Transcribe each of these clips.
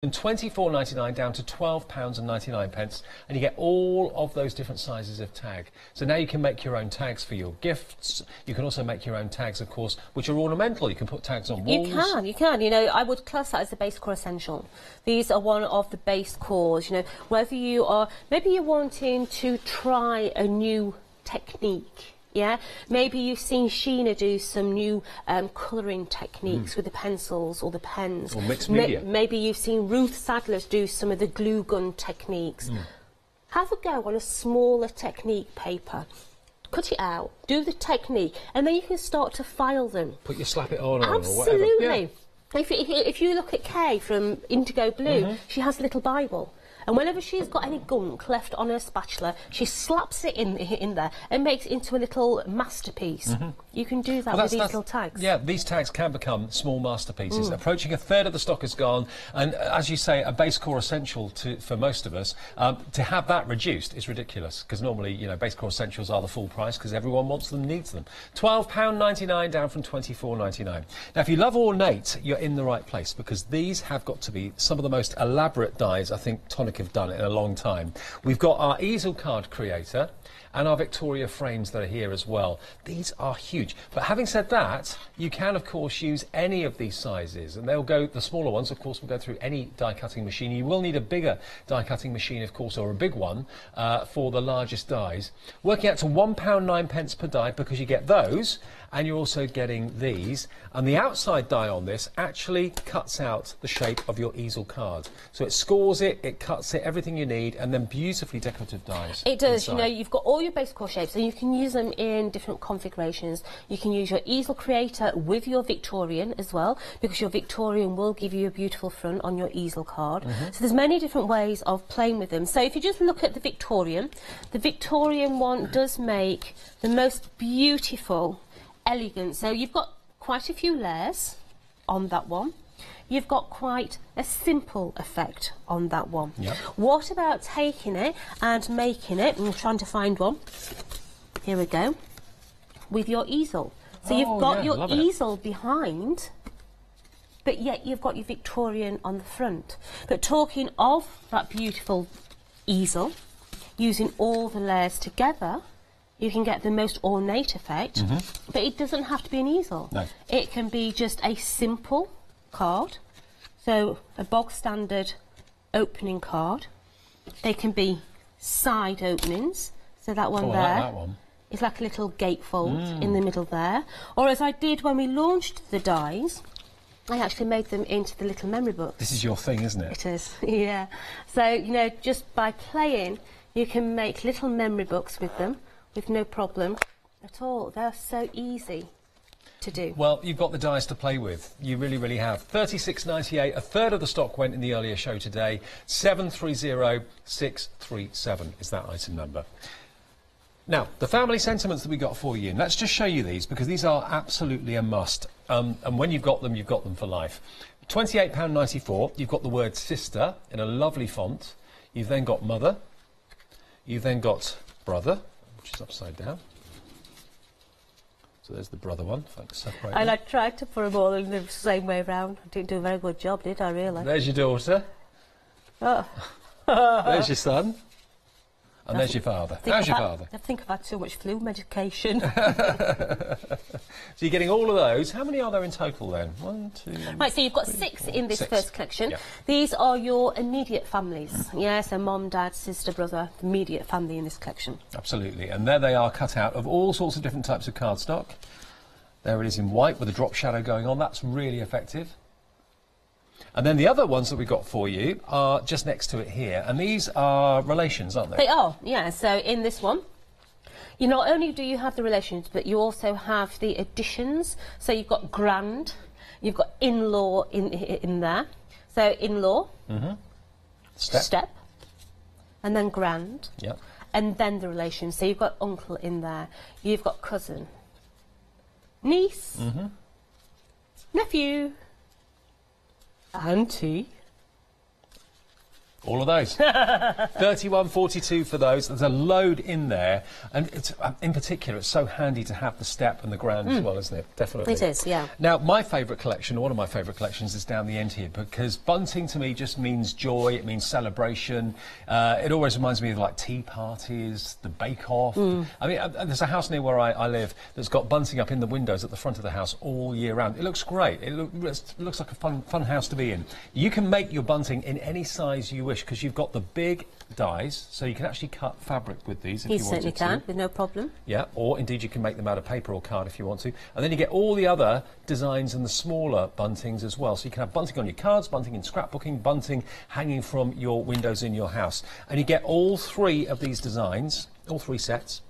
From £24.99 down to £12.99, and you get all of those different sizes of tag. So now you can make your own tags for your gifts. You can also make your own tags, of course, which are ornamental. You can put tags on walls. You can. You know, I would class that as the base core essential. These are one of the base cores. You know, whether you are, maybe you're wanting to try a new technique. Yeah, maybe you've seen Sheena do some new colouring techniques with the pencils or the pens. Or mixed media. Maybe you've seen Ruth Sadler do some of the glue gun techniques. Have a go on a smaller technique paper. Cut it out, do the technique, and then you can start to file them. Put your slap it on or whatever. Absolutely. Yeah. If you look at Kay from Indigo Blue, she has a little Bible. And whenever she's got any gunk left on her spatula, she slaps it in there and makes it into a little masterpiece. You can do that with these little tags. Yeah, these tags can become small masterpieces. Approaching a third of the stock is gone, and as you say, a base core essential for most of us. To have that reduced is ridiculous, because normally, you know, base core essentials are the full price because everyone wants them, needs them. £12.99 down from £24.99. Now, if you love ornate, you're in the right place, because these have got to be some of the most elaborate dies I think Tonic have done in a long time. We've got our easel card creator and our Victoria frames that are here as well. These are huge. But having said that, you can of course use any of these sizes, and they'll go, the smaller ones of course will go through any die cutting machine. You will need a bigger die cutting machine of course, or a big one for the largest dies. Working out to £1.09 per die, because you get those and you're also getting these, and the outside die on this actually cuts out the shape of your easel card. So it scores it, it cuts it, everything you need, and then beautifully decorative dies. It does. inside. You know, you've got all your base core shapes, and you can use them in different configurations. You can use your easel creator with your Victorian as well, because your Victorian will give you a beautiful front on your easel card. So there's many different ways of playing with them. So if you just look at the Victorian one does make the most beautiful, elegant. So you've got quite a few layers on that one. You've got quite a simple effect on that one. Yep. What about taking it and making it, I'm trying to find one, here we go, with your easel. So you've got your easel behind, but yet you've got your Victorian on the front. But talking of that beautiful easel, using all the layers together, you can get the most ornate effect, but it doesn't have to be an easel. No. It can be just a simple card, so a bog standard opening card. They can be side openings, so that one there like that one. is like a little gatefold in the middle there. Or as I did when we launched the dies, I actually made them into the little memory books. This is your thing, isn't it? It is, yeah. So, you know, just by playing, you can make little memory books with them with no problem at all. They're so easy to do. Well, you've got the dies to play with. You really, really have. £36.98. A third of the stock went in the earlier show today. 730637 is that item number. Now, the family sentiments that we got for you. And let's just show you these, because these are absolutely a must. And when you've got them for life. £28.94. You've got the word sister in a lovely font. You've then got mother. You've then got brother, which is upside down. So there's the brother one, if I can separate And them. I tried to put them all in the same way round. I didn't do a very good job, did I, really? There's your daughter. Oh. There's your son. And there's your father. How's your father? I think I've had too much flu medication. So you're getting all of those. How many are there in total then? 1, 2... Right, so you've got 3, 6 4, in this 6. first collection. Yeah. These are your immediate families. Yeah, so mum, dad, sister, brother, immediate family in this collection. Absolutely. And there they are, cut out of all sorts of different types of cardstock. There it is in white with a drop shadow going on. That's really effective. And then the other ones that we've got for you are just next to it here. And these are relations, aren't they? They are, yeah. So in this one, you not only do you have the relations, but you also have the additions. So you've got grand, you've got in-law in there. So in-law, step, and then grand, and then the relations. So you've got uncle in there, you've got cousin, niece, nephew, auntie, All of those. 31.42 for those. There's a load in there, and it's in particular, it's so handy to have the step and the ground as well, isn't it? Definitely. It is, yeah. Now, my favourite collection, one of my favourite collections, is down the end here, because bunting to me just means joy. It means celebration. It always reminds me of like tea parties, the bake-off. I mean, there's a house near where I live that's got bunting up in the windows at the front of the house all year round. It looks great. It looks like a fun house to be in. You can make your bunting in any size you wish, because you've got the big dies, so you can actually cut fabric with these if you wanted to. You certainly can, with no problem. Yeah, or indeed you can make them out of paper or card if you want to. And then you get all the other designs and the smaller buntings as well. So you can have bunting on your cards, bunting in scrapbooking, bunting hanging from your windows in your house. And you get all three of these designs, all three sets.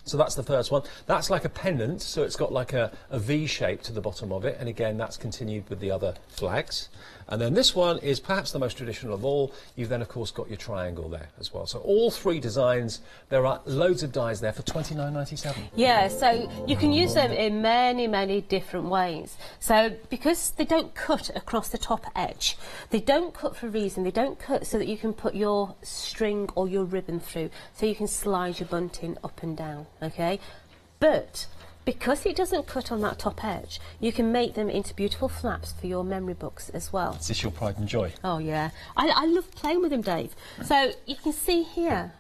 So that's the first one. That's like a pendant, so it's got like a V shape to the bottom of it, and again that's continued with the other flags. And then this one is perhaps the most traditional of all. You've then of course got your triangle there as well. So all three designs, there are loads of dies there for £29.97. Yeah, so you can use them in many different ways. So because they don't cut across the top edge, they don't cut for a reason. They don't cut so that you can put your string or your ribbon through, so you can slide your bunting up and down, okay? But because it doesn't cut on that top edge, you can make them into beautiful flaps for your memory books as well. Is this your pride and joy? Oh yeah, I love playing with them, Dave. So you can see here,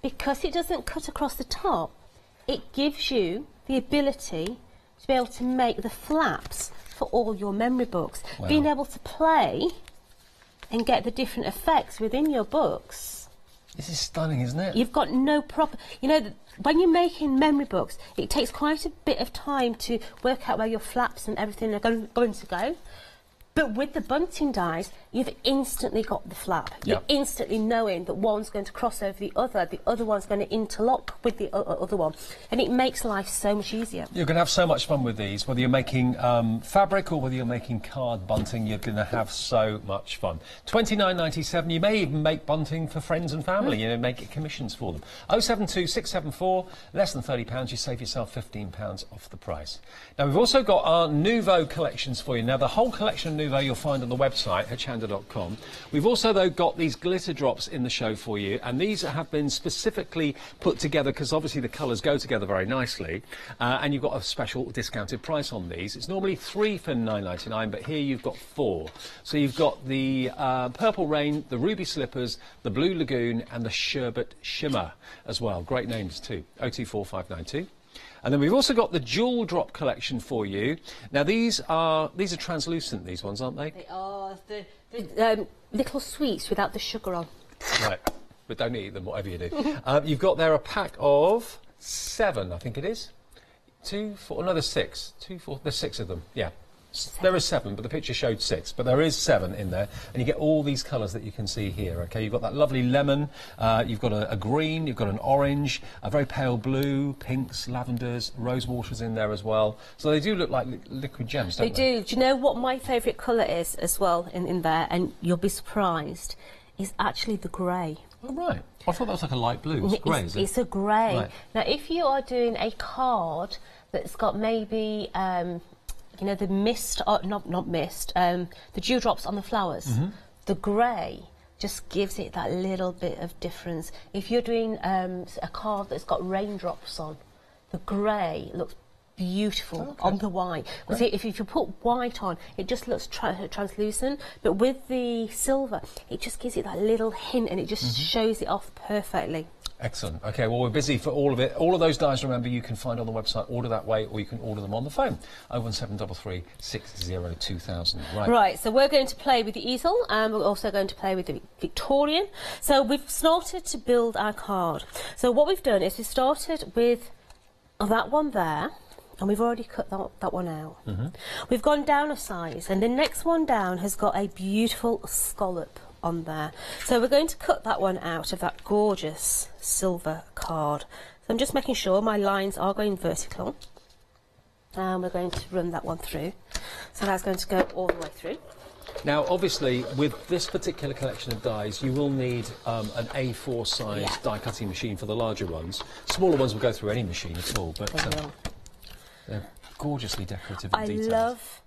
because it doesn't cut across the top, it gives you the ability to be able to make the flaps for all your memory books. Wow. Being able to play and get the different effects within your books. This is stunning, isn't it? You've got no proper... You know, when you're making memory books, it takes quite a bit of time to work out where your flaps and everything are going to go. But with the bunting dies, you've instantly got the flap. You're instantly knowing that one's going to cross over the other one's going to interlock with the other one. And it makes life so much easier. You're going to have so much fun with these, whether you're making fabric or whether you're making card bunting, you're going to have so much fun. £29.97, you may even make bunting for friends and family, you know, make commissions for them. 072 674, less than £30, you save yourself £15 off the price. Now, we've also got our Nouveau collections for you. Now, the whole collection of Nouveau you'll find on the website, hochanda.com. We've also, though, got these glitter drops in the show for you, and these have been specifically put together because obviously the colours go together very nicely, and you've got a special discounted price on these. It's normally 3 for £9.99, but here you've got 4. So you've got the Purple Rain, the Ruby Slippers, the Blue Lagoon, and the Sherbet Shimmer as well. Great names too. 024592. And then we've also got the Jewel Drop collection for you. Now these are translucent, these ones, aren't they? They are the little sweets without the sugar on. Right, but don't eat them, whatever you do. You've got there a pack of 7, I think it is. 2, 4, no, there's 6. 2, 4, there's 6 of them, yeah. There is 7, but the picture showed 6, but there is 7 in there, and you get all these colours that you can see here, okay? You've got that lovely lemon, you've got a green, you've got an orange, a very pale blue, pinks, lavenders, rose waters in there as well. So they do look like liquid gems, don't they? They do. Do you know what my favourite colour is as well in there, and you'll be surprised, is actually the grey. Oh, right. I thought that was like a light blue. It's grey, is it? It's a grey. Right. Now, if you are doing a card that's got maybe... you know, the mist, not mist, the dewdrops on the flowers, the grey just gives it that little bit of difference. If you're doing a card that's got raindrops on, the grey looks beautiful on the white. Because if you put white on, it just looks translucent, but with the silver, it just gives it that little hint and it just shows it off perfectly. Excellent. OK, well, we're busy for all of it. All of those dies, remember, you can find on the website, order that way, or you can order them on the phone. 01733 60 2000. Right, so we're going to play with the easel, and we're also going to play with the Victorian. So we've started to build our card. So what we've done is we started with that one there, and we've already cut that one out. We've gone down a size, and the next one down has got a beautiful scallop on there. So we're going to cut that one out of that gorgeous silver card. So I'm just making sure my lines are going vertical, and we're going to run that one through. So that's going to go all the way through. Now, obviously, with this particular collection of dies, you will need an A4 size die cutting machine for the larger ones. Smaller ones will go through any machine at all, but they're gorgeously decorative and detailed. I love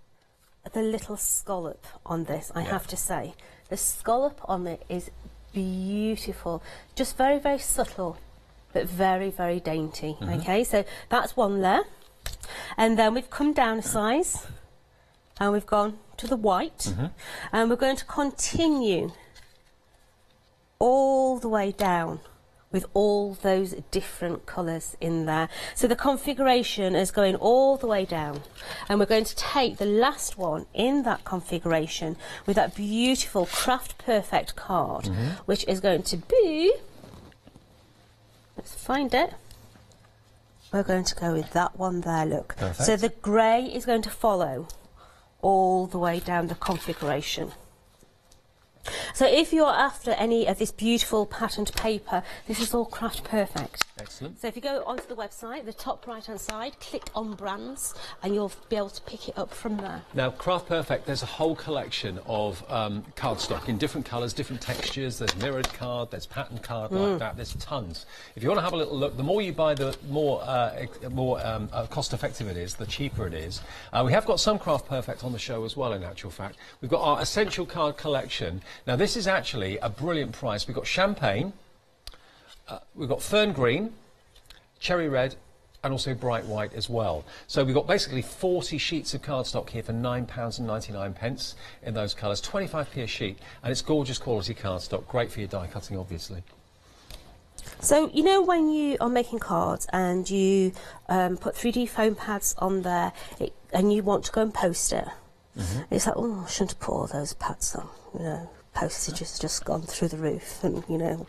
the little scallop on this, I have to say. The scallop on it is beautiful. Just very, very subtle, but very, very dainty. Okay, so that's one layer. And then we've come down a size, and we've gone to the white, and we're going to continue all the way down with all those different colours in there. So the configuration is going all the way down, and we're going to take the last one in that configuration with that beautiful Craft Perfect card, which is going to be, let's find it, we're going to go with that one there, look. Perfect. So the grey is going to follow all the way down the configuration. So if you're after any of this beautiful patterned paper, this is all Craft Perfect. Excellent. So if you go onto the website, the top right hand side, click on brands, and you'll be able to pick it up from there. Now, Craft Perfect, there's a whole collection of cardstock in different colours, different textures. There's mirrored card, there's patterned card like that. There's tons. If you want to have a little look, the more you buy, the more cost effective it is, the cheaper it is. We have got some Craft Perfect on the show as well, in actual fact. We've got our Essential Card collection. Now, this is actually a brilliant price. We've got champagne, we've got fern green, cherry red, and also bright white as well. So we've got basically 40 sheets of cardstock here for £9.99 in those colours, 25p a sheet, and it's gorgeous quality cardstock, great for your die cutting, obviously. So, you know when you are making cards and you put 3D foam pads on there and you want to go and post it, it's like, oh, I shouldn't have put all those pads on, you know. Postage has just gone through the roof, and you know,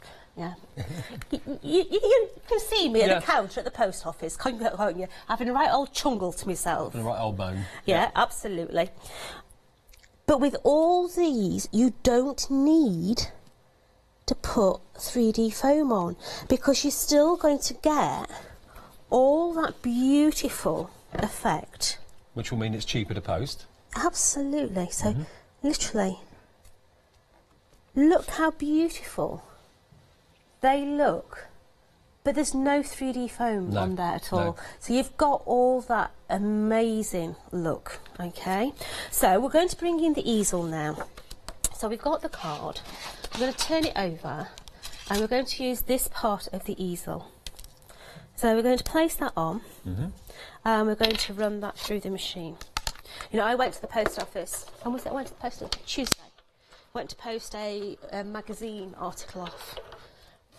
you can see me at the counter at the post office, can't you? Having a right old chungle to myself. And a right old moan. Yeah, absolutely. But with all these, you don't need to put 3D foam on, because you're still going to get all that beautiful effect. Which will mean it's cheaper to post. Absolutely. So, literally. Look how beautiful they look, but there's no 3D foam on there at all. So you've got all that amazing look, okay? So we're going to bring in the easel now. So we've got the card, we're going to turn it over, and we're going to use this part of the easel. So we're going to place that on, and we're going to run that through the machine. You know, I went to the post office, when was it? I went to the post office Tuesday. Went to post a magazine article off.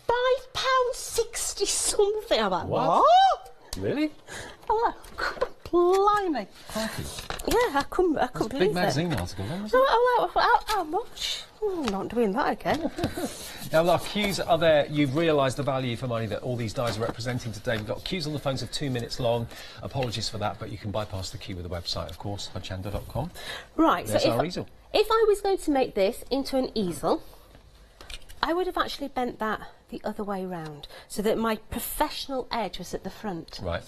£5.60 something. I'm like, what? Really? I'm like, blimey. Yeah, I couldn't believe it. Big magazine article, then, wasn't it? So I'm like, how much? I'm not doing that again. Now, our cues are there. You've realised the value for money that all these dies are representing today. We've got cues on the phones of 2 minutes long. Apologies for that, but you can bypass the cue with the website, of course, hochanda.com. Right, there's so our easel. If I was going to make this into an easel, I would have actually bent that the other way round, so that my professional edge was at the front. Right.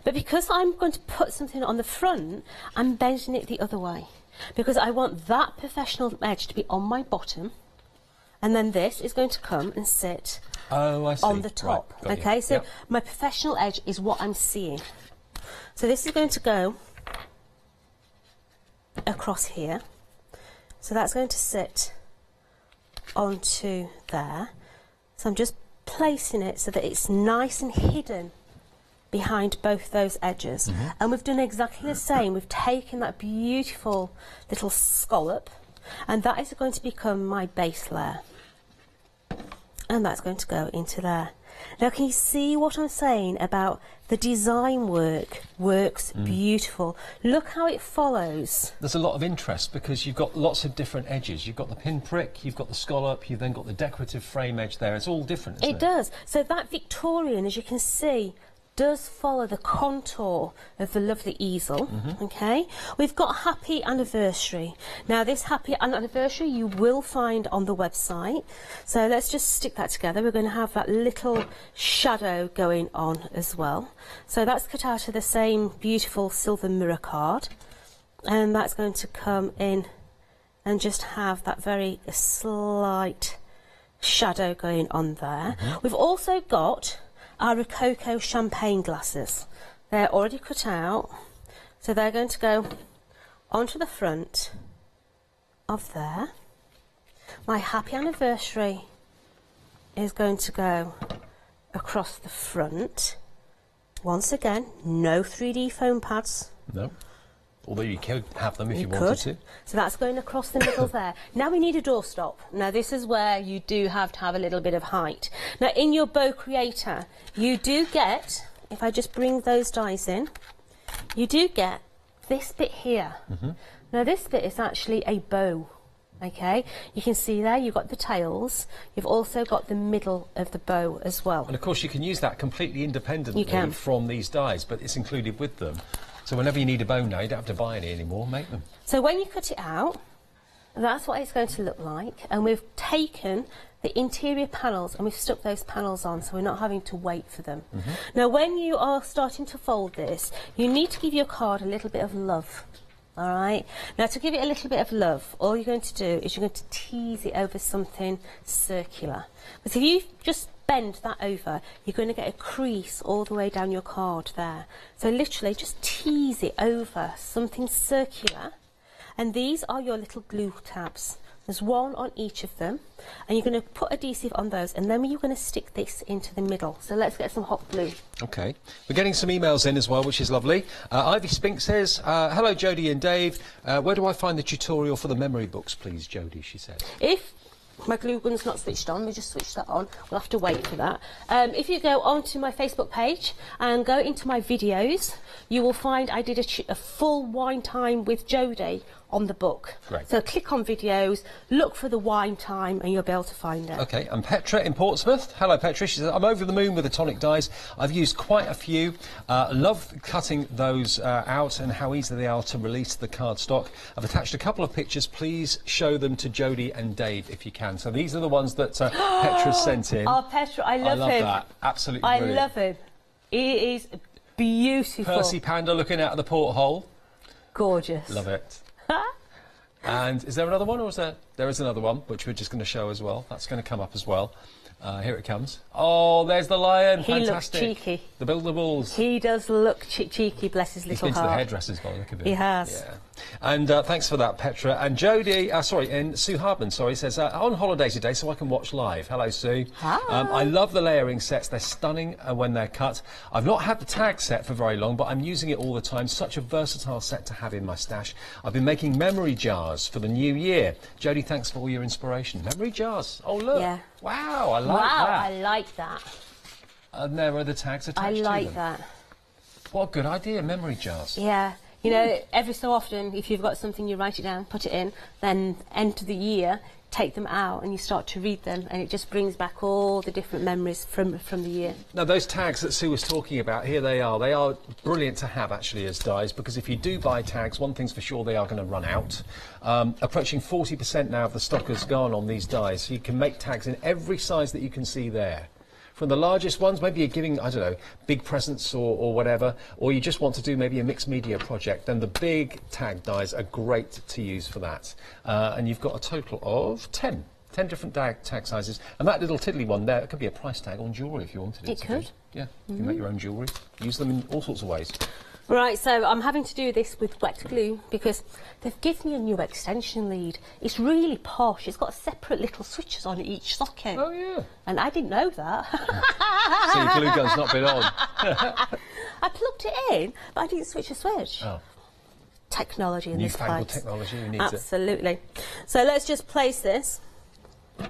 But because I'm going to put something on the front, I'm bending it the other way, because I want that professional edge to be on my bottom, and then this is going to come and sit on the top. Right, okay, so my professional edge is what I'm seeing. So this is going to go across here. So that's going to sit onto there. So I'm just placing it so that it's nice and hidden behind both those edges. And we've done exactly the same. We've taken that beautiful little scallop, and that is going to become my base layer. And that's going to go into there. Now, can you see what I'm saying about the design works beautiful? Look how it follows. There's a lot of interest because you've got lots of different edges. You've got the pinprick, you've got the scallop, you've then got the decorative frame edge there. It's all different, isn't it? It does. So that Victorian, as you can see, does follow the contour of the lovely easel. Okay, we've got Happy Anniversary. Now this Happy Anniversary you will find on the website, so let's just stick that together. We're going to have that little shadow going on as well, so that's cut out of the same beautiful silver mirror card, and that's going to come in and just have that very slight shadow going on there. We've also got our Rococo champagne glasses. They're already cut out, so they're going to go onto the front of there. My happy anniversary is going to go across the front. Once again, no 3D foam pads. No. Although you could have them if you wanted to. So that's going across the middle there. Now we need a doorstop. Now this is where you do have to have a little bit of height. Now in your bow creator, you do get, if I just bring those dies in, you do get this bit here. Now this bit is actually a bow. Okay, you can see there you've got the tails, you've also got the middle of the bow as well. And of course you can use that completely independently from these dies, but it's included with them. So whenever you need a bow now, you don't have to buy any anymore, make them. So when you cut it out, that's what it's going to look like, and we've taken the interior panels and we've stuck those panels on, so we're not having to wait for them. Now when you are starting to fold this, you need to give your card a little bit of love. All right. Now, to give it a little bit of love, all you're going to do is you're going to tease it over something circular. But if you just bend that over, you're going to get a crease all the way down your card there. So literally just tease it over something circular. And these are your little glue tabs. There's one on each of them, and you're going to put adhesive on those, and then you're going to stick this into the middle. So let's get some hot glue. Okay, we're getting some emails in as well, which is lovely. Ivy Spink says, hello Jodie and Dave, where do I find the tutorial for the memory books, please, Jodie, she said. If my glue gun's not switched on, we just switch that on. We'll have to wait for that. If you go onto my Facebook page and go into my videos, you will find I did a full wine time with Jodie on the book. Great. So click on videos, look for the wine time, and you'll be able to find it. Okay, and Petra in Portsmouth. Hello Petra, she says, I'm over the moon with the tonic dies. I've used quite a few. Love cutting those out and how easy they are to release the cardstock. I've attached a couple of pictures. Please show them to Jodie and Dave if you can. So these are the ones that Petra's sent in. Oh, Petra, I love him. That. Absolutely brilliant. I love him. He is beautiful. Percy Panda looking out of the porthole. Gorgeous. Love it. And is there another one, or is there? There is another one, which we're just going to show as well. That's going to come up as well. Here it comes. Oh, there's the lion. He Fantastic. looks cheeky. The Buildables. He does look cheeky, bless his little heart. He's been to the hairdressers by the look of it. He has. Yeah. And thanks for that, Petra. And Jodie, and Sue Hardman, says, on holiday today so I can watch live. Hello, Sue. Hi. I love the layering sets. They're stunning when they're cut. I've not had the tag set for very long, but I'm using it all the time. Such a versatile set to have in my stash. I've been making memory jars for the new year. Jodie, thanks for all your inspiration. Memory jars. Oh, look. Yeah. Wow, I like that. Wow, I like that. And there are the tags attached to them. I like that. What a good idea, memory jars. Yeah. You know, every so often, if you've got something, you write it down, put it in, then end of the year, take them out and you start to read them, and it just brings back all the different memories from the year. Now, those tags that Sue was talking about, here they are. They are brilliant to have, actually, as dies, because if you do buy tags, one thing's for sure, they are going to run out. Approaching 40% now of the stock has gone on these dies, so you can make tags in every size that you can see there. From the largest ones, maybe you're giving, I don't know, big presents or whatever, or you just want to do maybe a mixed media project, then the big tag dies are great to use for that. And you've got a total of 10 different tag sizes. And that little tiddly one there, it could be a price tag on jewellery if you wanted it. It could. Yeah, you can make your own jewellery. Use them in all sorts of ways. Right, so I'm having to do this with wet glue because they've given me a new extension lead. It's really posh. It's got separate little switches on each socket. Oh, yeah. And I didn't know that. So your glue gun's not been on. I plugged it in, but I didn't switch a switch. Oh. Technology in this place. Newfangled technology, who needs it? Absolutely. So let's just place this.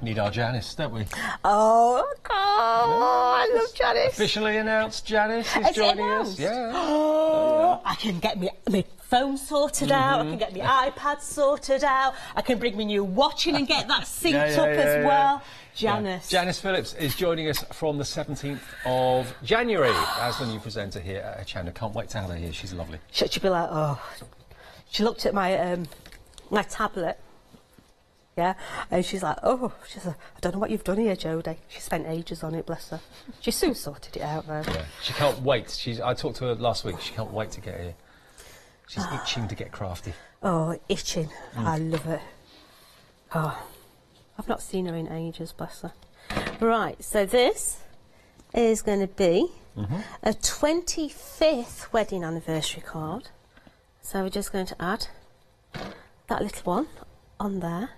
Need our Janice, don't we? Oh, God, I love Janice. Officially announced, Janice is joining us. Yeah. Oh, I can get my phone sorted out, I can get my iPad sorted out, I can bring my new watch in and get that synced up as well. Janice. Yeah. Janice Phillips is joining us from the 17th of January as the new presenter here at Hochanda. Can't wait to have her here, she's lovely. She'll be like, oh. She looked at my my tablet. Yeah, and she's like, oh, I don't know what you've done here, Jodie. She spent ages on it, bless her. She soon sorted it out, though. Yeah, she can't wait. I talked to her last week. She can't wait to get here. She's itching to get crafty. Oh, itching. I love it. Oh, I've not seen her in ages, bless her. Right, so this is going to be a 25th wedding anniversary card. So we're just going to add that little one on there.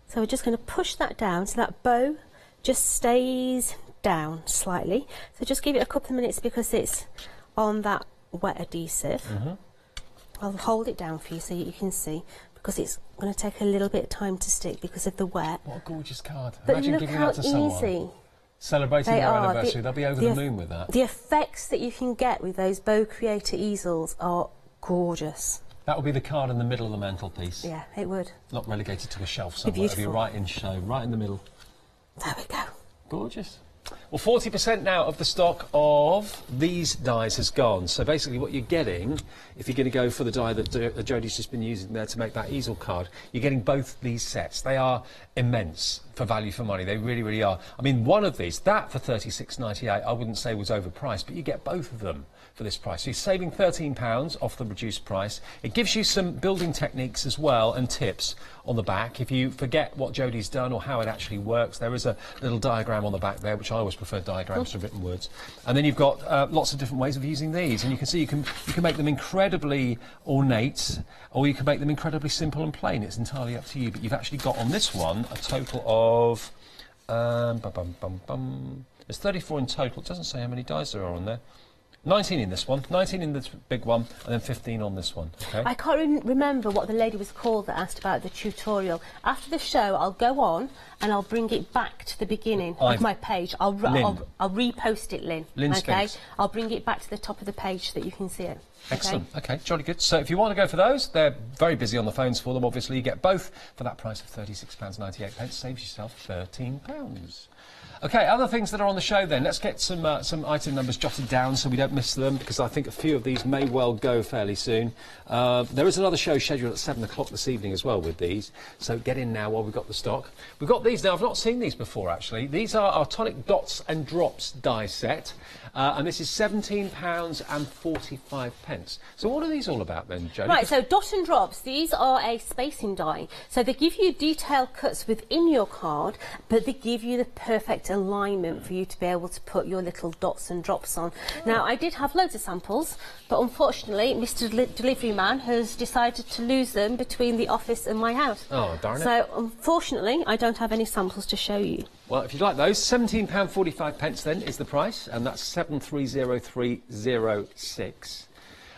So we're just going to push that down so that bow just stays down slightly. So just give it a couple of minutes because it's on that wet adhesive. I'll hold it down for you so you can see, because it's going to take a little bit of time to stick because of the wet. What a gorgeous card. But Imagine look giving how that to someone. easy. Celebrating They their are. anniversary, they'll be over the moon with that. The effects that you can get with those Bow Creator easels are gorgeous. That would be the card in the middle of the mantelpiece. Yeah, it would. Not relegated to a shelf somewhere. It'd be beautiful. right in show, right in the middle. There we go. Gorgeous. Well, 40% now of the stock of these dies has gone. So basically what you're getting, if you're going to go for the die that Jodie's just been using there to make that easel card, you're getting both these sets. They are immense for value for money. They really, really are. I mean, one of these, that for £36.98, I wouldn't say was overpriced, but you get both of them for this price. So you're saving £13 off the reduced price. It gives you some building techniques as well and tips on the back. If you forget what Jodie's done or how it actually works, there is a little diagram on the back there, which I always prefer diagrams to written words. And then you've got lots of different ways of using these, and you can see you can make them incredibly ornate, or you can make them incredibly simple and plain. It's entirely up to you. But you've actually got on this one a total of there's 34 in total. It doesn't say how many dies there are on there. 19 in this one, 19 in this big one, and then 15 on this one. Okay. I can't remember what the lady was called that asked about the tutorial. After the show, I'll go on and I'll bring it back to the beginning of my page. I'll repost it, Lynn. Lynn okay. Spinks. I'll bring it back to the top of the page so that you can see it. Excellent. Okay, jolly good. So if you want to go for those, they're very busy on the phones for them. Obviously, you get both for that price of £36.98. Saves yourself £13. Okay, other things that are on the show then. Let's get some item numbers jotted down so we don't miss them, because I think a few of these may well go fairly soon. There is another show scheduled at 7 o'clock this evening as well with these, so get in now while we've got the stock. We've got these now. I've not seen these before, actually. These are our Tonic Dots and Drops die set, and this is £17.45. So what are these all about then, Jodie? Right, so Dot and Drops, these are a spacing die. So they give you detailed cuts within your card, but they give you the perfect alignment for you to be able to put your little dots and drops on. Now, I did have loads of samples, but unfortunately, Mr. Delivery Man has decided to lose them between the office and my house. Oh, darn it. So, unfortunately, I don't have any samples to show you. Well, if you'd like those, £17.45 then is the price, and that's 730306.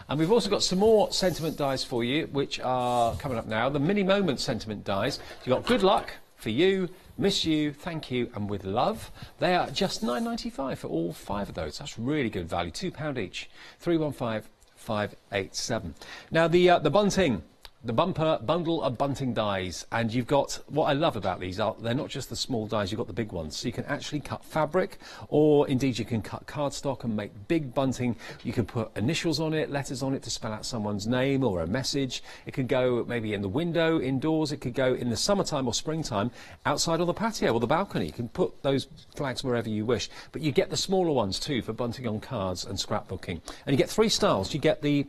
And we've also got some more sentiment dies for you, which are coming up now. The Mini Moment sentiment dies. You've got Good Luck, For You, Miss You, Thank You, and With Love. They are just £9.95 for all 5 of those. That's really good value, £2 each. 315587. Now the bunting. The bumper bundle of bunting dies, and you've got, what I love about these are they're not just the small dies, you've got the big ones, so you can actually cut fabric, or indeed you can cut cardstock and make big bunting. You can put initials on it, letters on it to spell out someone's name or a message. It could go maybe in the window, indoors. It could go in the summertime or springtime outside on the patio or the balcony. You can put those flags wherever you wish, but you get the smaller ones too for bunting on cards and scrapbooking. And you get 3 styles. You get the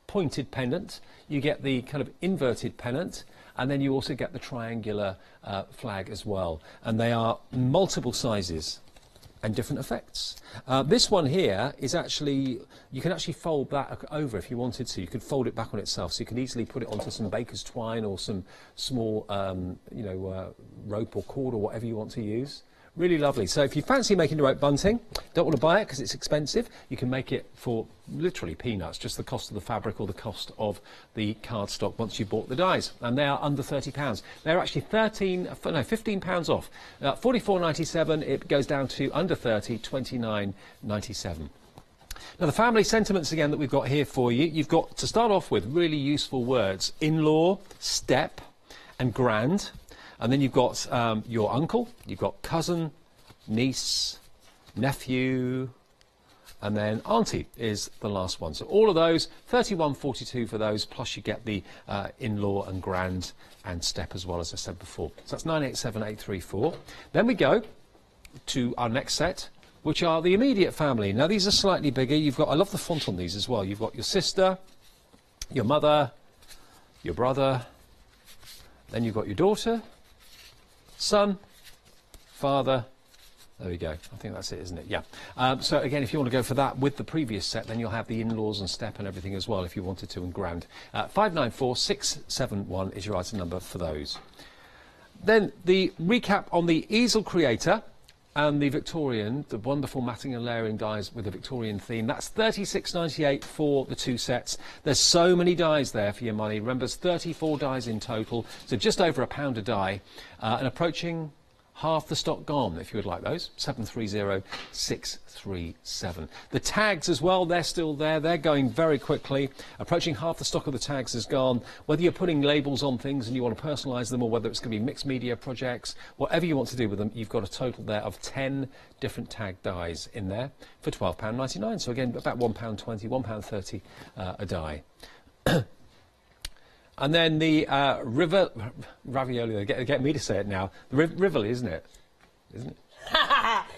pointed pendant, you get the kind of inverted pennant, and then you also get the triangular flag as well. And they are multiple sizes and different effects. This one here is actually, you can actually fold that over if you wanted to. You could fold it back on itself, so you can easily put it onto some baker's twine or some small, rope or cord or whatever you want to use. Really lovely. So if you fancy making your own bunting, don't want to buy it because it's expensive, you can make it for literally peanuts, just the cost of the fabric or the cost of the cardstock once you've bought the dies. And they are under £30. They're actually £15 off. £44.97, it goes down to under 30, £29.97. Now the family sentiments again that we've got here for you, you've got to start off with really useful words: in-law, step, and grand. And then you've got your uncle, you've got cousin, niece, nephew, and then auntie is the last one. So all of those, £31.42 for those, plus you get the in-law and grand and step as well, as I said before. So that's 987834. Then we go to our next set, which are the immediate family. Now these are slightly bigger. You've got, I love the font on these as well. You've got your sister, your mother, your brother, then you've got your daughter, son, father, There we go. I think that's it, isn't it? Yeah. So again, if you want to go for that with the previous set, then you'll have the in-laws and step and everything as well if you wanted to, and grand. 594671 is your item number for those. Then the recap on the easel creator and the Victorian, the wonderful matting and layering dies with the Victorian theme. That's £36.98 for the 2 sets. There's so many dies there for your money. Remember, there's 34 dies in total, so just over £1 a die, and approaching half the stock gone, if you would like those. 730637. The tags as well, they're still there. They're going very quickly. Approaching half the stock of the tags is gone. Whether you're putting labels on things and you want to personalise them, or whether it's going to be mixed media projects, whatever you want to do with them, you've got a total there of 10 different tag dies in there for £12.99. So again, about £1.20, £1.30 a die. And then the ravioli, they get me to say it now. The Rivoli, isn't it? Isn't it?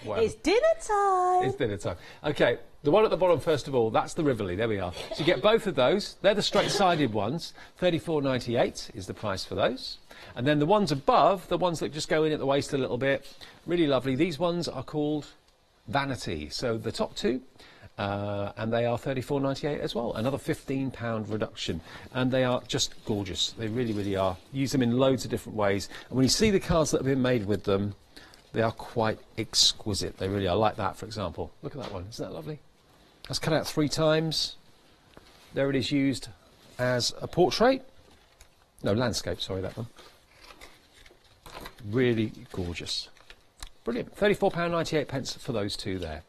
It's dinner time. It's dinner time. OK, the one at the bottom, first of all, that's the Rivoli. There we are. So you get both of those. They're the straight-sided ones. £34.98 is the price for those. And then the ones above, the ones that just go in at the waist a little bit, really lovely. These ones are called Vanity. So the top two. And they are £34.98 as well. Another £15 reduction. And they are just gorgeous. They really, really are. Use them in loads of different ways. And when you see the cards that have been made with them, they are quite exquisite. They really are. Like that, for example. Look at that one. Isn't that lovely? That's cut out 3 times. There it is, used as a portrait. No, landscape, sorry, that one. Really gorgeous. Brilliant. £34.98 for those two there.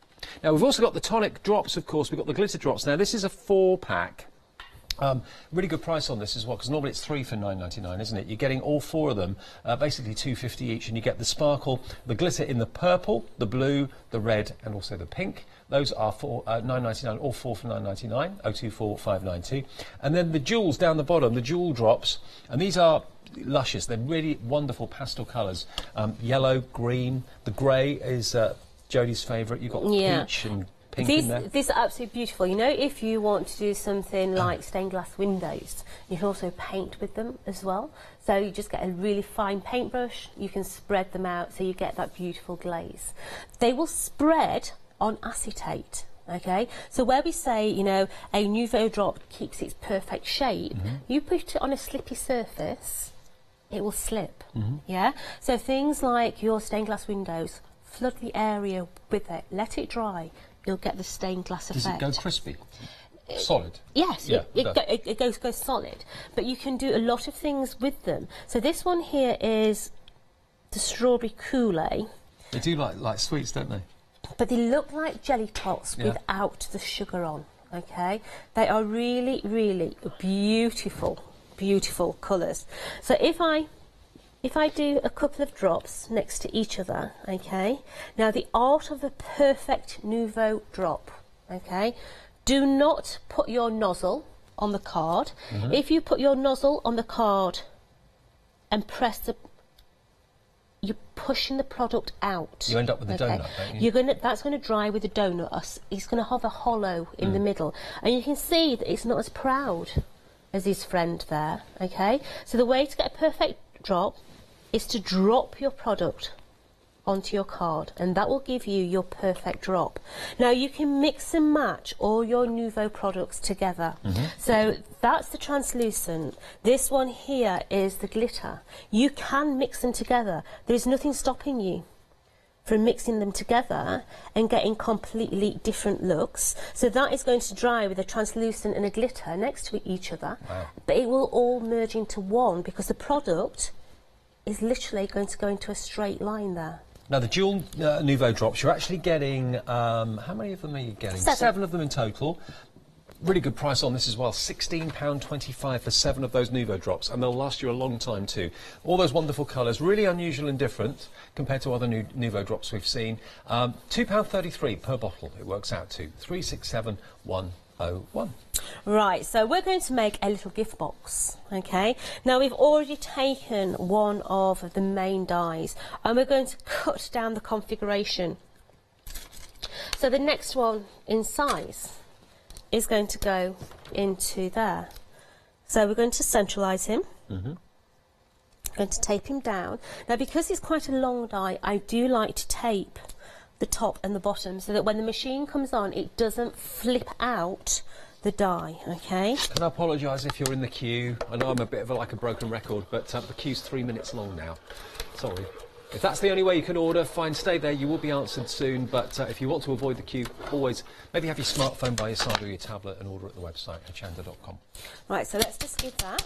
Now, we've also got the tonic drops, of course. We've got the glitter drops. Now, this is a 4-pack. Really good price on this as well, because normally it's 3 for £9.99, isn't it? You're getting all 4 of them, basically £2.50 each, and you get the sparkle, the glitter in the purple, the blue, the red, and also the pink. Those are for £9.99, all 4 for £9.99, 024592. And then the jewels down the bottom, the jewel drops, and these are luscious. They're really wonderful pastel colours. Yellow, green, the grey is Jodie's favourite. You've got peach and pink in there. These are absolutely beautiful. You know, if you want to do something like stained glass windows, you can also paint with them as well. So you just get a really fine paintbrush, you can spread them out so you get that beautiful glaze. They will spread on acetate. Okay, so where we say, you know, a Nouveau drop keeps its perfect shape, you put it on a slippy surface, it will slip. Yeah, so things like your stained glass windows, flood the area with it, let it dry, you'll get the stained glass effect. Does it go crispy? Solid? Yes, yeah, it goes solid. But you can do a lot of things with them. So this one here is the strawberry coulis. They do like sweets, don't they? But they look like jelly tots without the sugar on, okay? They are really, really beautiful, beautiful colours. So if I do a couple of drops next to each other, okay, now the art of the perfect Nouveau drop, okay, do not put your nozzle on the card. If you put your nozzle on the card and press the, you're pushing the product out. You end up with a donut, don't you? That's going to dry with the donut. It's going to have a hollow in the middle. And you can see that it's not as proud as his friend there, okay? So the way to get a perfect drop is to drop your product onto your card, and that will give you your perfect drop. Now you can mix and match all your Nouveau products together. So that's the translucent. This one here is the glitter. You can mix them together. There's nothing stopping you from mixing them together and getting completely different looks. So that is going to dry with a translucent and a glitter next to each other. Wow. But it will all merge into one because the product is literally going to go into a straight line there. Now, the dual Nouveau drops, you're actually getting, how many of them are you getting? 7 of them in total. Really good price on this as well, £16.25 for 7 of those Nouveau drops, and they'll last you a long time too. All those wonderful colours, really unusual and different compared to other Nouveau drops we've seen. £2.33 per bottle it works out to, 367101. Right, so we're going to make a little gift box, okay? Now we've already taken one of the main dies and we're going to cut down the configuration. So the next one in size is going to go into there. So we're going to centralise him. I'm going to tape him down. Now because it's quite a long die, I do like to tape the top and the bottom, so that when the machine comes on, it doesn't flip out the die, okay? And I apologise if you're in the queue. I know I'm a bit of like a broken record, but the queue's 3 minutes long now. Sorry. If that's the only way you can order, fine, stay there. You will be answered soon. But if you want to avoid the queue, always maybe have your smartphone by your side or your tablet and order at the website, hochanda.com. Right, so let's just give that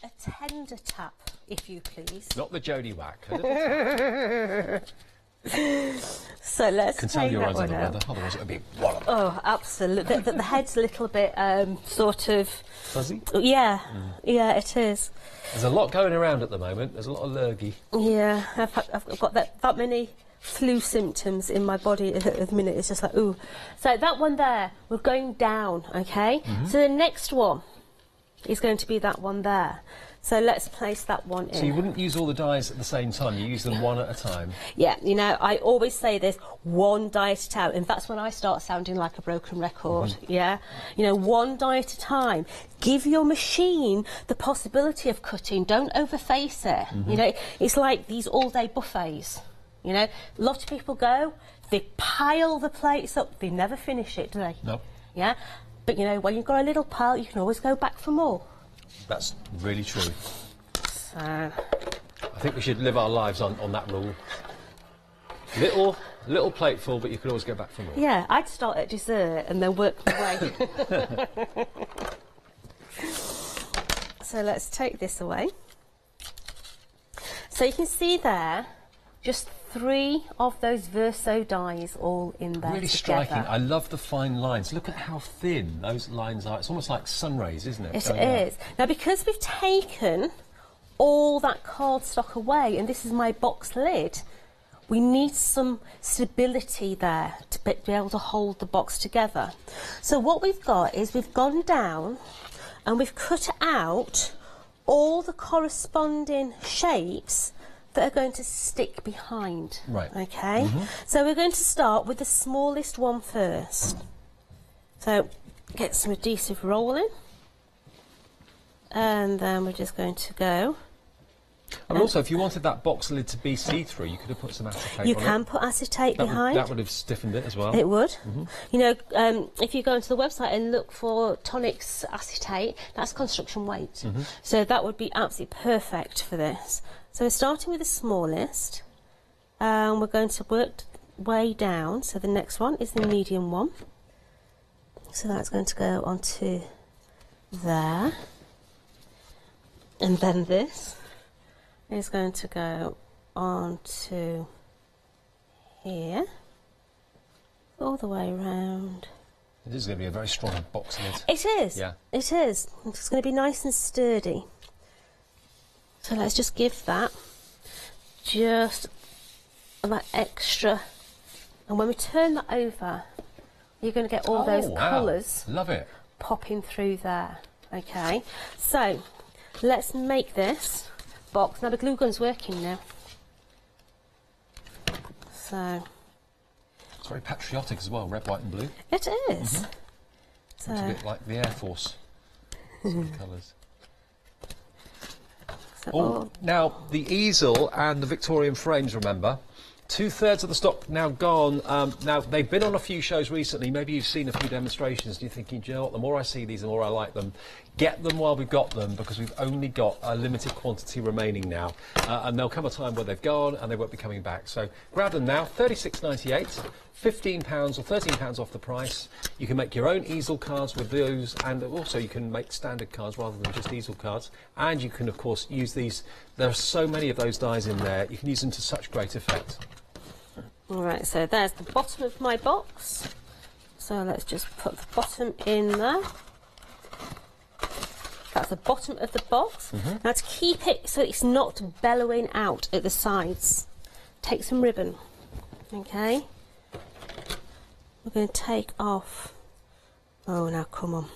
a tender tap, if you please. Not the Jody whack. A little tap. So let's Can tell take your that eyes one under out. weather, otherwise it'll be wallop. Oh, absolutely. The head's a little bit sort of Fuzzy? yeah, yeah, it is. There's a lot going around at the moment. There's a lot of lurgy. Yeah, I've got that many flu symptoms in my body at the minute. It's just like, ooh. So that one there, we're going down, okay? So the next one is going to be that one there. So let's place that one in. So you wouldn't use all the dies at the same time, you use them one at a time? Yeah, you know, I always say this, one die at a time, and that's when I start sounding like a broken record, yeah? You know, one die at a time. Give your machine the possibility of cutting, don't overface it. You know, it's like these all-day buffets, you know? A lot of people go, they pile the plates up, they never finish it, do they? No. Yeah? But, you know, when you've got a little pile, you can always go back for more. That's really true. So, I think we should live our lives on that rule. Little plateful, but you can always go back for more. yeah, I'd start at dessert and then work my way. So let's take this away. So you can see there, just 3 of those Verso dies all in there Really together. striking. I love the fine lines. Look at how thin those lines are. It's almost like sun rays, isn't it? It Going out. is. Now, because we've taken all that cardstock away, and this is my box lid, we need some stability there to be able to hold the box together. So what we've got is we've gone down and we've cut out all the corresponding shapes that are going to stick behind. Right. Okay? So we're going to start with the smallest one first. So get some adhesive rolling. And then we're just going to go. And also, if you wanted that box lid to be see-through, you could have put some acetate You on can it. put acetate That behind. that would have stiffened it as well. It would. You know, if you go onto the website and look for Tonic's acetate, that's construction weight. So that would be absolutely perfect for this. So we're starting with the smallest, and we're going to work way down. So the next one is the medium one. So that's going to go onto there. And then this is going to go onto here, all the way around. It is going to be a very strong box lid. It is. Yeah. It is. It's going to be nice and sturdy. So let's just give that just that extra. And when we turn that over, you're going to get all those wow. colours Love it. popping through there. Okay. So let's make this box. Now the glue gun's working now. So It's very patriotic as well, red, white and blue. it is. So It's a bit like the Air Force sort of colours. Oh, now the easel and the Victorian frames, remember, 2/3 of the stock now gone. Now they've been on a few shows recently. Maybe you've seen a few demonstrations and you're thinking, "Do you know what, the more I see these, the more I like them." Get them while we've got them, because we've only got a limited quantity remaining now, and there'll come a time where they've gone and they won't be coming back. So grab them now. £36.98, £15 or £13 off the price. You can make your own easel cards with those, and also you can make standard cards rather than just easel cards. And you can, of course, use these. There are so many of those dies in there. You can use them to such great effect. all right, so there's the bottom of my box. So let's just put the bottom in there. That's the bottom of the box. Now to keep it so it's not bellowing out at the sides, take some ribbon. Okay. We're going to take off. Oh, now come on.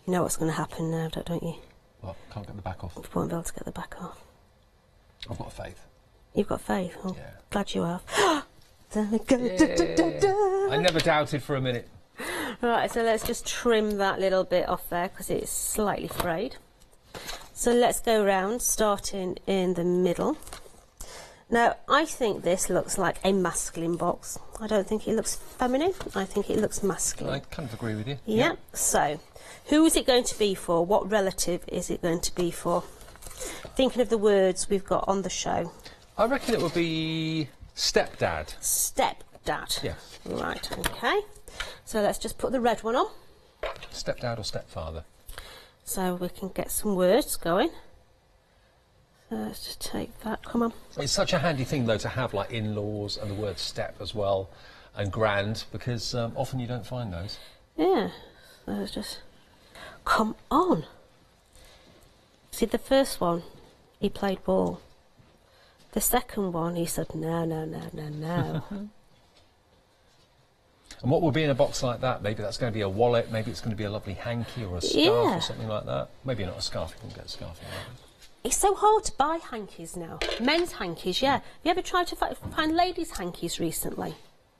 You know what's going to happen now, don't you? Well, can't get the back off. You won't be able to get the back off. I've got faith. You've got faith. Oh, Yeah. glad you have. There we go. I never doubted for a minute. Right, so let's just trim that little bit off there because it's slightly frayed. So let's go round, starting in the middle. Now, I think this looks like a masculine box. I don't think it looks feminine. I think it looks masculine. I kind of agree with you. Yeah. So, who is it going to be for? What relative is it going to be for? Thinking of the words we've got on the show. I reckon it would be stepdad. Stepdad. Yeah. Right, okay. So let's just put the red one on. Stepdad or stepfather. So we can get some words going. So let's just take that, come on. It's such a handy thing, though, to have, like, in-laws and the word step as well, and grand, because often you don't find those. Yeah. So let's just... Come on. See, the first one, he played ball. The second one, he said, no, no, no, no, no. And what will be in a box like that? Maybe that's going to be a wallet, maybe it's going to be a lovely hanky or a scarf or something like that. Maybe not a scarf, you can get a scarf. It's so hard to buy hankies now. Men's hankies, yeah. Have you ever tried to find ladies' hankies recently?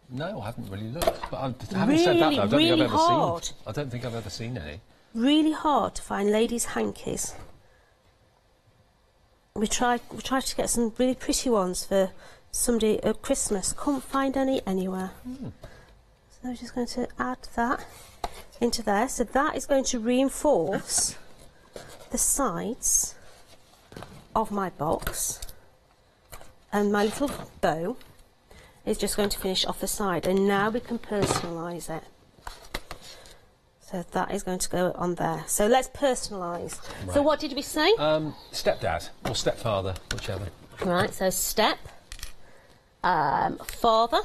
No, I haven't really looked. But having said that, though, I don't think I've ever seen any. Really hard to find ladies' hankies. We tried to get some really pretty ones for somebody at Christmas. Couldn't find any anywhere. So we're just going to add that into there. So that is going to reinforce the sides of my box, and my little bow is just going to finish off the side, and now we can personalise it. So that is going to go on there. So let's personalise. Right. So what did we say? Stepdad or stepfather, whichever. Right, so step, father.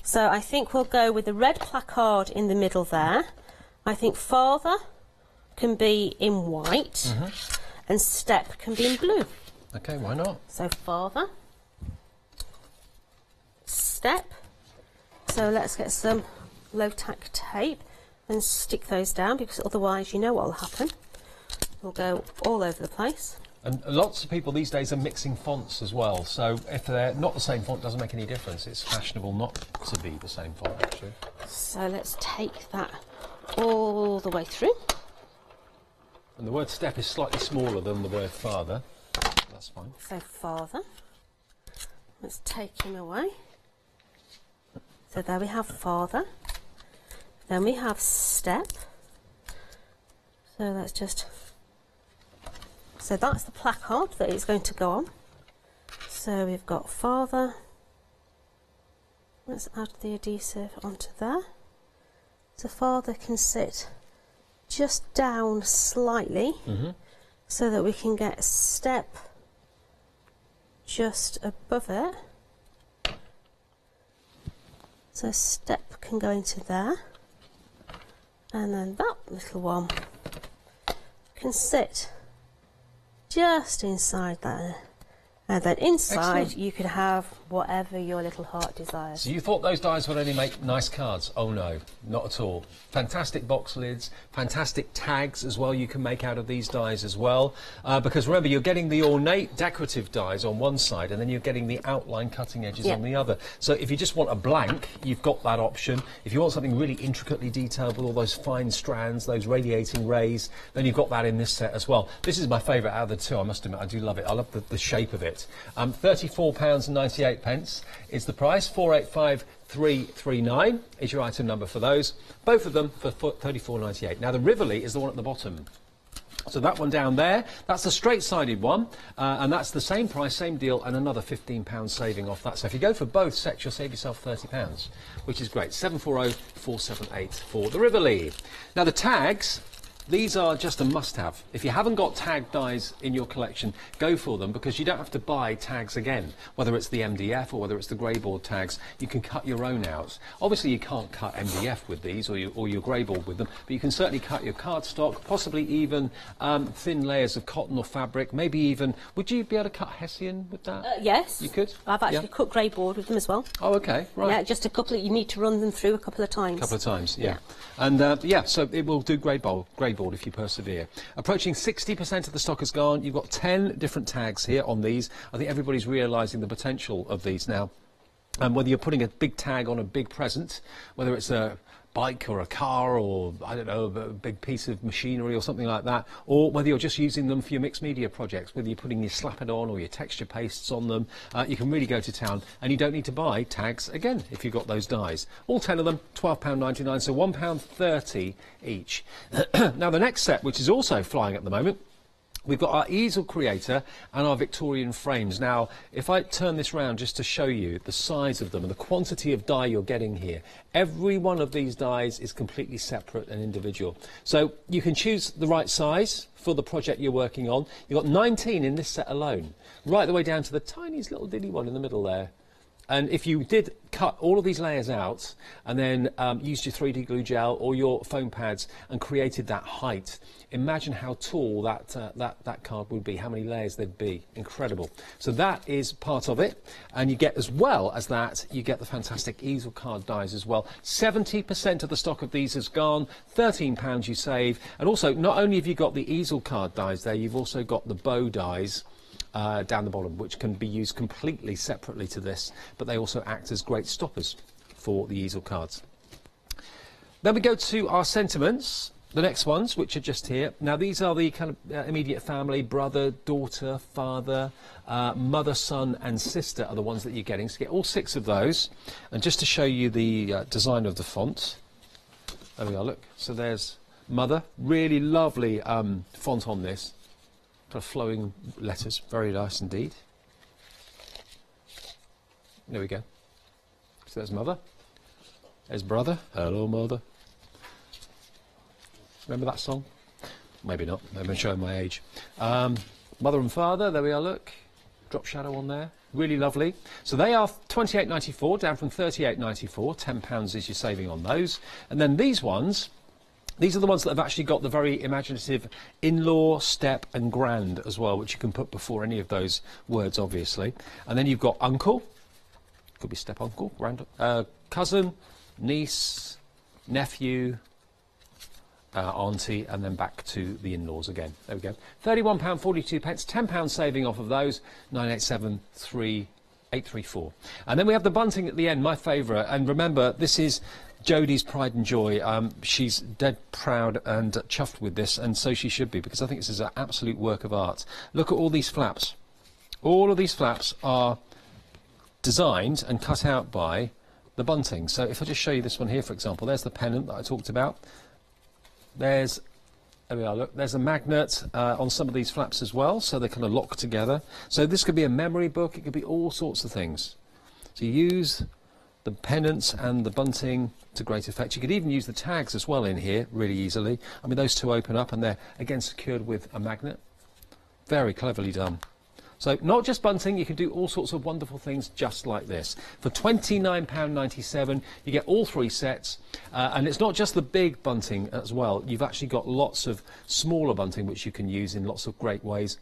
So I think we'll go with the red placard in the middle there. I think father can be in white, and step can be in blue. Okay, why not? So father, step. So let's get some low-tack tape and stick those down, because otherwise you know what will happen. We'll go all over the place. And lots of people these days are mixing fonts as well, so if they're not the same font, it doesn't make any difference. It's fashionable not to be the same font, actually. So let's take that all the way through. And the word step is slightly smaller than the word father. That's fine. So father. Let's take him away. So there we have father. Then we have step. So let's just... So that's the placard that it's going to go on. So we've got father. Let's add the adhesive onto there. So father can sit just down slightly, so that we can get step just above it. So step can go into there, and then that little one can sit just inside that, and then inside Excellent. You can have whatever your little heart desires. So you thought those dies would only make nice cards? Oh no, not at all. Fantastic box lids, fantastic tags as well you can make out of these dies as well, because remember, you're getting the ornate decorative dies on one side, and then you're getting the outline cutting edges on the other. So if you just want a blank, you've got that option. If you want something really intricately detailed with all those fine strands, those radiating rays, then you've got that in this set as well. This is my favourite out of the two, I must admit. I do love it. I love the shape of it. £34.98 is the price. 485339 is your item number for those. Both of them for £34.98. Now the Rivoli is the one at the bottom. So that one down there, that's the straight-sided one, and that's the same price, same deal, and another £15 saving off that. So if you go for both sets, you'll save yourself £30, which is great. 740478 for the Rivoli. Now the tags, these are just a must-have. If you haven't got tag dies in your collection, go for them, because you don't have to buy tags again. Whether it's the MDF or whether it's the grey board tags, you can cut your own out. Obviously you can't cut MDF with these or your grey board with them, but you can certainly cut your cardstock, possibly even thin layers of cotton or fabric, maybe even... Would you be able to cut Hessian with that? Yes. You could? I've actually cut grey board with them as well. Oh, OK, right. Yeah, just a couple, you need to run them through a couple of times. A couple of times, yeah. And yeah, so it will do grey board if you persevere. Approaching 60% of the stock is gone. You've got 10 different tags here on these. I think everybody's realising the potential of these now. Whether you're putting a big tag on a big present, whether it's a bike or a car or, I don't know, a big piece of machinery or something like that, or whether you're just using them for your mixed media projects, whether you're putting your slap-it on or your texture pastes on them, you can really go to town, and you don't need to buy tags again if you've got those dies. All 10 of them, £12.99, so £1.30 each. Now the next set, which is also flying at the moment, we've got our easel creator and our Victorian frames. Now, if I turn this round just to show you the size of them and the quantity of die you're getting here, every one of these dies is completely separate and individual. So you can choose the right size for the project you're working on. You've got 19 in this set alone, right the way down to the tiniest little diddy one in the middle there. And if you did cut all of these layers out and then used your 3D glue gel or your foam pads and created that height, imagine how tall that card would be, how many layers there'd be. Incredible. So that is part of it. And you get, as well as that, you get the fantastic easel card dies as well. 70% of the stock of these has gone, £13 you save. And also, not only have you got the easel card dies there, you've also got the bow dies down the bottom, which can be used completely separately to this, but they also act as great stoppers for the easel cards. Then we go to our sentiments, the next ones, which are just here. Now these are the kind of immediate family, brother, daughter, father, mother, son and sister are the ones that you're getting. So you get all 6 of those. And just to show you the design of the font, there we are, look. So there's mother, really lovely font on this. Kind of flowing letters, very nice indeed. There we go. So there's mother. There's brother. Hello, mother. Remember that song? Maybe not. Maybe I'm showing my age. Mother and father. There we are. Look, drop shadow on there. Really lovely. So they are £28.94, down from £38.94. £10 is your saving on those. And then these ones. These are the ones that have actually got the very imaginative in-law, step and grand as well, which you can put before any of those words, obviously. And then you've got uncle, could be step-uncle, cousin, niece, nephew, auntie, and then back to the in-laws again. There we go. £31.42, £10 saving off of those, 9873834. And then we have the bunting at the end, my favourite. And remember, this is Jodie's pride and joy. She's dead proud and chuffed with this, and so she should be, because I think this is an absolute work of art. Look at all these flaps. All of these flaps are designed and cut out by the bunting. So if I just show you this one here, for example, there's the pennant that I talked about. There we are, look, there's a magnet on some of these flaps as well, so they kind of lock together. So this could be a memory book, it could be all sorts of things. So you use the pennants and the bunting to great effect. You could even use the tags as well in here really easily. I mean, those two open up and they're again secured with a magnet. Very cleverly done. So not just bunting, you can do all sorts of wonderful things just like this. For £29.97 you get all 3 sets, and it's not just the big bunting as well. You've actually got lots of smaller bunting which you can use in lots of great ways.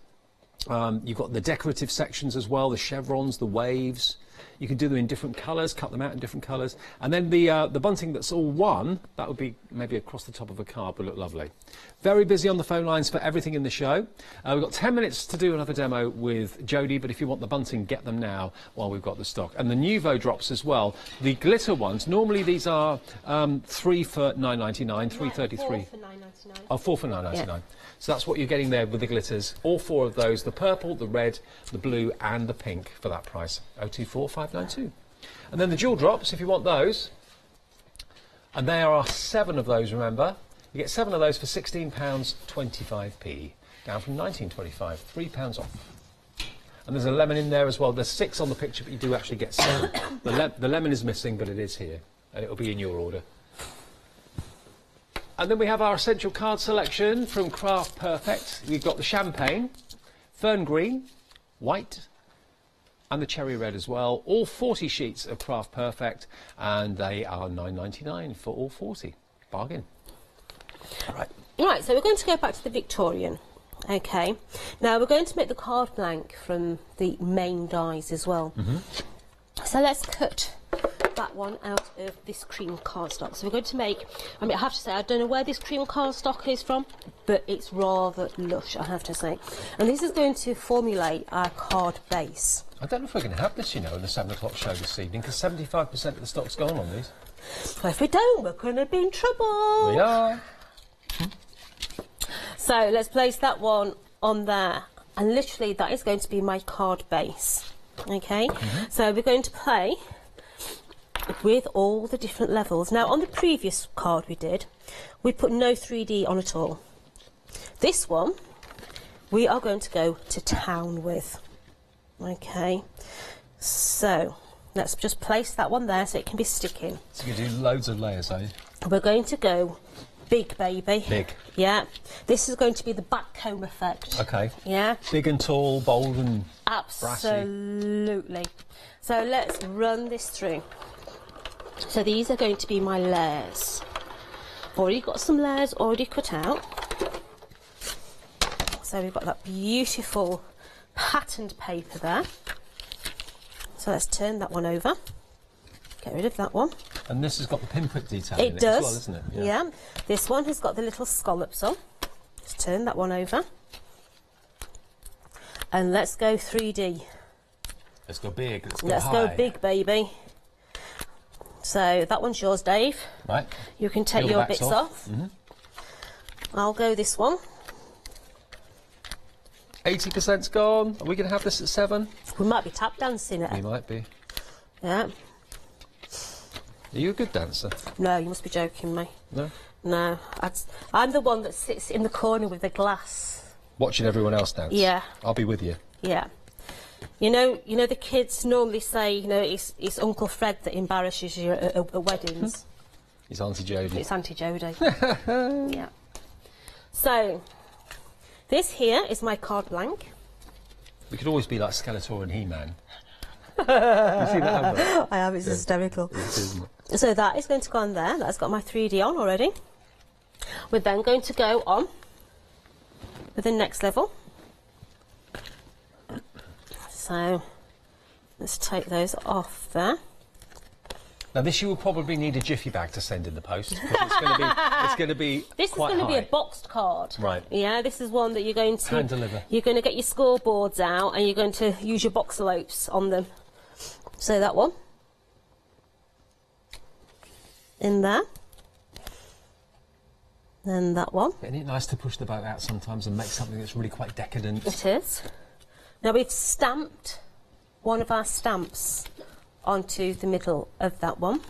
You've got the decorative sections as well, the chevrons, the waves. You can do them in different colours, cut them out in different colours. And then the bunting that's all one, that would be maybe across the top of a card, but look lovely. Very busy on the phone lines for everything in the show. We've got 10 minutes to do another demo with Jodie, but if you want the bunting, get them now while we've got the stock. And the Nuvo drops as well. The glitter ones, normally these are 3 for £9.99, 3.33. 4 for £9.99. Oh, 4 for £9.99. Yeah. So that's what you're getting there with the glitters. All 4 of those, the purple, the red, the blue and the pink for that price. 024592. And then the jewel drops, if you want those. And there are 7 of those, remember. You get 7 of those for £16.25p. Down from £19.25, £3 off. And there's a lemon in there as well. There's 6 on the picture, but you do actually get 7. The lemon is missing, but it is here. And it'll be in your order. And then we have our essential card selection from Craft Perfect. We've got the champagne, fern green, white, and the cherry red as well. All 40 sheets of Craft Perfect, and they are £9.99 for all 40. Bargain. Right, so we're going to go back to the Victorian. Okay, now we're going to make the card blank from the main dies as well. So let's cut that one out of this cream cardstock. So we're going to make, I mean, I have to say, I don't know where this cream cardstock is from, but it's rather lush, I have to say. And this is going to formulate our card base. I don't know if we're going to have this, you know, in the 7 o'clock show this evening, because 75% of the stock's gone on these. Well, if we don't, we're going to be in trouble. We are. So let's place that one on there. And literally that is going to be my card base. Okay, so we're going to play with all the different levels. Now on the previous card we put no 3D on at all. This one we are going to go to town with. Okay, so let's just place that one there so it can be sticking. So you do loads of layers, are you? We're going to go big, baby. Big. Yeah. This is going to be the backcomb effect. Okay. Yeah. Big and tall, bold and absolutely. Brassy. So let's run this through. So these are going to be my layers. Already got some layers already cut out. So we've got that beautiful patterned paper there. So let's turn that one over. Get rid of that one. And this has got the pinprick detail in it does. as well, isn't it? Yeah. This one has got the little scallops on. Let's turn that one over. And let's go 3D. Let's go big. Let's go big, baby. So that one's yours, Dave. Right. You can take your bits off. I'll go this one. 80%'s gone. Are we going to have this at 7? We might be tap dancing it. We might be. Yeah. Are you a good dancer? No, you must be joking me. No? No. I'm the one that sits in the corner with the glass. Watching everyone else dance? Yeah. I'll be with you. Yeah. You know the kids normally say, you know, it's Uncle Fred that embarrasses you at weddings. It's Auntie Jodie. It's Auntie Jodie. Yeah. So, this here is my carte blanche. We could always be like Skeletor and He-Man. You see that advert? I have, it's hysterical. It is, isn't it? So that is going to go on there. That's got my 3D on already. We're then going to go on with the next level. So let's take those off there. Now this you will probably need a jiffy bag to send in the post because it's going to be This is going to be a boxed card. Right. Yeah, this is one that you're going to hand deliver. You're going to get your scoreboards out and you're going to use your boxelopes on them. So that one in there. Then that one. Isn't it nice to push the boat out sometimes and make something that's really quite decadent? It is. Now we've stamped one of our stamps onto the middle of that one.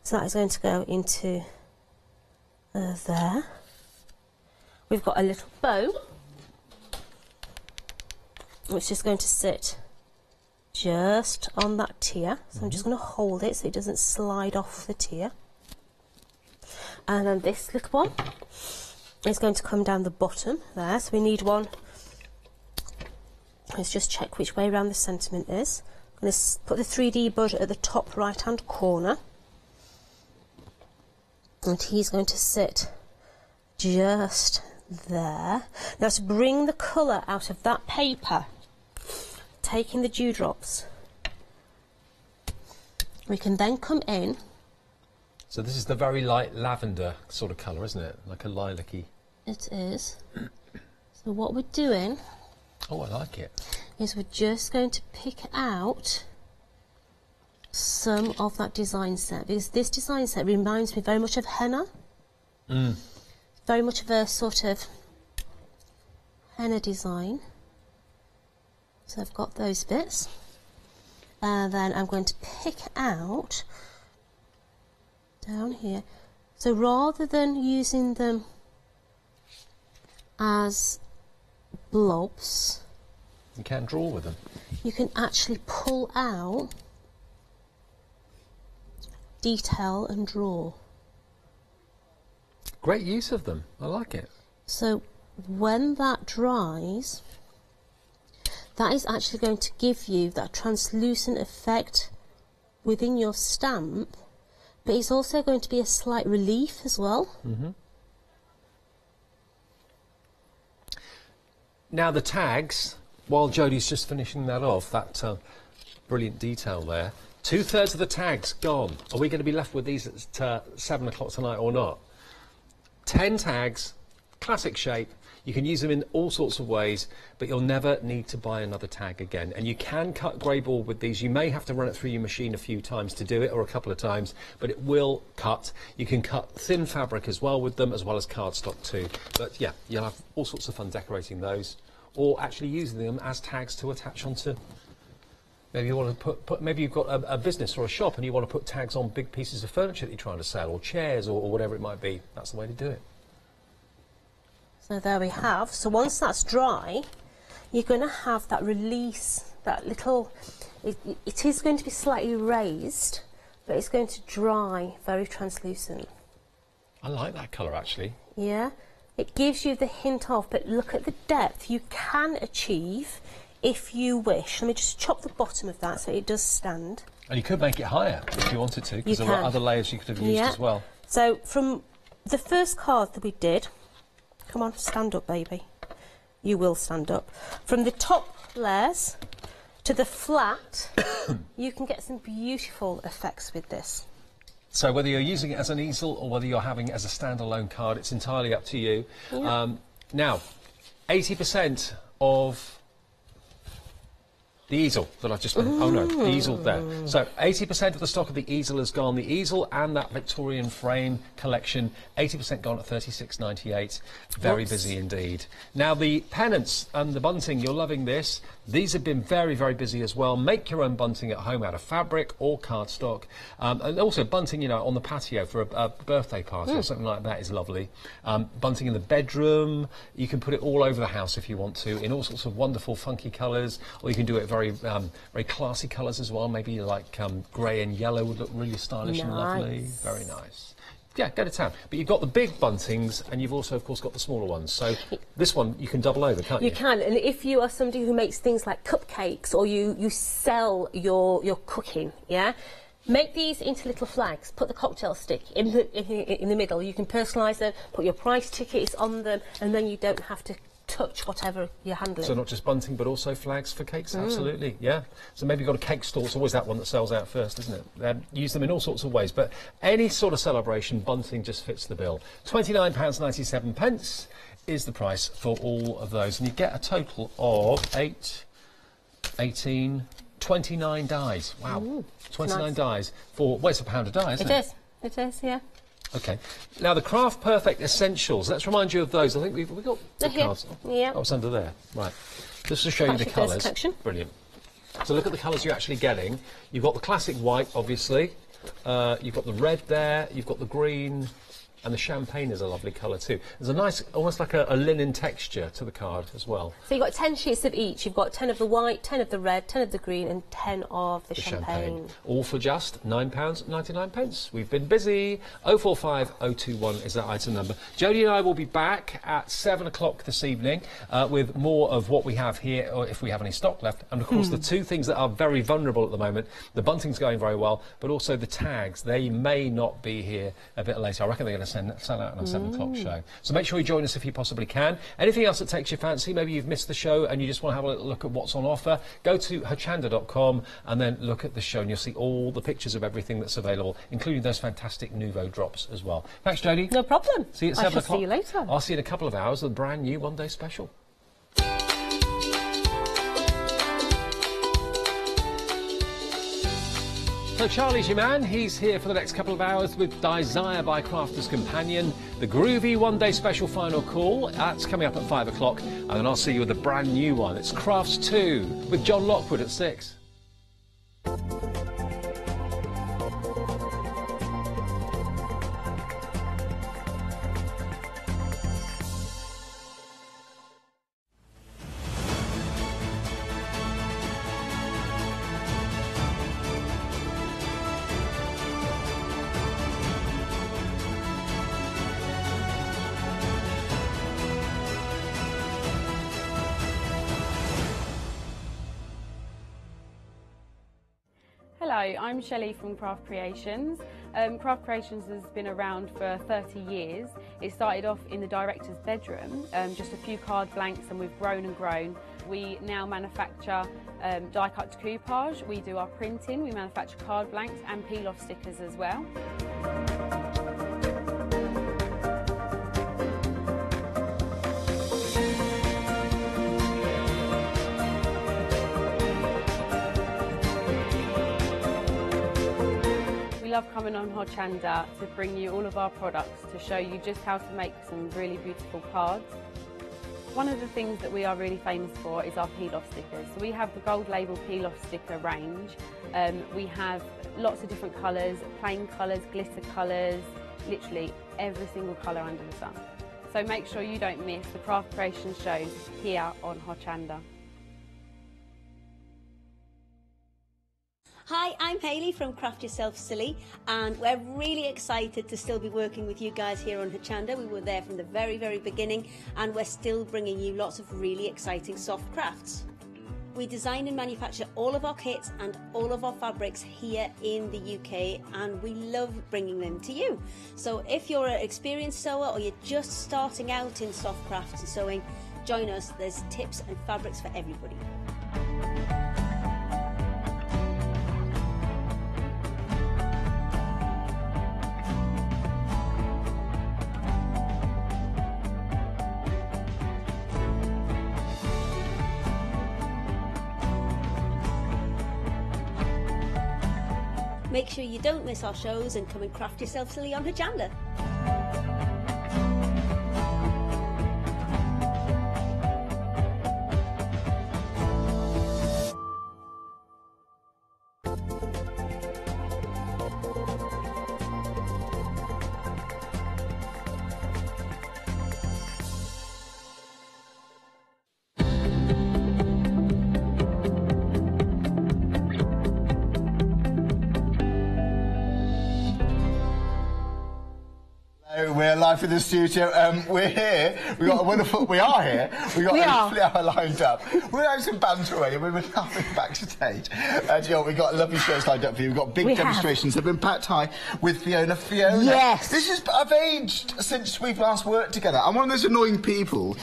So that is going to go into there. We've got a little bow, which is going to sit just on that tier. So I'm just going to hold it so it doesn't slide off the tier. And then this little one is going to come down the bottom there. So we need one. Let's just check which way around the sentiment is. I'm going to put the 3D bud at the top right hand corner. And he's going to sit just there. Now to bring the colour out of that paper, taking the dewdrops, we can then come in. So this is the very light lavender sort of colour, isn't it? Like a lilac-y. It is. So what we're doing... Oh, I like it. Is we're just going to pick out some of that design set, because this design set reminds me very much of henna. Very much of a sort of henna design. So I've got those bits. And then I'm going to pick out down here. So rather than using them as blobs, you can't draw with them. You can actually pull out detail and draw. Great use of them. I like it. So when that dries, that is actually going to give you that translucent effect within your stamp, but it's also going to be a slight relief as well. Now the tags, while Jodie's just finishing that off, that brilliant detail there, 2/3 of the tags gone. Are we going to be left with these at 7 o'clock tonight or not? 10 tags, classic shape. You can use them in all sorts of ways, but you'll never need to buy another tag again. And you can cut grey board with these. You may have to run it through your machine a few times to do it, or a couple of times, but it will cut. You can cut thin fabric as well with them, as well as cardstock too. But yeah, you'll have all sorts of fun decorating those, or actually using them as tags to attach onto. Maybe you want to put maybe you've got a business or a shop and you want to put tags on big pieces of furniture that you're trying to sell, or chairs, or whatever it might be. That's the way to do it. So there we have. So once that's dry, you're going to have that release, that little, it is going to be slightly raised, but it's going to dry very translucent. I like that colour actually. Yeah, it gives you the hint of, but look at the depth you can achieve if you wish. Let me just chop the bottom of that so it does stand. And you could make it higher if you wanted to, because there are other layers you could have used as well. So from the first card that we did, come on, stand up, baby. You will stand up. From the top layers to the flat, you can get some beautiful effects with this. So whether you're using it as an easel or whether you're having it as a standalone card, it's entirely up to you. Yeah. Now, 80% of the easel that I've just been, oh no, the easel there. So 80% of the stock of the easel is gone. The easel and that Victorian frame collection, 80% gone at $36.98. Very busy indeed. Now the pennants and the bunting, you're loving this. These have been very, very busy as well. Make your own bunting at home out of fabric or cardstock. And also bunting, you know, on the patio for a birthday party or something like that is lovely. Bunting in the bedroom. You can put it all over the house if you want to, in all sorts of wonderful, funky colours, or you can do it very classy colours as well. Maybe like grey and yellow would look really stylish and lovely. Very nice. Yeah, go to town. But you've got the big buntings, and you've also, of course, got the smaller ones. So this one you can double over, can't you? You can, and if you are somebody who makes things like cupcakes, or you sell your cooking, yeah, make these into little flags. Put the cocktail stick in the middle. You can personalise them. Put your price tickets on them, and then you don't have to touch whatever you're handling. So not just bunting, but also flags for cakes, absolutely, yeah. So maybe you've got a cake store, it's always that one that sells out first, isn't it? Use them in all sorts of ways, but any sort of celebration, bunting just fits the bill. £29.97 is the price for all of those, and you get a total of 29 dies. Wow, 29 dies for, well, it's £1 a die, isn't it? It is, yeah. Okay. Now, the Craft Perfect Essentials, let's remind you of those. I think we've got the cards. Yeah. Oh, it's under there. Right. Just to show you the colours. Brilliant. So look at the colours you're actually getting. You've got the classic white, obviously. You've got the red there. You've got the green. And the champagne is a lovely colour too. There's a nice, almost like a linen texture to the card as well. So you've got 10 sheets of each. You've got 10 of the white, 10 of the red, 10 of the green, and 10 of the champagne. All for just £9.99. We've been busy. 045021 is that item number. Jodie and I will be back at 7 o'clock this evening with more of what we have here, or if we have any stock left. And of course, the two things that are very vulnerable at the moment, the bunting's going very well, but also the tags. They may not be here a bit later. I reckon they're going to sell out on a 7 o'clock show. So make sure you join us if you possibly can. Anything else that takes your fancy, maybe you've missed the show and you just want to have a little look at what's on offer, go to Hochanda.com and then look at the show and you'll see all the pictures of everything that's available, including those fantastic Nouveau drops as well. Thanks, Jodie. No problem. See you at 7 o'clock. See you later. I'll see you in a couple of hours with a brand new one-day special. So Charlie's your man. He's here for the next couple of hours with Desire by Crafter's Companion, the groovy one-day special final call. That's coming up at 5 o'clock, and then I'll see you with a brand new one. It's Crafts 2 with John Lockwood at 6. Hello, I'm Shelley from Craft Creations. Craft Creations has been around for 30 years. It started off in the director's bedroom, just a few card blanks, and we've grown and grown. We now manufacture die-cut decoupage, we do our printing, we manufacture card blanks and peel-off stickers as well. love coming on Hochanda to bring you all of our products to show you just how to make some really beautiful cards. One of the things that we are really famous for is our peel-off stickers. So we have the gold label peel-off sticker range. We have lots of different colours, plain colours, glitter colours, literally every single colour under the sun. So make sure you don't miss the Craft Creation shows here on Hochanda. Hi, I'm Hayley from Craft Yourself Silly, and we're really excited to still be working with you guys here on Hochanda. We were there from the very, very beginning, and we're still bringing you lots of really exciting soft crafts. We design and manufacture all of our kits and all of our fabrics here in the UK, and we love bringing them to you. So if you're an experienced sewer or you're just starting out in soft crafts and sewing, join us. There's tips and fabrics for everybody. Make sure you don't miss our shows and come and craft yourself silly on Hochanda. We're live in the studio. We're here. We got a wonderful. We are here. We got a flower lined up. We're having some banter away. We were laughing backstage. You know, we got lovely shows lined up for you. We've got big demonstrations. They've been packed high with Fiona. Yes. This is. I've aged since we've last worked together. I'm one of those annoying people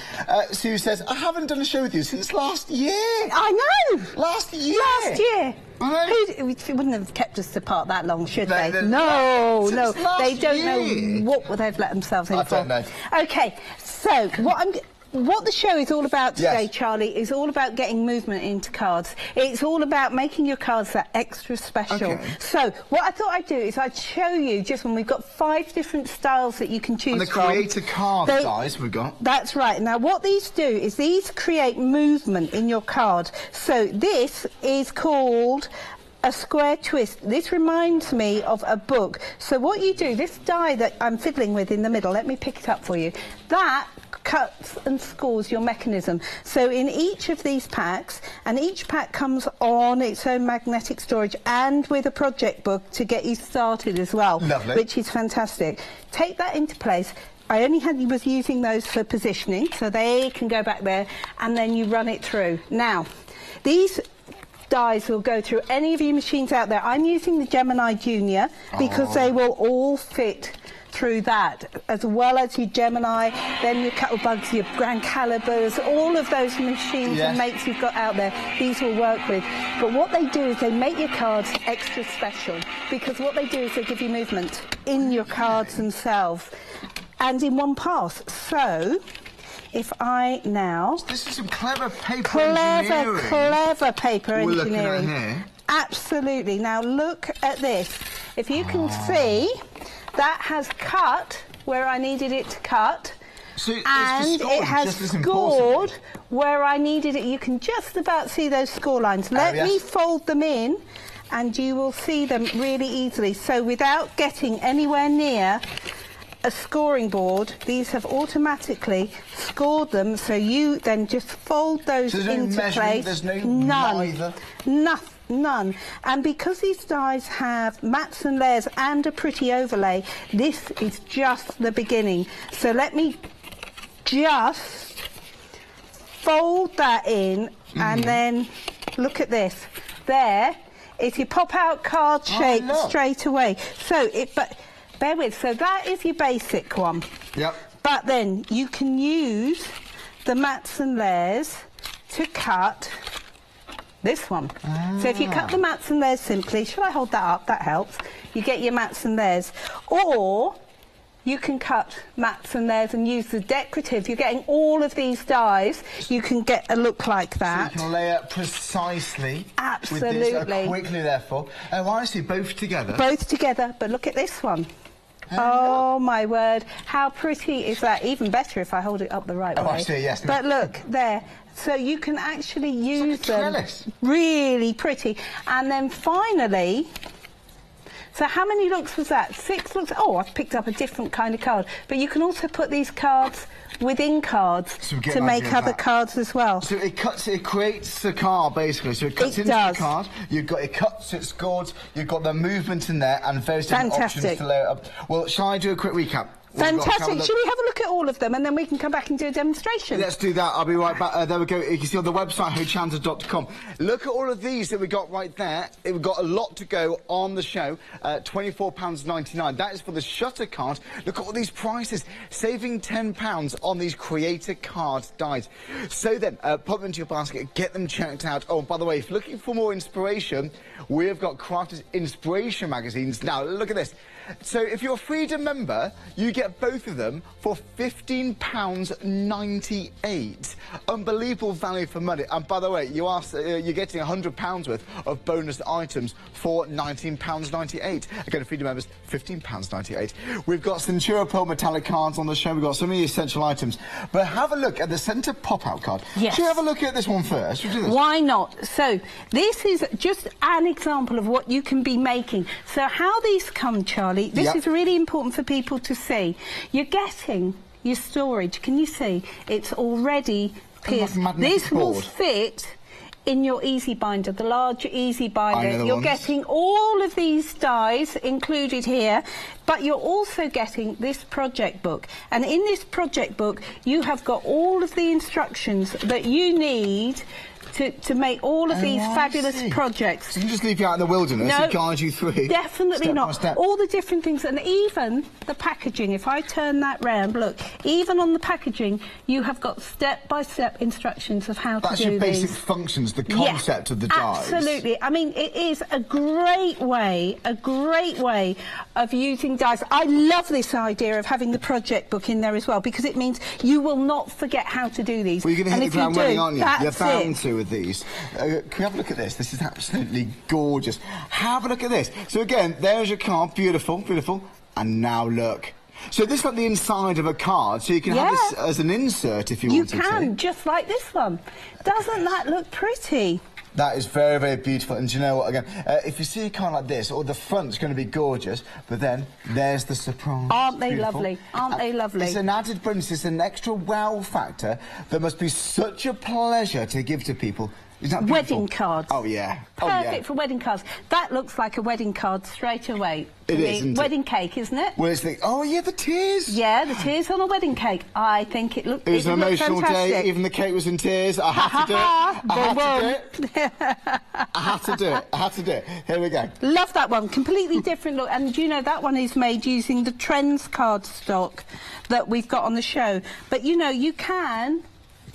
who says I haven't done a show with you since last year. I know. Last year. Last year. Who wouldn't have kept us apart that long, should they? No, no. They don't know what they've let themselves in for. I don't know. Okay, so what the show is all about today, Charlie, is all about getting movement into cards. It's all about making your cards that extra special. Okay. So what I thought I'd do is I'd show you just when we've got 5 different styles that you can choose from. And the creator card guys we've got. That's right. Now what these do is these create movement in your card. So this is called a square twist. This reminds me of a book. So what you do, this die that I'm fiddling with in the middle, let me pick it up for you. That cuts and scores your mechanism. So in each of these packs, and each pack comes on its own magnetic storage and with a project book to get you started as well. Lovely. Which is fantastic. Take that into place. I only was using those for positioning, so they can go back there, and then you run it through. Now, these dies will go through any of your machines out there. I'm using the Gemini Junior because they will all fit through that, as well as your Gemini, then your Cuttlebugs, your Grand Calibers, all of those machines and makes you've got out there, these will work with. But what they do is they make your cards extra special, because what they do is they give you movement in your cards themselves and in one pass. So if I now... This is some clever paper engineering. Clever paper engineering. We're looking at here. Absolutely. Now look at this. If you can see, that has cut where I needed it to cut. So and it has scored where I needed it. You can just about see those score lines. Let me fold them in and you will see them really easily. So without getting anywhere near a scoring board, these have automatically scored them, so you then just fold those into place. There's no None. And because these dies have mats and layers and a pretty overlay, this is just the beginning. So let me just fold that in and then look at this. There is your pop-out card shape straight away. So but bear with, so that is your basic one. Yep. But then you can use the mats and layers to cut this one. So if you cut the mats and layers simply, shall I hold that up? That helps. You get your mats and layers. Or you can cut mats and theirs and use the decorative. You're getting all of these dies. You can get a look like that. So you can layer precisely. Absolutely. With this, quickly, therefore. Oh, I see, both together. Both together, but look at this one. Oh, my word. How pretty is that? Even better if I hold it up the right way. Oh, I see, yes. But look, there. So you can actually use them. Really pretty. And then finally... So how many looks was that? 6 looks? Oh, I've picked up a different kind of card. But you can also put these cards within cards to make other cards as well. So it creates the card, basically. So it cuts into the card. You've got, it cuts, it scores, you've got the movement in there and various different options to layer it up. Well, shall I do a quick recap? Fantastic. Shall we have a look at all of them and then we can come back and do a demonstration? Let's do that. I'll be right back. There we go. You can see on the website, Hochanda.com. Look at all of these that we got right there. We've got a lot to go on the show. £24.99. That is for the shutter card. Look at all these prices. Saving £10 on these creator card dies. So then, pop them into your basket, get them checked out. Oh, by the way, if you're looking for more inspiration, we've got Crafters Inspiration magazines. Now, look at this. So if you're a Freedom member, you get both of them for £15.98. Unbelievable value for money. And by the way, you're getting £100 worth of bonus items for £19.98. Again, Freedom members, £15.98. We've got Centura Pearl metallic cards on the show. We've got so many essential items. But have a look at the centre pop-out card. Yes. Should we have a look at this one first? Should we do this? Why not? So this is just an example of what you can be making. So how these come, Charlie, this is really important for people to see. You're getting your storage. Can you see? It's already pierced. This will fit in your easy binder, the large easy binder. You're getting all of these dies included here, but you're also getting this project book. And in this project book, you have got all of the instructions that you need to make all of these fabulous projects. So you can just leave you out in the wilderness and guide you through. Definitely not. All the different things, and even the packaging. If I turn that round, look, even on the packaging, you have got step-by-step instructions of how to do these. That's your basic functions, the concept of the dies. Absolutely. I mean, it is a great way of using dies. I love this idea of having the project book in there as well, because it means you will not forget how to do these. Well, you're going to hit the ground running, aren't you? You're bound to with these. Can we have a look at this? This is absolutely gorgeous. Have a look at this. So again, there's your card. Beautiful, beautiful. And now look. So this is like the inside of a card, so you can have this as an insert if you wanted to. You can, just like this one. Doesn't that look pretty? That is very, very beautiful. And do you know what, again, if you see a card like this, or the front's going to be gorgeous, but then there's the surprise. Aren't they lovely? Aren't they lovely? It's an added bonus, it's an extra wow factor that must be such a pleasure to give to people. Is that beautiful? Wedding cards. Oh, yeah. Perfect for wedding cards. That looks like a wedding card straight away. It is, isn't it? Wedding cake, isn't it? Well, it's the... Oh, yeah, the tears. Yeah, the tears on a wedding cake. I think it looked... It was an emotional day. Even the cake was in tears. I had to do it. I had to do it. I had to do it. Here we go. Love that one. Completely different look. And, you know, that one is made using the Trends cardstock that we've got on the show. But, you know, you can...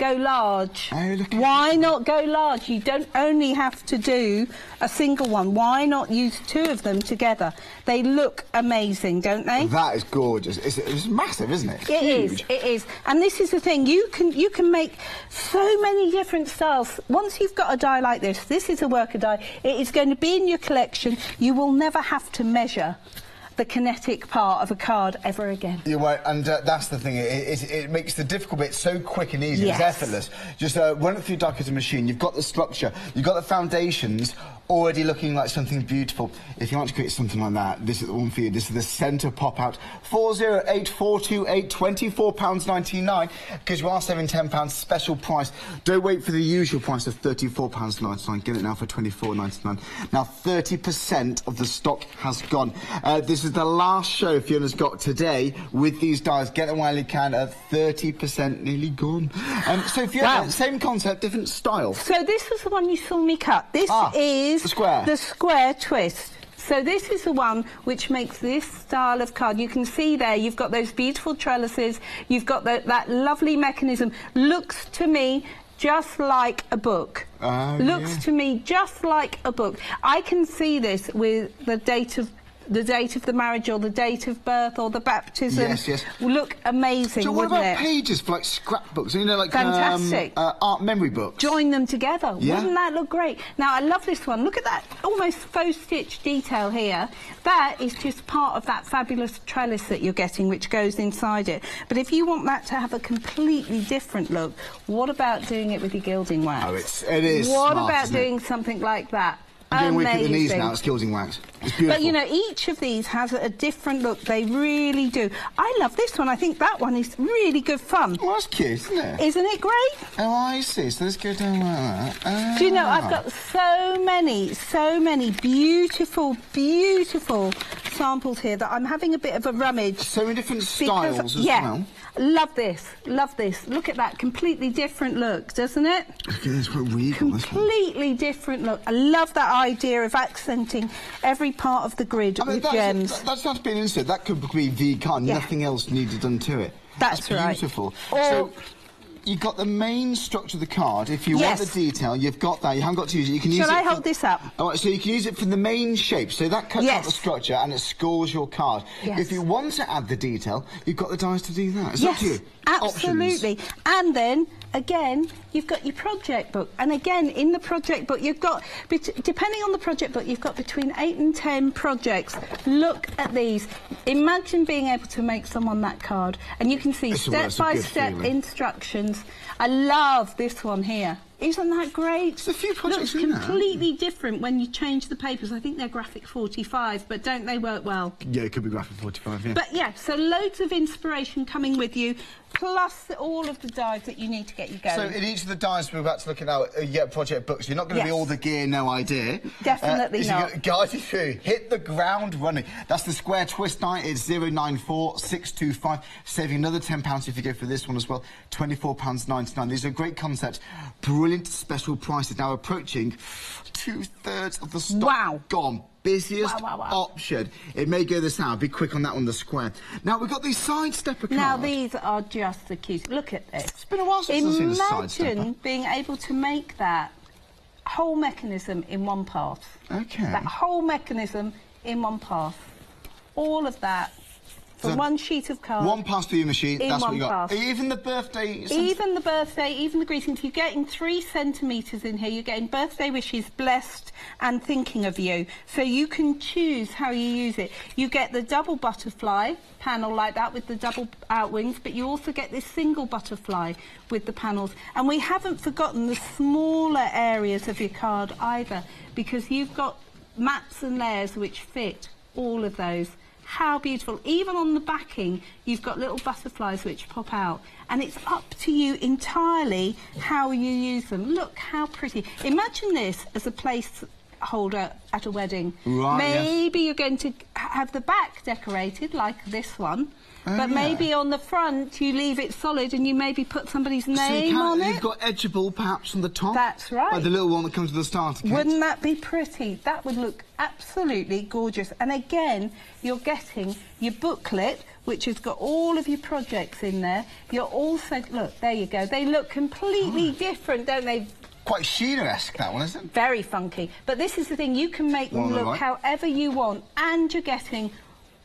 go large. Oh, look. Why not go large? You don't only have to do a single one. Why not use 2 of them together? They look amazing, don't they? That is gorgeous. It's massive, isn't it? It is. It is. And this is the thing. You can make so many different styles. Once you've got a die like this is a worker die. It is going to be in your collection. You will never have to measure the kinetic part of a card ever again. You're right, and that's the thing. It makes the difficult bit so quick and easy. It's effortless. Just run it through die cutting machine. You've got the structure. You've got the foundations already looking like something beautiful. If you want to create something like that, this is the one for you. This is the centre pop-out. 408428, £24.99, because you are saving £10 special price. Don't wait for the usual price of £34.99. Get it now for £24.99. Now 30% of the stock has gone. This is the last show Fiona's got today with these dies. Get them while you can at 30% nearly gone. So Fiona, same concept, different style. So this was the one you saw me cut. This is the square twist. So this is the one which makes this style of card. You can see there, you've got those beautiful trellises, you've got that lovely mechanism. Looks to me just like a book. Looks to me just like a book. I can see this with the date of the date of the marriage or the date of birth or the baptism. Yes, yes. Will look amazing, so wouldn't what about it? pages for like scrapbooks? You know, like Fantastic. art memory books. Join them together. Yeah. Wouldn't that look great? Now, I love this one. Look at that almost faux stitch detail here. That is just part of that fabulous trellis that you're getting, which goes inside it. But if you want that to have a completely different look, what about doing it with your gilding wax? Oh, it is. What smart, about isn't doing it? something like that? I'm doing weak at the knees Amazing. now. It's gilding wax. It's beautiful. But you know, each of these has a different look. They really do. I love this one. I think that one is really good fun. Well, that's cute, isn't it? Isn't it great? Oh, I see. So let's go down like that. Do you know, I've got so many beautiful, beautiful samples here that I'm having a bit of a rummage. So many different styles as well. Love this, love this. Look at that, completely different look, doesn't it? Look at this, what regal this one. Completely different look. I love that idea of accenting every part of the grid with gems. That's not being insert. That could be the card. Yeah. Nothing else needed done to it. That's right. Beautiful. Or- So you've got the main structure of the card. If you want the detail, you've got that. You haven't got to use it. You can use Shall it. I hold this up? All right, so you can use it for the main shape. So that cuts out the structure and it scores your card. Yes. If you want to add the detail, you've got the dies to do that. It's up to you. Absolutely. Options. And then, again, you've got your project book. And again, in the project book, you've got, depending on the project book, you've got between 8 and 10 projects. Look at these. Imagine being able to make someone that card. And you can see step-by-step instructions. I love this one here. Isn't that great? There's a few projects Looks in there. completely different when you change the papers. I think they're graphic 45, but don't they work well? Yeah, it could be graphic 45, yeah. But yeah, so loads of inspiration coming with you, plus all of the dies that you need to get you going. So in each of the dies we're about to look at now, you get project books. You're not going to be all the gear, no idea. Definitely not. You're going to guide you through. Hit the ground running. That's the square twist die. It's 094625. Saving another £10 if you go for this one as well. £24.99. These are great concepts. Brilliant special prices. Now approaching 2/3 of the stock gone. Busiest option. It may go this hour. Be quick on that one, the square. Now, we've got these side stepper cards. Now, these are just the cute. Look at this. It's been a while since I've seen a side stepper. Imagine being able to make that whole mechanism in one pass. Okay. That whole mechanism in one pass. All of that from one sheet of card. One pass through your machine, that's what you got. Pass. Even the birthday... Even the birthday, even the greetings. You're getting 3 centimetres in here. You're getting birthday wishes, blessed and thinking of you. So you can choose how you use it. You get the double butterfly panel like that with the double out wings, but you also get this single butterfly with the panels. And we haven't forgotten the smaller areas of your card either, because you've got mats and layers which fit all of those. How beautiful. Even on the backing, you've got little butterflies which pop out. And it's up to you entirely how you use them. Look how pretty. Imagine this as a place holder at a wedding. Right, maybe you're going to have the back decorated like this one. But maybe on the front you leave it solid and you maybe put somebody's name on it. You've got edgeable perhaps on the top. That's right. Like the little one that comes with the starter kit. Wouldn't that be pretty? That would look absolutely gorgeous. And again, you're getting your booklet, which has got all of your projects in there. You're also, look, there you go. They look completely different, don't they? Quite Sheena-esque, that one, isn't it? Very funky. But this is the thing, you can make them look however you want, and you're getting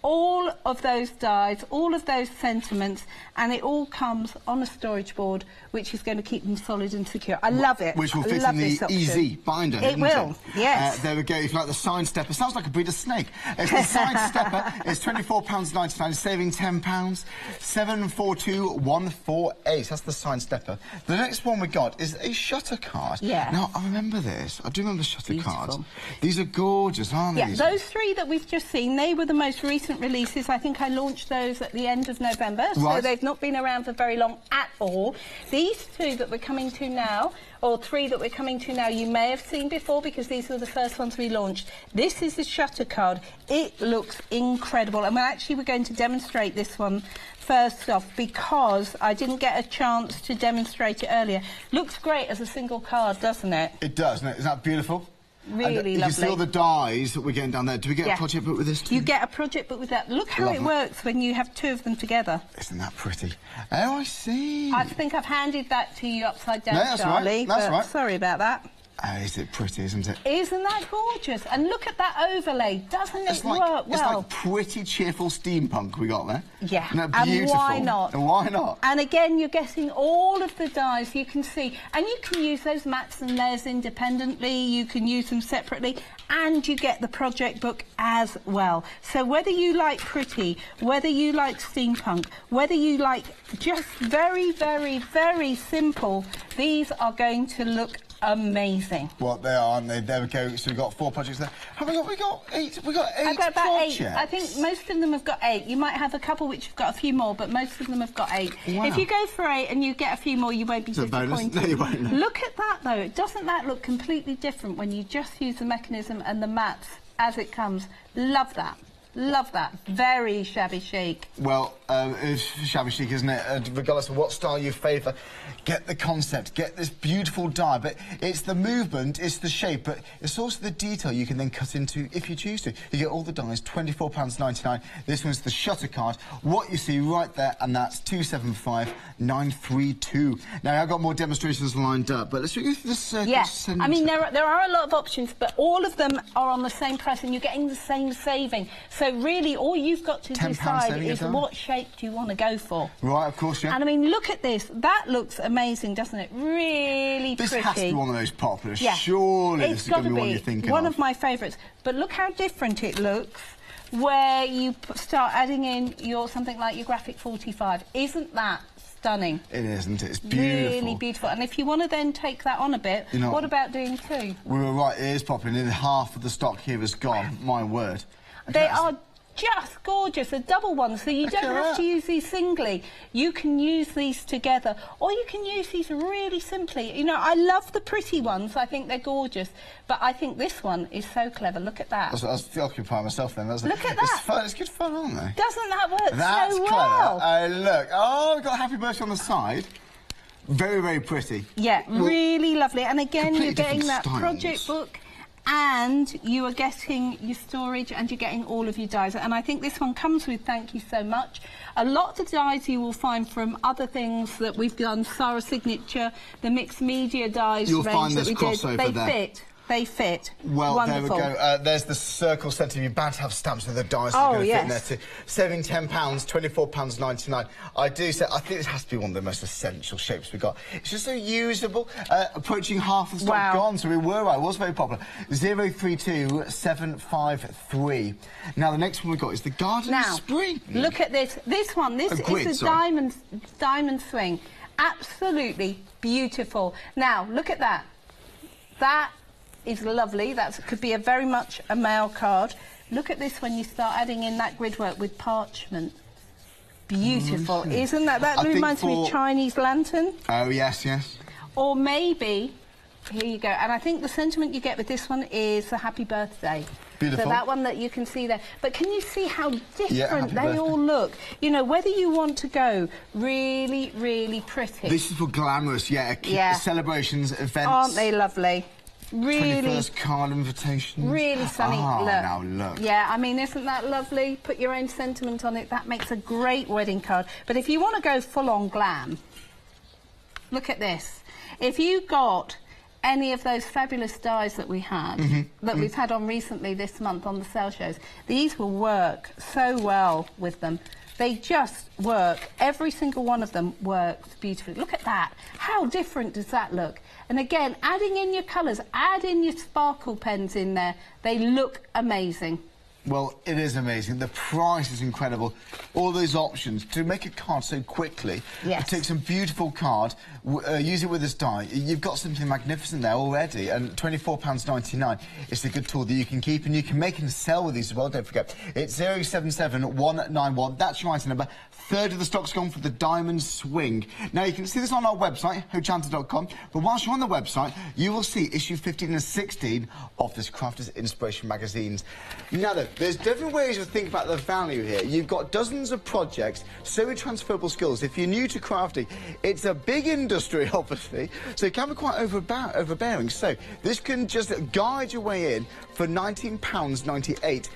all of those dies, all of those sentiments, and it all comes on a storage board, which is going to keep them solid and secure. I love it. Which will fit in the easy binder. It will, yes. There we go. If you like the side stepper, sounds like a breed of snake. It's the side stepper. It's £24.99, saving £10. 742148. That's the side stepper. The next one we got is a shutter card. Yeah. Now I remember this. I do remember shutter cards. These are gorgeous, aren't they? Yeah, those 3 that we've just seen, they were the most recent releases. I think I launched those at the end of November, so they've not been around for very long at all. These 2 that we're coming to now, or 3 that we're coming to now, you may have seen before because these were the first ones we launched. This is the shutter card. It looks incredible, and we're going to demonstrate this one first off because I didn't get a chance to demonstrate it earlier. Looks great as a single card, doesn't it? It does. Isn't that beautiful? Really lovely. You can see all the dies that we're getting down there. Do we get a project book with this too? You get a project book with that. Look how it works when you have 2 of them together. Isn't that pretty? Oh, I see. I think I've handed that to you upside down, Charlie. That's right. Sorry about that. Is it pretty, isn't it? Isn't that gorgeous? And look at that overlay. Doesn't it work well? It's like pretty cheerful steampunk we got there. Yeah. Isn't that beautiful? And why not? And why not? And again, you're getting all of the dies you can see. And you can use those mats and layers independently. You can use them separately. And you get the project book as well. So whether you like pretty, whether you like steampunk, whether you like just very, very, very simple, these are going to look amazing. Well, they are, aren't they? There we go. So we've got 4 projects there. Have we got 8? We've got 8 I've got about projects. 8. I think most of them have got 8. You might have a couple which have got a few more, but most of them have got 8. Wow. If you go for 8 and you get a few more, you won't be disappointed. No, you won't. Look at that, though. Doesn't that look completely different when you just use the mechanism and the mats as it comes? Love that. Love that. Very shabby chic. Well, it's shabby chic, isn't it? Regardless of what style you favour, get the concept, get this beautiful die. But it's the movement, it's the shape, but it's also the detail you can then cut into if you choose to. You get all the dies, £24.99. This one's the shutter card. What you see right there, and that's 275932. Now, I've got more demonstrations lined up, but let's go through the circle. Yes. I mean, there are a lot of options, but all of them are on the same price, and you're getting the same saving. So really, all you've got to decide is what shape do you want to go for. Right, of course, yeah. And I mean, look at this. That looks amazing, doesn't it? Really pretty. This has to be one of those popular. Yeah. Surely this is going to be one you're thinking of. One of my favourites. But look how different it looks where you start adding in something like your graphic 45. Isn't that stunning? It is, isn't it? It's beautiful. Really beautiful. And if you want to then take that on a bit, what about doing 2? We were right, it is popular. Nearly half of the stock here is gone. My word. They are just gorgeous. A double one, so you don't have to use these singly. You can use these together, or you can use these really simply. You know, I love the pretty ones. I think they're gorgeous, but I think this one is so clever. Look at that. I was occupying myself then. Look at that. It's fun. It's good fun, aren't they? Doesn't that work so well? That's clever. Look. Oh, we've got Happy Birthday on the side. Very, very pretty. Yeah, really lovely. And again, you're getting that styles. project book, and you are getting your storage, and you're getting all of your dies. And I think this one comes with thank you so much. A lot of the dies you will find from other things that we've done, Sarah Signature, the mixed media dies range that we did. They fit. They fit. Well, wonderful. There we go. There's the circle centre. You're bound to have stamps with the dice that are going to fit in there too. Saving £10, £24.99. I think this has to be one of the most essential shapes we've got. It's just so usable. Approaching half the stock gone, so we were right. It was very popular. 032753. Now, the next one we've got is the Garden Spring. Look at this. This one. This is a diamond swing. Absolutely beautiful. Now, look at that. That is lovely. That could be very much a mail card. Look at this when you start adding in that grid work with parchment. Beautiful, isn't that? That reminds me of Chinese lantern. Oh, yes, yes. Or maybe, here you go, and I think the sentiment you get with this one is the happy birthday. Beautiful. So that one that you can see there. But can you see how different they all look? You know, whether you want to go really, really pretty. This is for glamorous, celebrations, events. Aren't they lovely? Really. 21st card invitations. Really sunny. Oh, now look. Yeah, I mean, isn't that lovely? Put your own sentiment on it. That makes a great wedding card. But if you want to go full-on glam, look at this. If you got any of those fabulous dies that we had, we've had on recently this month on the sale shows, these will work so well with them. They just work. Every single one of them works beautifully. Look at that. How different does that look? And again, adding in your colours, add in your sparkle pens in there. They look amazing. Well, it is amazing. The price is incredible. All those options to make a card so quickly. Yes. Take some beautiful card, use it with this die. You've got something magnificent there already, and £24.99 is a good tool that you can keep, and you can make and sell with these as well. Don't forget, it's 077191. That's your item number. Third of the stock's gone for the Diamond Swing. Now, you can see this on our website, hochanda.com, but whilst you're on the website, you will see issue 15 and 16 of this Crafters Inspiration magazines. Now, though, there's different ways of thinking about the value here. You've got dozens of projects, so many transferable skills. If you're new to crafting, it's a big industry, obviously, so it can be quite overbearing. So this can just guide your way in for £19.98.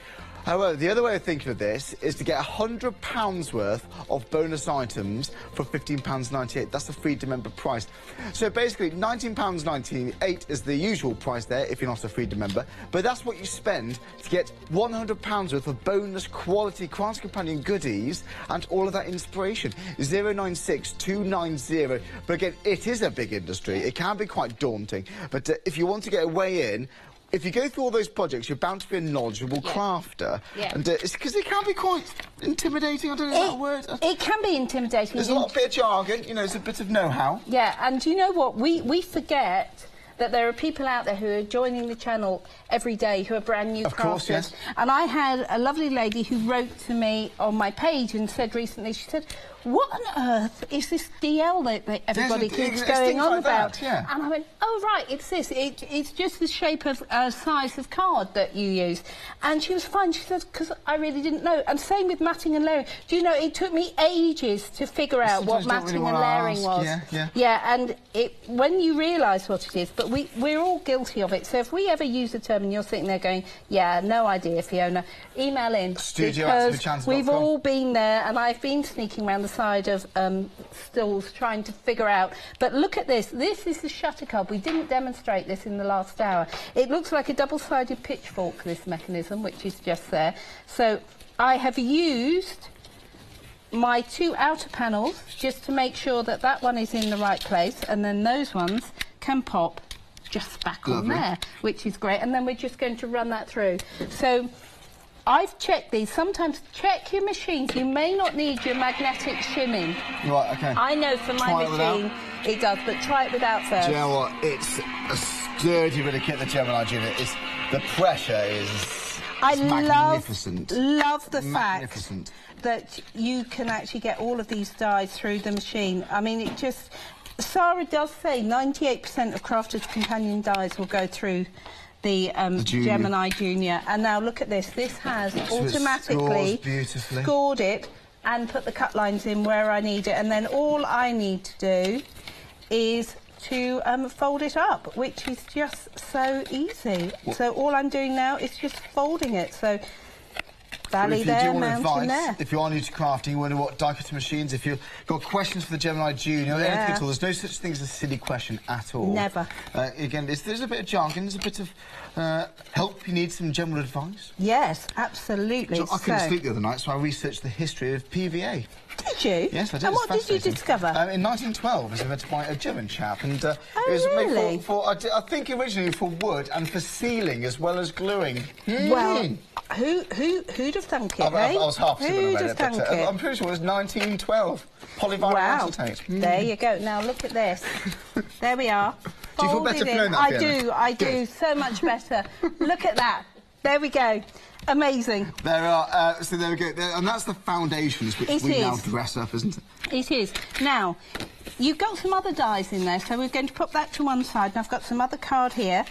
However, the other way of thinking of this is to get £100 worth of bonus items for £15.98. That's the Freedom member price. So basically, £19.98 is the usual price there if you're not a Freedom member, but that's what you spend to get £100 worth of bonus quality Crafts Companion goodies and all of that inspiration. 096 290. But again, it is a big industry. It can be quite daunting, but if you want to get a way in, if you go through all those projects, you're bound to be a knowledgeable crafter. Yeah. And it's because it can be quite intimidating. I don't know that word. It can be intimidating. There's a lot of bit of jargon, you know, there's a bit of know-how. Yeah, and you know what? We forget that there are people out there who are joining the channel every day who are brand new crafters. Of course, yes. And I had a lovely lady who wrote to me on my page and said recently, she said, what on earth is this DL that everybody keeps going on about? That, yeah. And I went, oh, right, it's this. It's just the shape of size of card that you use. And she was fine. She said, because I really didn't know. And same with matting and layering. Do you know, it took me ages to figure out what matting and layering was. Yeah, and when you realise what it is, but we're all guilty of it. So if we ever use a term and you're sitting there going, yeah, no idea, Fiona, email in. Because we've all been there, and I've been sneaking around the side of stalls trying to figure out. But look at this. This is the shutter card. We didn't demonstrate this in the last hour. It looks like a double-sided pitchfork, this mechanism, which is just there. So I have used my two outer panels just to make sure that that one is in the right place, and then those ones can pop just back on there, which is great. And then we're just going to run that through. So I've checked these. Sometimes check your machines. You may not need your magnetic shimming. Right, OK. I know for my machine it does, but try it without first. Do you know what? It's a sturdy bit of kit, the Gemini unit. The pressure is magnificent. Love the fact that you can actually get all of these dies through the machine. I mean, it just... Sarah does say 98% of Crafters Companion dies will go through the Gemini Junior. And now look at this. This has automatically scored it and put the cut lines in where I need it. And then all I need to do is to fold it up, which is just so easy. So all I'm doing now is just folding it. So valley there, mountain there. If you are new to crafting, you wonder what die cutter machines, if you've got questions for the Gemini Junior, anything at all, there's no such thing as a silly question at all. Never. Again, there's a bit of jargon, there's a bit of help. You need some general advice. Yes, absolutely. So I couldn't sleep the other night, so I researched the history of PVA. Did you? Yes, I did. And what did you discover? In 1912, it was invented by a German chap, and it was made for I think originally for wood and for sealing as well as gluing. Well, who'd have thunk it, I was half assuming I made it, but I'm pretty sure it was 1912. Polyvinyl acetate. There you go. Now look at this. There we are. Do you feel better feeling that, Fiona? I do. So much better. Look at that. There we go. Amazing. There are, so there we go. And that's the foundations which we now dress up, isn't it? It is. Now, you've got some other dies in there, so we're going to put that to one side. And I've got some other card here.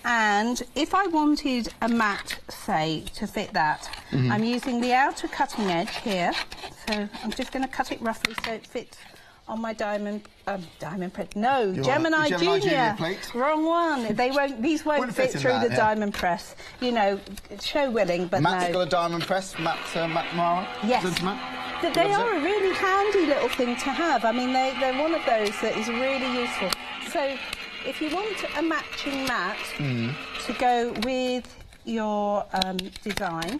And if I wanted a mat, say, to fit that, I'm using the outer cutting edge here. So I'm just going to cut it roughly so it fits on my diamond press. No, Gemini Junior plate. Wrong one. These won't fit through the diamond press. You know, show willing, but Matt's got a diamond press. Matt Mara. Yes. They are a really handy little thing to have. I mean, they're one of those that is really useful. So, if you want a matching mat to go with your design,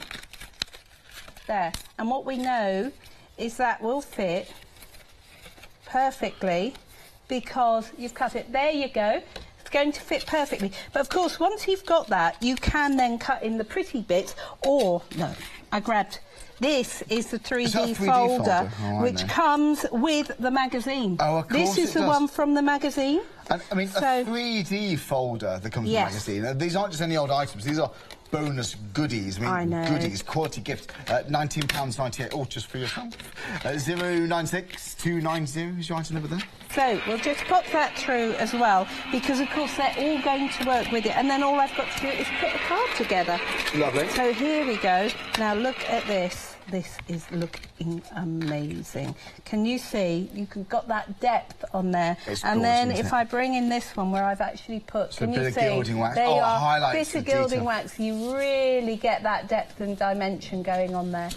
there. And what we know is that will fit perfectly because you've cut it. There you go. It's going to fit perfectly. But of course, once you've got that, you can then cut in the pretty bits. Or no, I grabbed. This is the 3D folder, which comes with the magazine. Oh, of course. This is the one from the magazine. And, I mean, a 3D folder that comes with the magazine. These aren't just any old items. These are bonus goodies. I mean, goodies, quality gifts. £19.98, all just for yourself. 096 290 is your item number there. So we'll just pop that through as well, because of course they're all going to work with it. And then all I've got to do is put the card together. Lovely. So here we go. Now look at this. this is looking amazing. Can you see? You've got that depth on there. It's and gorgeous, then isn't if it? I bring in this one where I've actually put, So can a bit you of see? gilding wax. They are highlights bit of the gilding detail. wax. You really get that depth and dimension going on there.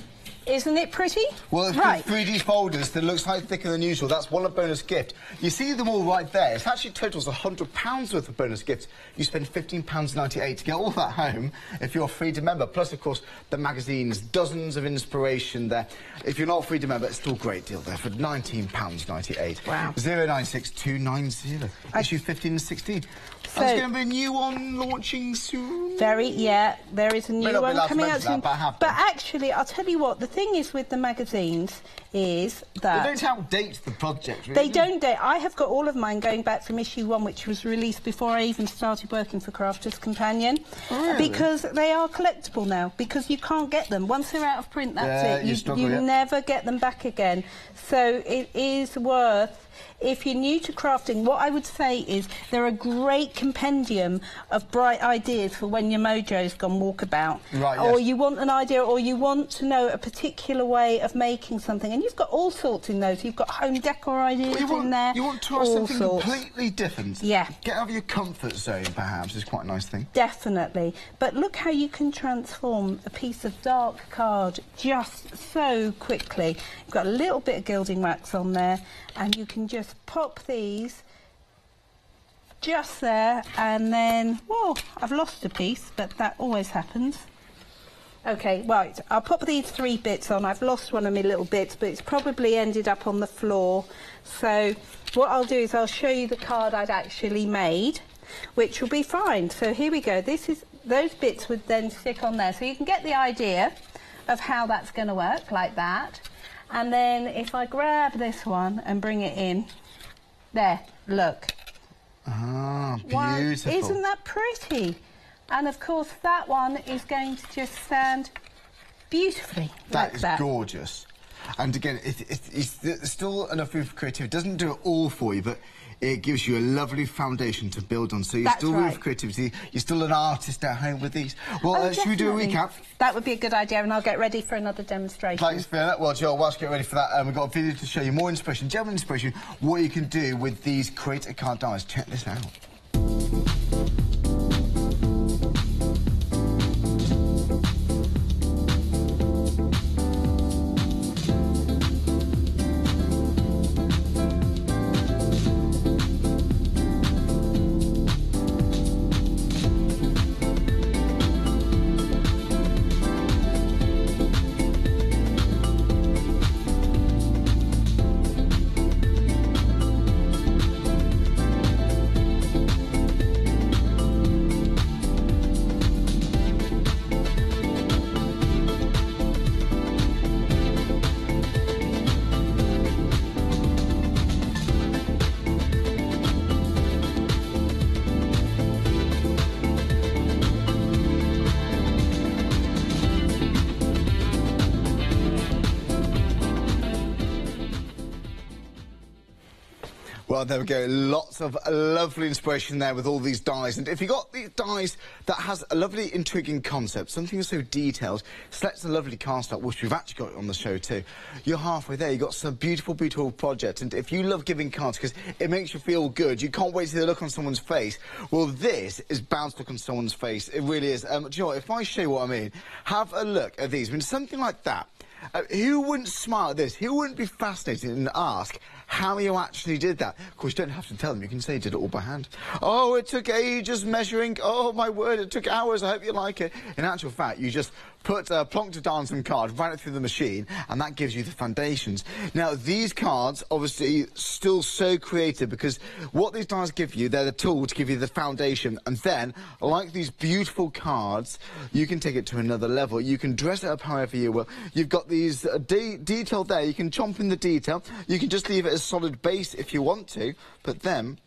Isn't it pretty? Well, if right. 3D folders that looks like thicker than usual, that's one bonus gift. You see them all right there. It actually totals £100 worth of bonus gifts. You spend £15.98 to get all that home if you're a Freedom member. Plus, of course, the magazines, dozens of inspiration there. If you're not a Freedom member, it's still a great deal there for £19.98. Wow. 096290. Issue 15 and 16. So, There's going to be a new one launching soon. there is a new one coming out soon. But actually, I'll tell you what, the thing is with the magazines is that... They don't outdate the project, really. They don't date. I have got all of mine going back from issue 1, which was released before I even started working for Crafters Companion. Really? Because they are collectible now, because you can't get them. Once they're out of print, that's it. You never get them back again. So it is worth... If you're new to crafting, what I would say is they're a great compendium of bright ideas for when your mojo's gone walkabout. Right, or yes. you want an idea, or you want to know a particular way of making something. And you've got all sorts in those. You've got home decor ideas in there. You want to try something completely different. Yeah. Get out of your comfort zone, perhaps, is quite a nice thing. Definitely. But look how you can transform a piece of dark card just so quickly. You've got a little bit of gilding wax on there, and you can just pop these just there, and then, whoa, I've lost a piece, but that always happens. Okay, right, I'll pop these 3 bits on. I've lost one of my little bits, but it's probably ended up on the floor. So what I'll do is I'll show you the card I'd actually made, which will be fine. So here we go. Those bits would then stick on there. So you can get the idea of how that's going to work, like that. And then if I grab this one and bring it in, there, look. Ah, beautiful. Wow, isn't that pretty? And of course that one is going to just stand beautifully like that. That is gorgeous. And again, it's still enough room for creativity. It doesn't do it all for you, but it gives you a lovely foundation to build on. So you're still room for creativity. You're still an artist at home with these. Well, should we do a recap? That would be a good idea, and I'll get ready for another demonstration. Thanks, Fiona. Well, Joel, whilst you get ready for that, we've got a video to show you more inspiration, general inspiration, what you can do with these Create a Card dies. Check this out. Well, there we go. Lots of lovely inspiration there with all these dies. And if you've got these dies that has a lovely, intriguing concept, something so detailed, selects a lovely card stock, which we've actually got on the show too. You're halfway there. You've got some beautiful, beautiful projects. And if you love giving cards because it makes you feel good, you can't wait to see the look on someone's face. Well, this is bound to look on someone's face. It really is. Do you know what? If I show you what I mean, have a look at these. I mean, something like that. Who wouldn't smile at this? Who wouldn't be fascinated and ask how you actually did that? Of course, you don't have to tell them. You can say you did it all by hand. Oh, it took ages measuring. Oh, my word, it took hours. I hope you like it. In actual fact, you just put plonked a dancing card, ran it through the machine, and that gives you the foundations. Now, these cards, obviously, still so creative because what these dies give you, they're the tool to give you the foundation. And then, like these beautiful cards, you can take it to another level. You can dress it up however you will. You've got these detail there. You can chomp in the detail. You can just leave it as solid base if you want to. But then,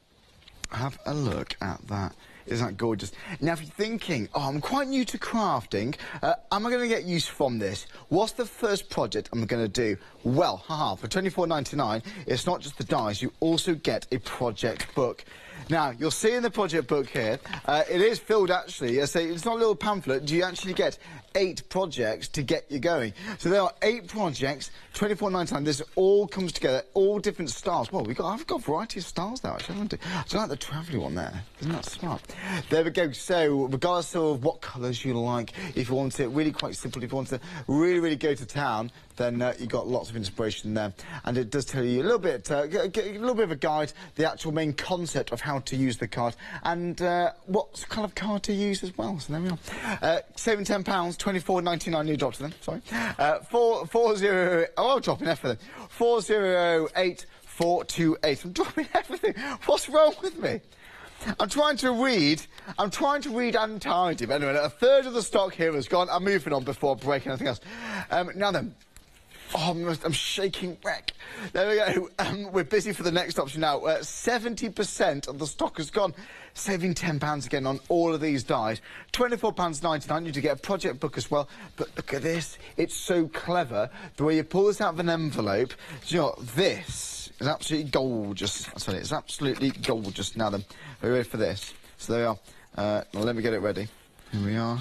have a look at that. Isn't that gorgeous? Now, if you're thinking, oh, I'm quite new to crafting, am I going to get use from this? What's the first project I'm going to do? Well, for £24.99, it's not just the dies, you also get a project book. Now, you'll see in the project book here, it is filled actually. So it's not a little pamphlet. You actually get 8 projects to get you going. So there are 8 projects, £24.99. This all comes together, all different styles. Well, I've got a variety of styles now, actually, haven't I? I like the travelling one there. Isn't that smart? There we go. So, regardless of what colours you like, if you want it really quite simple, if you want to really, really go to town, then you've got lots of inspiration there. And it does tell you a little bit of a guide, the actual main concept of how to use the card, and what kind of card to use as well. So there we are. Saving £10, £24.99 you dropped to them, sorry. I'm dropping everything. 408428. I'm dropping everything. What's wrong with me? I'm trying to read and tidy. But anyway, a third of the stock here has gone. I'm moving on before breaking anything else. Now then. Oh, I'm shaking wreck. There we go. We're busy for the next option now. 70% of the stock has gone. Saving £10 again on all of these dies. £24.99. You do get a project book as well. But look at this. It's so clever. The way you pull this out of an envelope. You know, this is absolutely gorgeous. I tell you, it's absolutely gorgeous. Now then, are you ready for this? So there we are. Now let me get it ready. Here we are.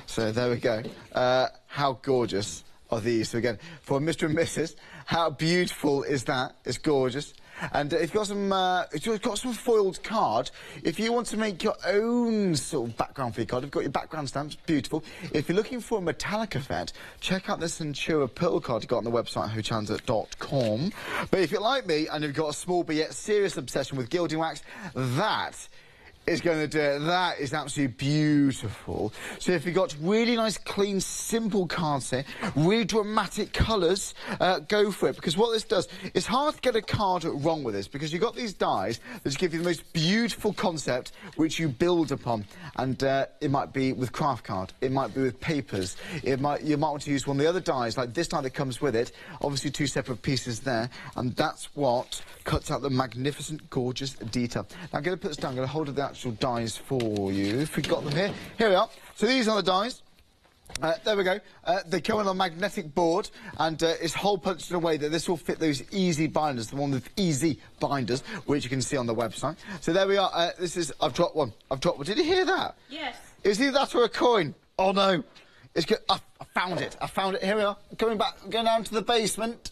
So there we go. How gorgeous are these? So again, for Mr. and Mrs. How beautiful is that? It's gorgeous. And if you've got some foiled card, if you want to make your own sort of background for your card, you've got your background stamps, beautiful. If you're looking for a metallic effect, check out this Centura pearl card you've got on the website, hochanda.com. But if you're like me and you've got a small but yet serious obsession with gilding wax, that is going to do it. That is absolutely beautiful. So if you've got really nice, clean, simple cards here, really dramatic colours, go for it. Because what this does, it's hard to get a card wrong with this, because you've got these dies that just give you the most beautiful concept which you build upon. And it might be with craft card, it might be with papers, you might want to use one of the other dies, like this die that comes with it, obviously 2 separate pieces there, and that's what cuts out the magnificent, gorgeous detail. Now I'm going to put this down, I'm going to hold the actual dies for you, if we've got them here. Here we are. So these are the dies. There we go. They come on a magnetic board, and it's hole punched in a way that this will fit those easy binders, the one with easy binders, which you can see on the website. So there we are. This is. I've dropped one. Did you hear that? Yes. It was either that or a coin. Oh no! It's good. I found it. Here we are. Coming back. Going down to the basement.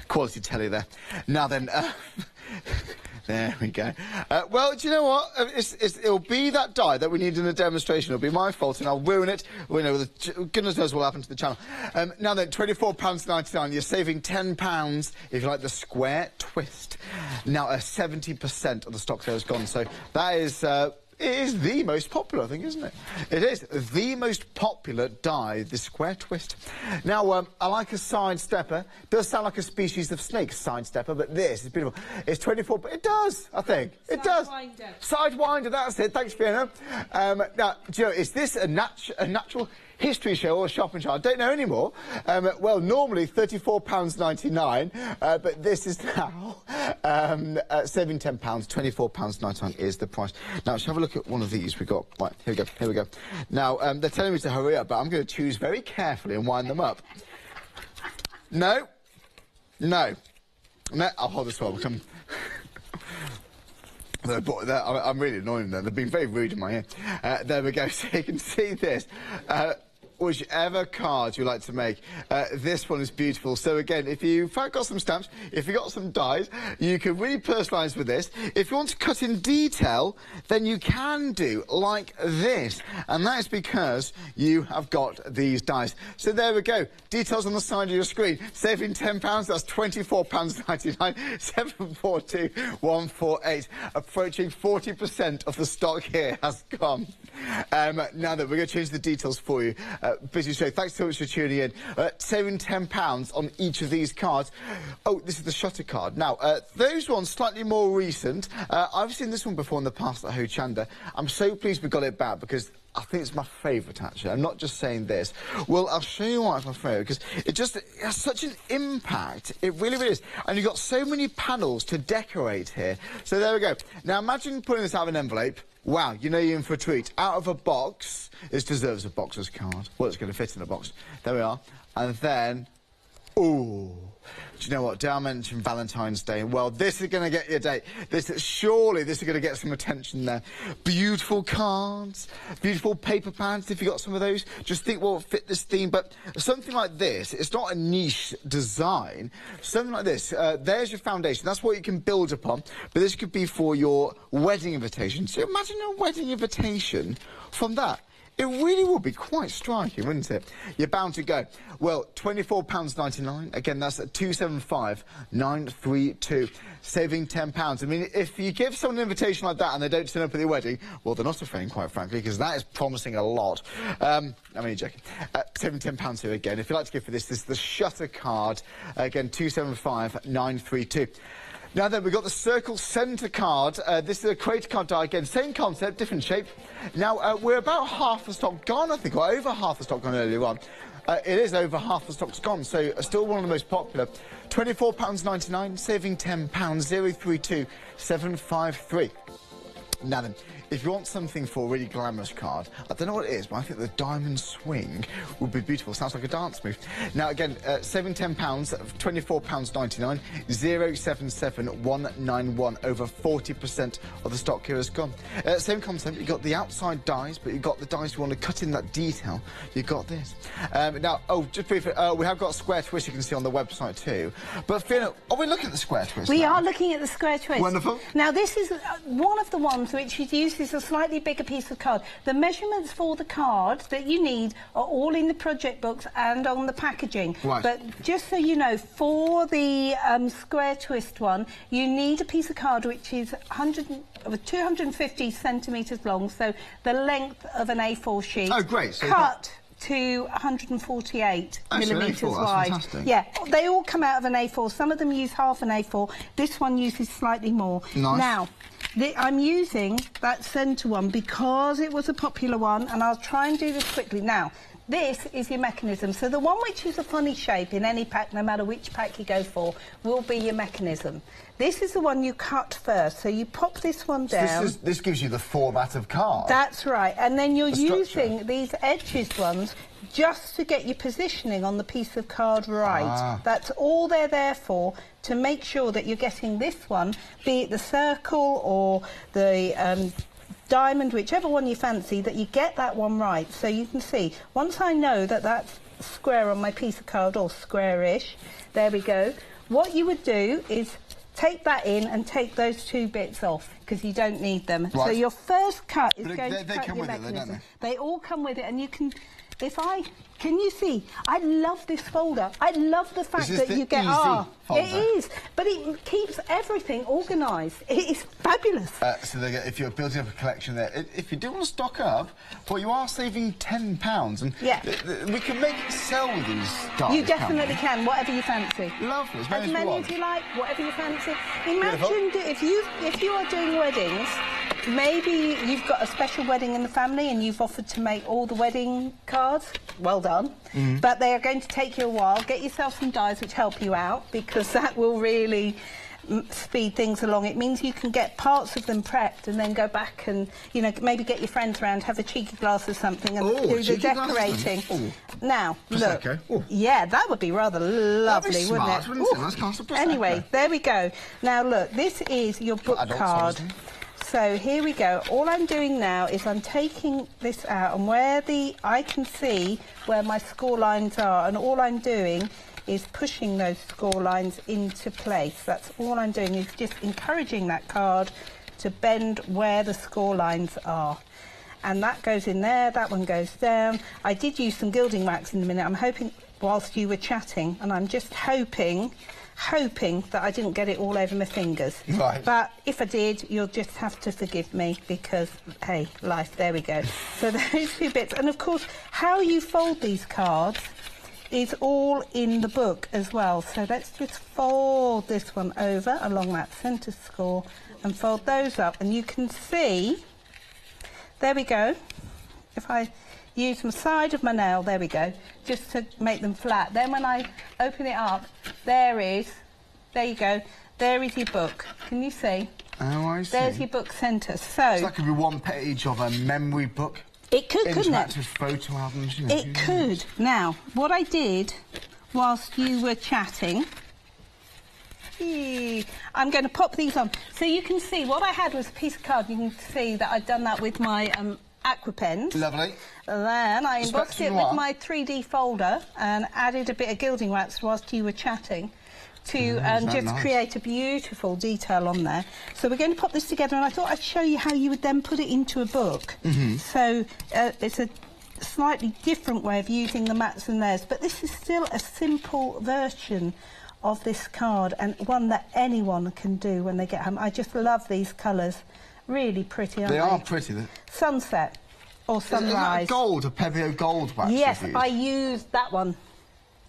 Quality telly there. Now then. There we go. Well, do you know what? It'll be that die that we need in a demonstration. It'll be my fault, and I'll ruin it. We know, goodness knows what will happen to the channel. Now then, £24.99. You're saving £10 if you like the square twist. Now, 70% of the stock there has gone, so that is... it is the most popular, I think, isn't it? It is the most popular die, the square twist. Now, I like a sidestepper. It does sound like a species of snake, sidestepper, but this is beautiful. It's 24... It does, I think. It does. Sidewinder. Sidewinder, that's it. Thanks, Fiona. Now, do you know, is this a natural history show or a shopping show? I don't know anymore. Well, normally £34.99, but this is now saving £10. £24.99 is the price. Now, let's have a look at one of these we've got. Right, here we go. Now, they're telling me to hurry up, but I'm going to choose very carefully and wind them up. No. I'll hold this one. I'm really annoying them. They've been very rude in my ear. There we go. So you can see this. Whichever card you like to make, this one is beautiful. So again, if you've got some stamps, if you've got some dies, you can really personalise with this. If you want to cut in detail, then you can do like this, and that is because you have got these dies. So there we go. Details on the side of your screen. Saving £10, that's £24.99. 742148. Approaching 40% of the stock here has gone. Now that we're going to change the details for you. Busy show. Thanks so much for tuning in. Saving £10 on each of these cards. Oh, this is the shutter card. Now, those ones slightly more recent. I've seen this one before in the past at Hochanda. I'm so pleased we got it back because I think it's my favourite, actually. I'm not just saying this. Well, I'll show you why it's my favourite, because it has such an impact. It really, really is. And you've got so many panels to decorate here. So there we go. Now, imagine putting this out of an envelope. Wow, you know you're in for a treat. Out of a box, this deserves a boxer's card. Well, it's going to fit in a box. There we are. And then, ooh, Do you know what? Did I mention Valentine's Day? Well, this is going to get you a date. Surely this is going to get some attention there. Beautiful cards, beautiful paper pads, if you got some of those. Just think what will fit this theme. But something like this, it's not a niche design. Something like this, there's your foundation. That's what you can build upon. But this could be for your wedding invitation. So imagine a wedding invitation from that. It really would be quite striking, wouldn't it? You're bound to go. Well, £24.99. Again, that's at 275,932, saving £10. I mean, if you give someone an invitation like that and they don't turn up at your wedding, well, they're not a friend, quite frankly, because that is promising a lot. I'm only joking. Saving £10 here again. If you'd like to give for this is the Shutter card. Again, 275,932. Now then, we've got the Circle Centre card. This is a creator card die again. Same concept, different shape. Now, we're about half the stock gone, I think, or over half the stock gone earlier on. It is over half the stock's gone, so still one of the most popular. £24.99, saving £10, 032753. Now then, if you want something for a really glamorous card, I don't know what it is, but I think the diamond swing would be beautiful. Sounds like a dance move. Now, again, saving £10, £24.99, 077191. Over 40% of the stock here has gone. Same concept, you've got the outside dies, but you've got the dies you want to cut in that detail. You've got this. Now, just briefly, we have got a square twist you can see on the website too. But, Fiona, are we looking at the square twist We now? are looking at the square twist. Wonderful. Now, this is one of the ones which is used as a slightly bigger piece of card. The measurements for the card that you need are all in the project books and on the packaging. Right. But just so you know, for the square twist one, you need a piece of card which is 250 centimetres long, so the length of an A4 sheet. Oh, great. So cut to 148 millimetres A4, wide. that's fantastic. Yeah, they all come out of an A4. Some of them use half an A4. This one uses slightly more. Nice. Now, I'm using that centre one because it was a popular one, and I'll try and do this quickly. Now, this is your mechanism. So the one which is a funny shape in any pack, no matter which pack you go for, will be your mechanism. This is the one you cut first. So you pop this one down. So this gives you the format of card. That's right. And then you're The using these edged ones just to get your positioning on the piece of card right. Ah. That's all they're there for, to make sure that you're getting this one, be it the circle or the diamond, whichever one you fancy, that you get that one right. So you can see, once I know that that's square on my piece of card, or square-ish, there we go. What you would do is take that in and take those two bits off, because you don't need them. Right. So your first cut is But going to they cut come your with it, mechanism. don't They all come with it, and you can... Can you see? I love this folder. I love the fact that you get... folder. It is, but it keeps everything organised. It is fabulous. So if you're building up a collection there, if you do want to stock up, well, you are saving £10, and yeah, we can make it sell with these dies. You definitely can, whatever you fancy. Lovely. As many as you like, whatever you fancy. Imagine if you are doing weddings, maybe you've got a special wedding in the family and you've offered to make all the wedding cards. Well done. But they are going to take you a while. Get yourself some dies which help you out, because that will really speed things along. It means you can get parts of them prepped and then go back and, you know, maybe get your friends round, have a cheeky glass of something and do the decorating. Now, look. Yeah, that would be rather lovely, wouldn't it? Anyway, there we go. Now, look, this is your book card. So here we go. All I'm doing now is I'm taking this out, and I can see where my score lines are, and all I'm doing is pushing those score lines into place. That's all I'm doing, is just encouraging that card to bend where the score lines are. And that goes in there, that one goes down. I did use some gilding wax in a minute. I'm hoping, whilst you were chatting, and I'm just hoping that I didn't get it all over my fingers. Right. But if I did, you'll just have to forgive me, because, hey, life, there we go. So those two bits. And, of course, how you fold these cards is all in the book as well. So let's just fold this one over along that centre score and fold those up. And you can see, there we go. If I use the side of my nail, there we go, just to make them flat. Then when I open it up, there you go, there is your book. Can you see? Oh, I see. There's your book centre. So that could be one page of a memory book. It could, couldn't it? Interactive photo albums, you know. It could. Now, what I did whilst you were chatting I'm going to pop these on. So you can see what I had was a piece of card. You can see that I'd done that with my aqua pens. Lovely. Then I embossed it with my 3D folder and added a bit of gilding wax whilst you were chatting to just create a beautiful detail on there. So we're going to pop this together, and I thought I'd show you how you would then put it into a book. So it's a slightly different way of using the mats and layers, but this is still a simple version of this card, and one that anyone can do when they get home. I just love these colours. Really pretty, aren't they? They are pretty. Sunset or sunrise. Is that gold, a Pebeo gold wax? Yes, I used that one.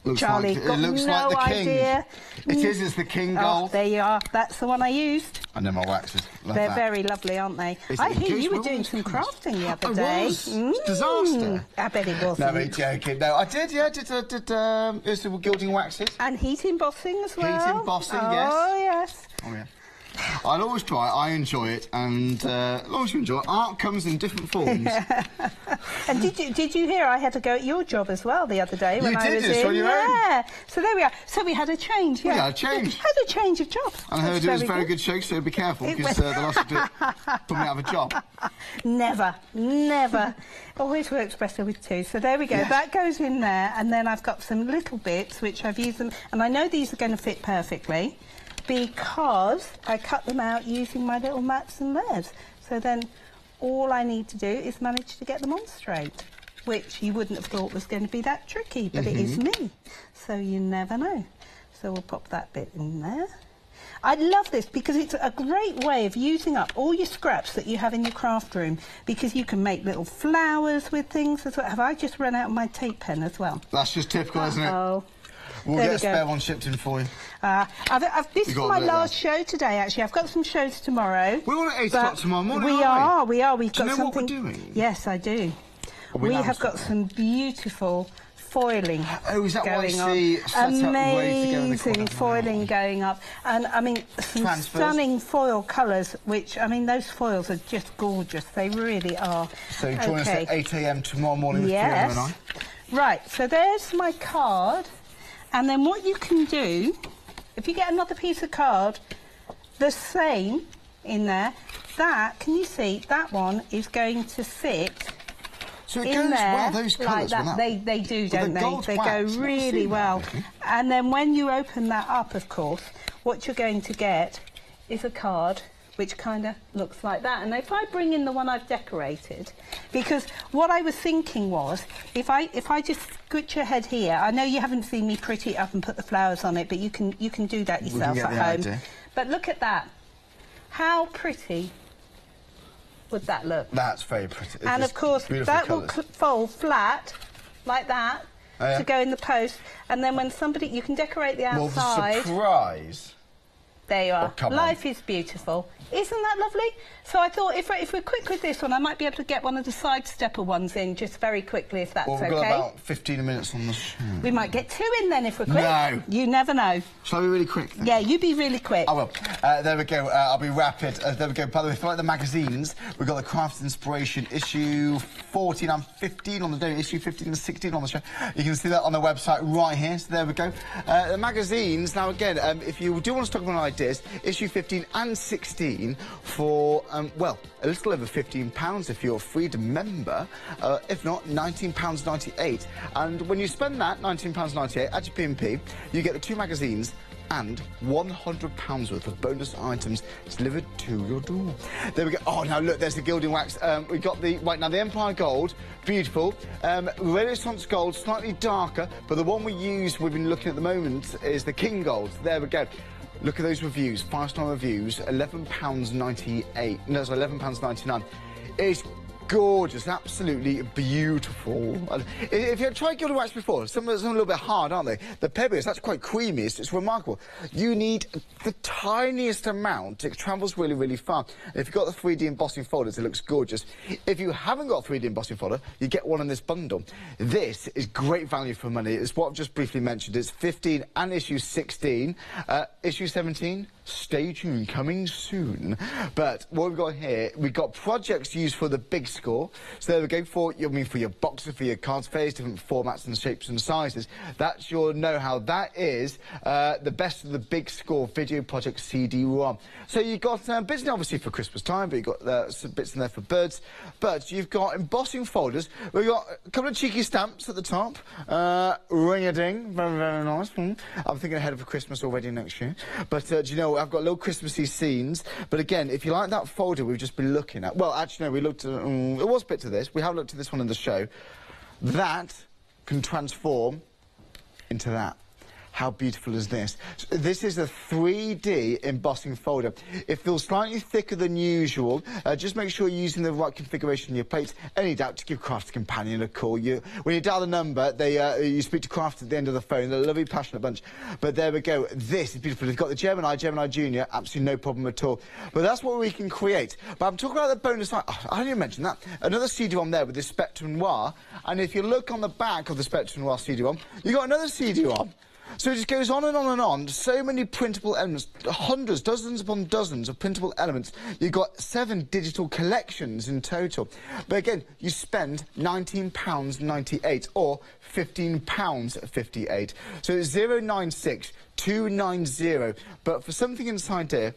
Looks Charlie, like, got it looks no like the king. idea. It's the king gold. Oh, there you are. That's the one I used. I know my waxes. They're very lovely, aren't they? I hear you were doing some crafting the other day. I was. Disaster. I bet it wasn't. No, I'm joking. No, I did, yeah. Did some gilding waxes. And heat embossing as well. Heat embossing, yes. Oh, yes. Oh, yeah. I'll always try it. I enjoy it, and as long as you enjoy it, art comes in different forms. And did you hear I had to go at your job as well the other day when I was on your own. So there we are. So we had a change. Yeah, we had a change. Had a change of jobs. And I heard it was a very good show, so be careful because the last of it put me out of a job. Never, never. Always works better with two. So there we go. Yes. That goes in there, and then I've got some little bits which I've used them, and I know these are going to fit perfectly, because I cut them out using my little mats and layers. So then all I need to do is manage to get them on straight, which you wouldn't have thought was going to be that tricky, but it is me. So you never know. So we'll pop that bit in there. I love this because it's a great way of using up all your scraps that you have in your craft room, because you can make little flowers with things as well. Have I just run out of my tape pen as well? That's just typical, isn't it? Oh. We'll get a spare one shipped in for you. This is my last show today, actually. I've got some shows tomorrow. We're on at 8 o'clock tomorrow morning, we are. We've got something... Do you know what we're doing? Yes, I do. We have got some beautiful foiling is that going what I see? Amazing foiling going up. And, I mean, some stunning foil colours, which, I mean, those foils are just gorgeous. They really are. So join us at 8 a.m. tomorrow morning with Fiona and I. Right, so there's my card. And then what you can do, if you get another piece of card, the same in there, that, can you see, that one is going to fit so it in goes there well, those colours, like that. They do, don't they? They go really well. And then when you open that up, of course, what you're going to get is a card which kind of looks like that. And if I bring in the one I've decorated, because what I was thinking was, if I just scooch your head here, I know you haven't seen me pretty it up and put the flowers on it, but you can do that yourself at home. Idea. But look at that. How pretty would that look? That's very pretty. And of course, that will fold flat, like that, to go in the post. And then when somebody, you can decorate the outside. Well, the surprise. There you are. Life is beautiful. Isn't that lovely? So I thought if we're quick with this one, I might be able to get one of the side stepper ones in just very quickly, if that's okay. Well, we've got about 15 minutes on the show. We might get 2 in then if we're quick. No. You never know. Shall I be really quick then? Yeah, you be really quick. I will. There we go. I'll be rapid. There we go. By the way, if you like the magazines, we've got the Craft Inspiration issue 14 and 15 on the day, issue 15 and 16 on the show. You can see that on the website right here. So there we go. The magazines, now again, if you do want to stock on ideas, issue 15 and 16 for, well, a little over £15 if you're a Freedom member. If not, £19.98. And when you spend that, £19.98 at your P&P, you get the 2 magazines and £100 worth of bonus items delivered to your door. There we go. Oh, now look, there's the gilding wax. We got the, right now, the Empire Gold, beautiful. Renaissance Gold, slightly darker, but the one we've been looking at the moment is the King Gold. There we go. Look at those reviews, 5-star reviews, £11.98. No, it's £11.99. It's gorgeous, absolutely beautiful. If you've tried gilded wax before, some are a little bit hard, aren't they? The Pebble is that's quite creamy, it's remarkable. You need the tiniest amount, it travels really, really far. And if you've got the 3D embossing folders, it looks gorgeous. If you haven't got a 3D embossing folder, you get one in this bundle. This is great value for money. It's what I've just briefly mentioned. It's 15 and issue 16. Issue 17, stay tuned, coming soon. But what we've got here, we've got projects used for the big score. So there we go, for your boxes, for your cards, various different formats and shapes and sizes. That's your know-how. That is the best of the big score video project CD-ROM. So you've got bits in obviously for Christmas time, but you've got some bits in there for birds. But you've got embossing folders. We've got a couple of cheeky stamps at the top. Ring-a-ding, very, very nice. I'm thinking ahead of Christmas already next year. But do you know, I've got little Christmassy scenes. But again, if you like that folder we've just been looking at, well, actually, no, we looked at, it was bits of this. We have looked at this one in the show. That can transform into that. How beautiful is this? So this is a 3D embossing folder. It feels slightly thicker than usual. Just make sure you're using the right configuration in your plates. Any doubt, to give Craft Companion a call. When you dial the number, you speak to Craft at the end of the phone. They're a lovely, passionate bunch. But there we go. This is beautiful. You've got the Gemini Junior, absolutely no problem at all. But that's what we can create. But I'm talking about the bonus. I didn't even mention that. Another CD-ROM there with this Spectrum Noir. And if you look on the back of the Spectrum Noir CD-ROM, you've got another CD-ROM. So it just goes on and on and on. So many printable elements, hundreds, dozens upon dozens of printable elements. You've got 7 digital collections in total. But again, you spend £19.98 or £15.58. So it's 096290. But for something inside here,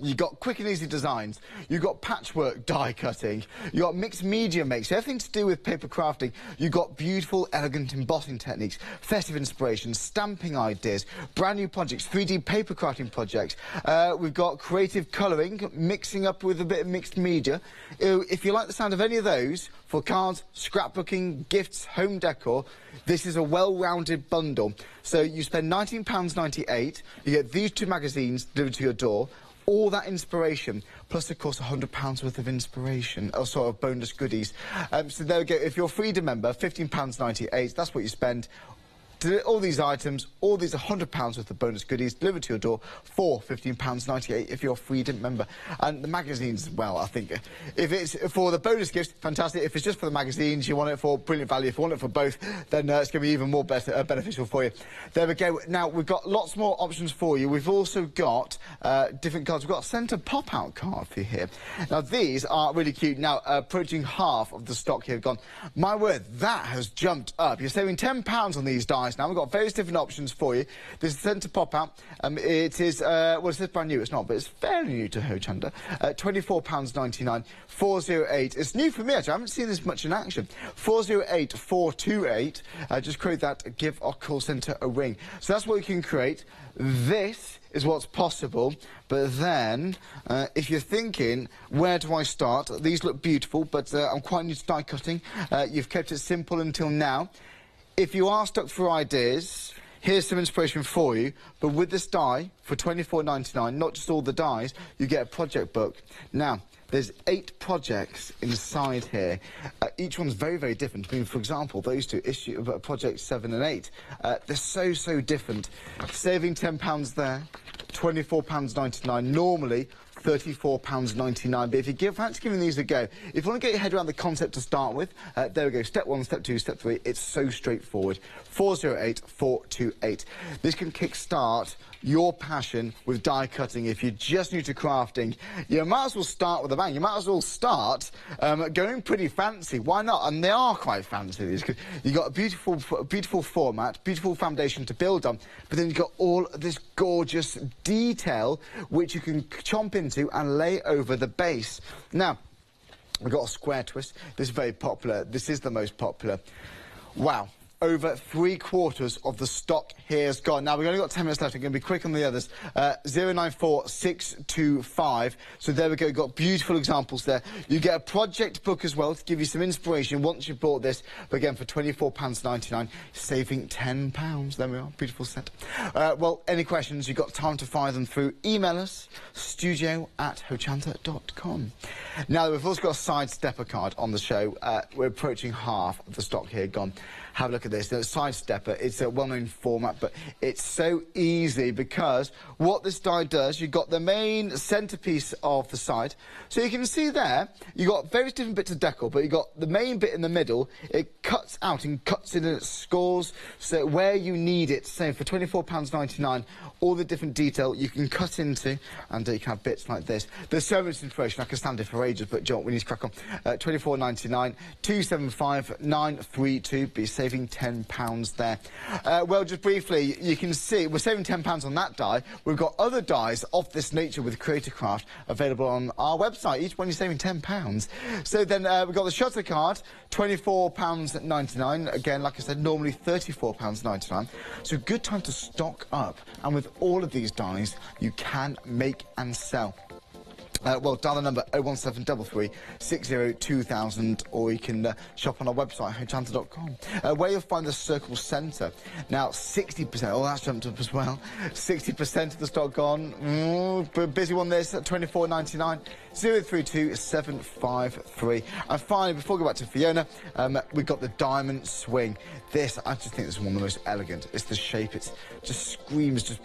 you've got quick and easy designs, you've got patchwork die cutting, you've got mixed media makes, everything to do with paper crafting. You've got beautiful, elegant embossing techniques, festive inspirations, stamping ideas, brand new projects, 3D paper crafting projects. We've got creative colouring, mixing up with a bit of mixed media. If you like the sound of any of those, for cards, scrapbooking, gifts, home decor, this is a well-rounded bundle. So you spend £19.98, you get these 2 magazines delivered to your door, all that inspiration, plus, of course, £100 worth of inspiration, or sort of bonus goodies. So there we go. If you're a Freedom member, £15.98, that's what you spend. All these items, all these £100 worth of bonus goodies delivered to your door for £15.98 if you're a Freedom member. And the magazines, well, I think if it's for the bonus gifts, fantastic. If it's just for the magazines, you want it for brilliant value. If you want it for both, then it's going to be even more beneficial for you. There we go. Now, we've got lots more options for you. We've also got different cards. We've got a centre pop-out card for you here. Now, these are really cute. Now, approaching half of the stock here gone. My word, that has jumped up. You're saving £10 on these dice. Now, we've got various different options for you. There's a centre pop-out. It is, well, it says brand new. It's not, but it's fairly new to Hochanda. £24.99. 408. It's new for me, actually. I haven't seen this much in action. 408 428. Just create that. Give our call centre a ring. So that's what you can create. This is what's possible. But then, if you're thinking, where do I start? These look beautiful, but I'm quite new to die cutting. You've kept it simple until now. If you are stuck for ideas, here's some inspiration for you. But with this die, for £24.99, not just all the dies, you get a project book. Now, there's 8 projects inside here. Each one's very, very different. I mean, for example, those two, projects 7 and 8, they're so, so different. Saving £10 there, £24.99. Normally, £34.99. But if you fancy giving these a go, if you want to get your head around the concept to start with, there we go. Step 1, Step 2, Step 3. It's so straightforward. 408 428. This can kickstart your passion with die cutting. If you're just new to crafting, you might as well start with a bang. You might as well start going pretty fancy. Why not? And they are quite fancy. You've got a beautiful format, beautiful foundation to build on, but then you've got all this gorgeous detail which you can chomp into and lay over the base. Now, we've got a square twist. This is very popular. This is the most popular. Wow. Over 3/4 of the stock here is gone. Now, we've only got 10 minutes left. I'm going to be quick on the others. 094625. So there we go. You've got beautiful examples there. You get a project book as well to give you some inspiration once you've bought this. But again, for £24.99, saving £10. There we are. Beautiful set. Well, any questions, you've got time to fire them through. Email us, studio@hochanda.com. Now, we've also got a side stepper card on the show. We're approaching half of the stock here gone. Have a look at this. The side stepper, it's a well-known format, but it's so easy because what this die does, you've got the main centerpiece of the side. So you can see there, you've got various different bits of decor, but you've got the main bit in the middle. It cuts out and cuts in and it scores, so where you need it. So for £24.99, all the different detail you can cut into, and you can have bits like this. There's so much information, I could stand here for ages, but John, we need to crack on. £24.99, 275-932, be saving £10 there. Well, just briefly, you can see we're saving £10 on that die. We've got other dies of this nature with Creatorcraft available on our website. Each one you're saving £10. So then we've got the shutter card, £24.99. Again, like I said, normally £34.99. So good time to stock up. And with all of these dies, you can make and sell. Well, dial the number 01733 60 2000, or you can shop on our website, hochanda.com, where you'll find the Circle Centre. Now, 60%, oh, that's jumped up as well. 60% of the stock gone. Busy one this at £24.99, 032 753. And finally, before we go back to Fiona, we've got the diamond swing. This, I just think this is one of the most elegant. It's the shape, it just screams just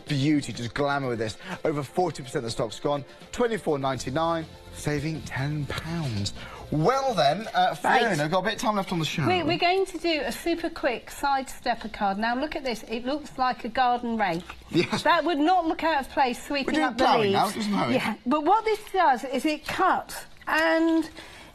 beauty, just glamour with this. Over 40% of the stock's gone. £24.99, saving £10. Well then, Fiona, we've got a bit of time left on the show. We're going to do a super quick side stepper card. Now look at this, it looks like a garden rake. Yes. That would not look out of place sweeping up the leaves. Now, doesn't it? Yeah, but what this does is it cuts and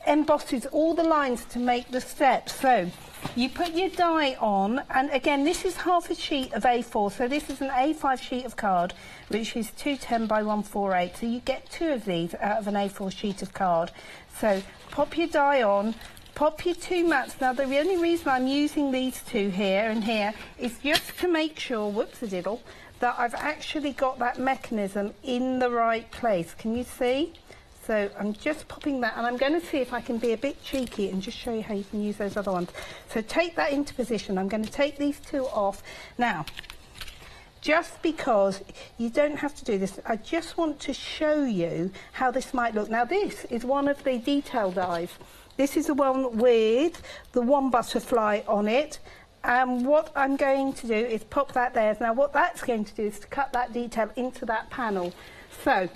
embosses all the lines to make the steps. So you put your die on, and again, this is half a sheet of A4, so this is an A5 sheet of card, which is 210 by 148, so you get 2 of these out of an A4 sheet of card. So pop your die on, pop your 2 mats. Now, the only reason I'm using these 2 here and here is just to make sure, whoops-a-diddle, that I've actually got that mechanism in the right place. Can you see? So I'm just popping that, and I'm going to see if I can be a bit cheeky and just show you how you can use those other ones. So take that into position. I'm going to take these 2 off. Now, just because you don't have to do this, I just want to show you how this might look. Now, this is one of the detail dies. This is the one with the 1 butterfly on it. And what I'm going to do is pop that there. Now, what that's going to do is to cut that detail into that panel. So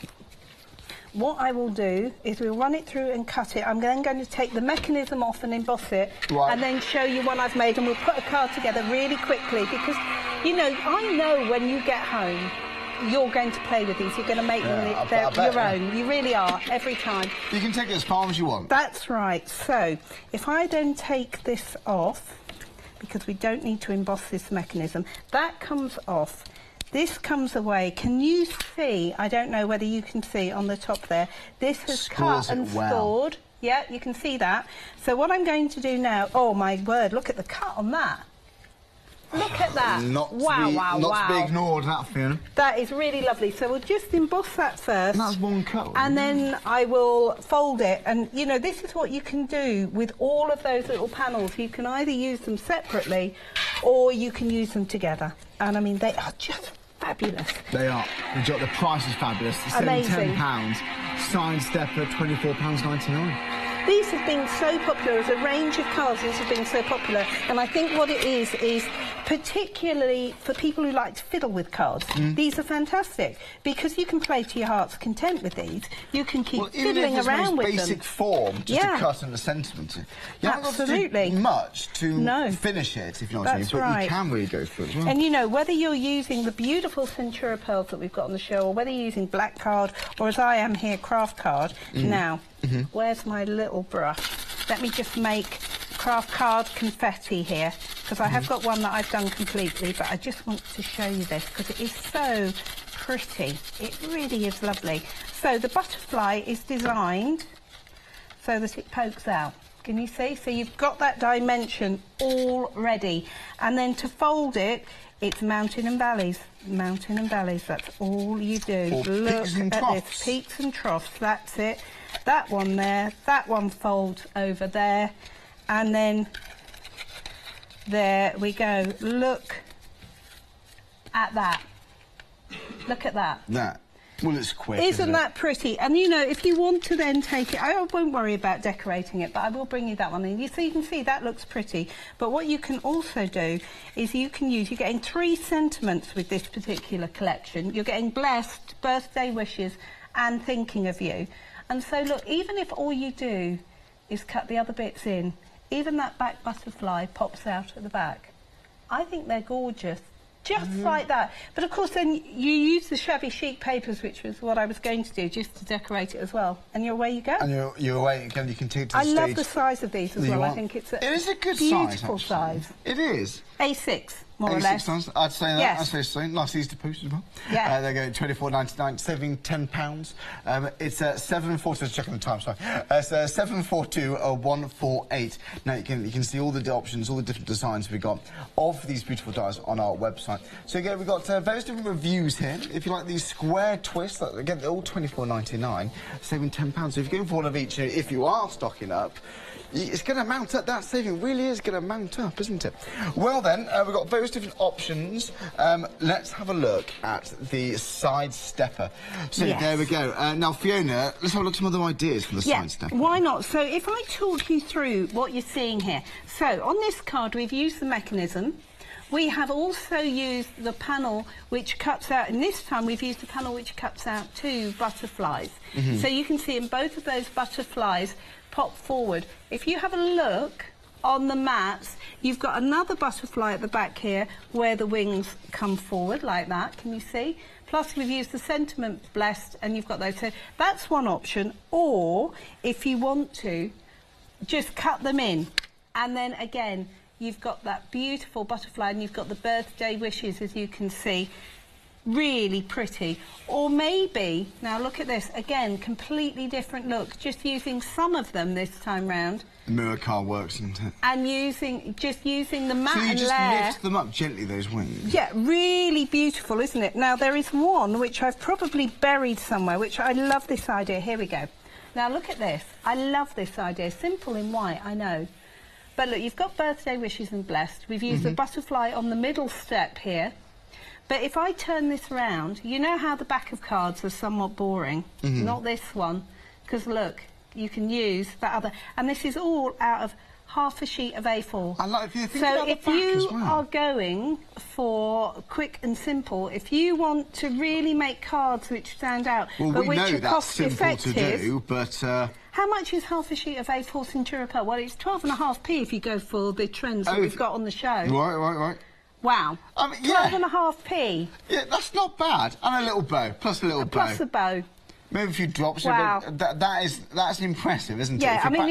what I will do is we'll run it through and cut it. I'm then going to take the mechanism off and emboss it, and then show you one I've made, and we'll put a card together really quickly because, you know, I know when you get home you're going to play with these, you're going to make them your own. You really are, every time. You can take it as far as you want. That's right. So if I then take this off, because we don't need to emboss this mechanism, that comes off. This comes away. Can you see? I don't know whether you can see on the top there. This has cut and stored. Yeah, you can see that. So what I'm going to do now... Oh, my word, look at the cut on that. Look at that. Not to be ignored, that, Fiona. That is really lovely. So we'll just emboss that first. And that's one cut. And then I will fold it. And, you know, this is what you can do with all of those little panels. You can either use them separately or you can use them together. And, I mean, they are just fabulous. They are. The price is fabulous. It's amazing. £10. Side stepper, £24.99. These have been so popular, as a range of cards, these have been so popular. And I think what it is particularly for people who like to fiddle with cards, these are fantastic because you can play to your heart's content with these. You can keep fiddling around with them. Basic form, just to cut and the sentiment. You haven't got to do much to finish it, if you know what I mean, but you can really go for it as well. And you know, whether you're using the beautiful Centura pearls that we've got on the show, or whether you're using black card, or as I am here, craft card, now, where's my little brush? Let me just make craft card confetti here, because I have got one that I've done completely, but I just want to show you this because it is so pretty. It really is lovely. So the butterfly is designed so that it pokes out. Can you see? So you've got that dimension all ready. And then to fold it, it's mountain and valleys. Mountain and valleys, that's all you do. Look at this, peaks and troughs, that's it. That one there, that one folds over there, and then there we go. Look at that. Look at that. Well, it's quick, Isn't that pretty? And, you know, if you want to then take it, I won't worry about decorating it, but I will bring you that one in. So you can see that looks pretty. But what you can also do is you're getting 3 sentiments with this particular collection. You're getting blessed, birthday wishes, and thinking of you. And so, look, even if all you do is cut the other bits in, even that back butterfly pops out at the back. I think they're gorgeous. Just like that. But of course then you use the shabby chic papers, which was what I was going to do, just to decorate it as well. And away you go. And you're away again, you can take it to the stage. I love the size of these as well. I think it is a good beautiful size. It is. A6, more or less. Size. I'd say that. Yes. I'd say so. Nice, easy to post as well. Yeah. They're going £24.99, saving £10. It's 742. Just checking the time. Sorry. It's 742-148. Now you can see all the options, all the different designs we've got of these beautiful dies on our website. So again, we've got various different reviews here. If you like these square twists, again, they're all £24.99, saving £10. So if you're going for one of each, if you are stocking up, it's going to mount up. That saving really is going to mount up, isn't it? Well then, we've got various different options. Let's have a look at the side stepper. So there we go. Now Fiona, let's have a look at some other ideas for the side stepper. Why not? So if I talk you through what you're seeing here. So on this card we've used the mechanism. We have also used the panel which cuts out, and this time we've used the panel which cuts out 2 butterflies. So you can see in both of those butterflies pop forward. If you have a look on the mats, you've got another butterfly at the back here where the wings come forward like that. Can you see? Plus we've used the sentiment blessed, and you've got those. So that's one option. Or if you want to, just cut them in, and then again you've got that beautiful butterfly, and you've got the birthday wishes, as you can see. Really pretty. Or maybe, now look at this, again, completely different look, just using some of them this time round. The mirror card works, isn't it? And just using the matte and layer. So you just lift them up gently, those wings? Yeah, really beautiful, isn't it? Now, there is one which I've probably buried somewhere, which I love this idea. Here we go. Now, look at this. I love this idea. Simple in white, I know. But look, you've got birthday wishes and blessed. We've used a butterfly on the middle step here. But if I turn this round, you know how the back of cards are somewhat boring? Not this one, because look, you can use that other, and this is all out of half a sheet of A4. I like if you think so about the if back you as well. are going for quick and simple, if you want to really make cards which stand out, well, but we which know are that's cost simple effective, to do, but how much is half a sheet of A4 Centura Pearl? Well, it's 12.5p if you go for the trends that we've got on the show. Right. Wow. I mean, yeah. 12.5p. Yeah, that's not bad. And a little bow, plus a little bow. Plus a bow. Maybe a few drops. Wow. That's impressive, isn't it? Yeah, I mean,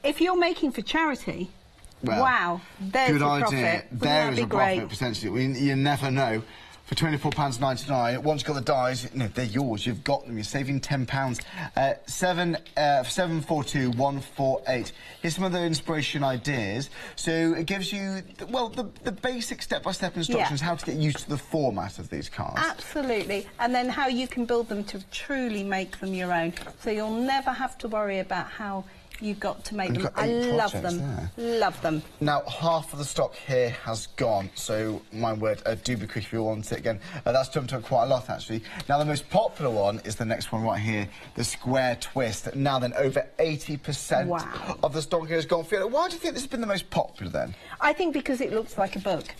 if you're making for charity, wow, there's good your idea. profit. There is a great? profit potentially. You never know. For £24.99, once you've got the dies, they're yours. You've got them. You're saving £10. 742-148. Here's some other inspiration ideas. So it gives you, well, the basic step-by-step instructions, how to get used to the format of these cards. Absolutely. And then how you can build them to truly make them your own. So you'll never have to worry about how you've got to make them. I love them. Love them. Now, half of the stock here has gone, so my word, do be quick if you want it again. That's jumped up quite a lot, actually. Now, the most popular one is the next one right here, the square twist. Now then, over 80% of the stock here has gone. Fiona, why do you think this has been the most popular then? I think because it looks like a book.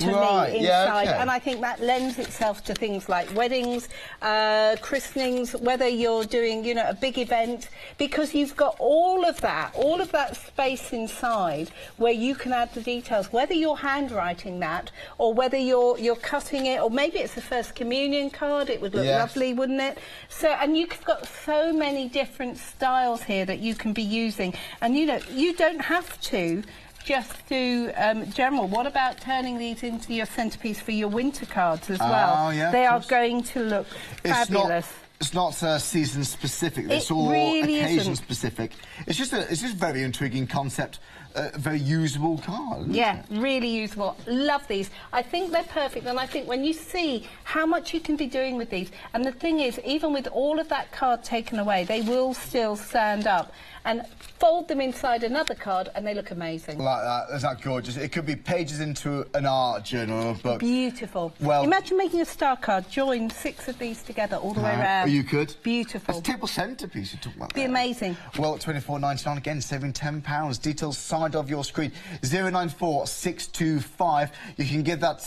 To me, inside, and I think that lends itself to things like weddings, christenings, whether you're doing, you know, a big event, because you've got all of that space inside where you can add the details, whether you're handwriting that or whether you're cutting it, or maybe it's a first communion card. It would look lovely, wouldn't it? So, and you've got so many different styles here that you can be using, and you know, you don't have to just do general. What about turning these into your centrepiece for your winter cards as well? Yeah, they are going to look fabulous. It's not season specific. It's all really occasion specific. It's just a very intriguing concept. a very usable card. Yeah, really usable. Love these. I think they're perfect, and I think when you see how much you can be doing with these, and the thing is, even with all of that card taken away, they will still stand up. And fold them inside another card and they look amazing. Like that. Isn't that gorgeous? It could be pages into an art journal or a book. Beautiful. Well, imagine making a star card, join 6 of these together all the way around. You could. Beautiful. That's a table centrepiece you talk about. Be amazing. Well, at £24.99 again, saving £10. Details side of your screen. 094 625. You can give that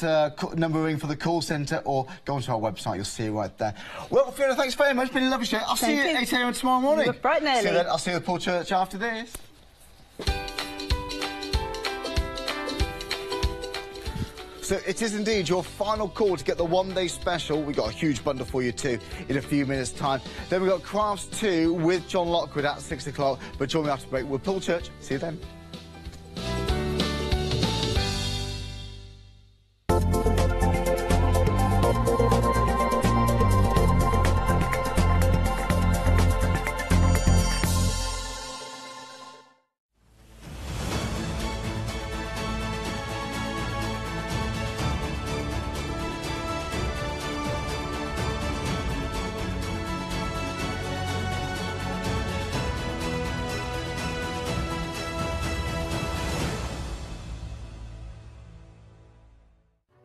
number a ring for the call centre or go onto our website. You'll see it right there. Well, Fiona, thanks very much. It's been a lovely show. I'll see you at 8 a.m. tomorrow morning. You're bright and early. See you then. I'll see you at Paul Church after this. So it is indeed your final call to get the one-day special. We've got a huge bundle for you too in a few minutes' time. Then we've got Crafts 2 with John Lockwood at 6 o'clock. But join me after break with Paul Church. See you then.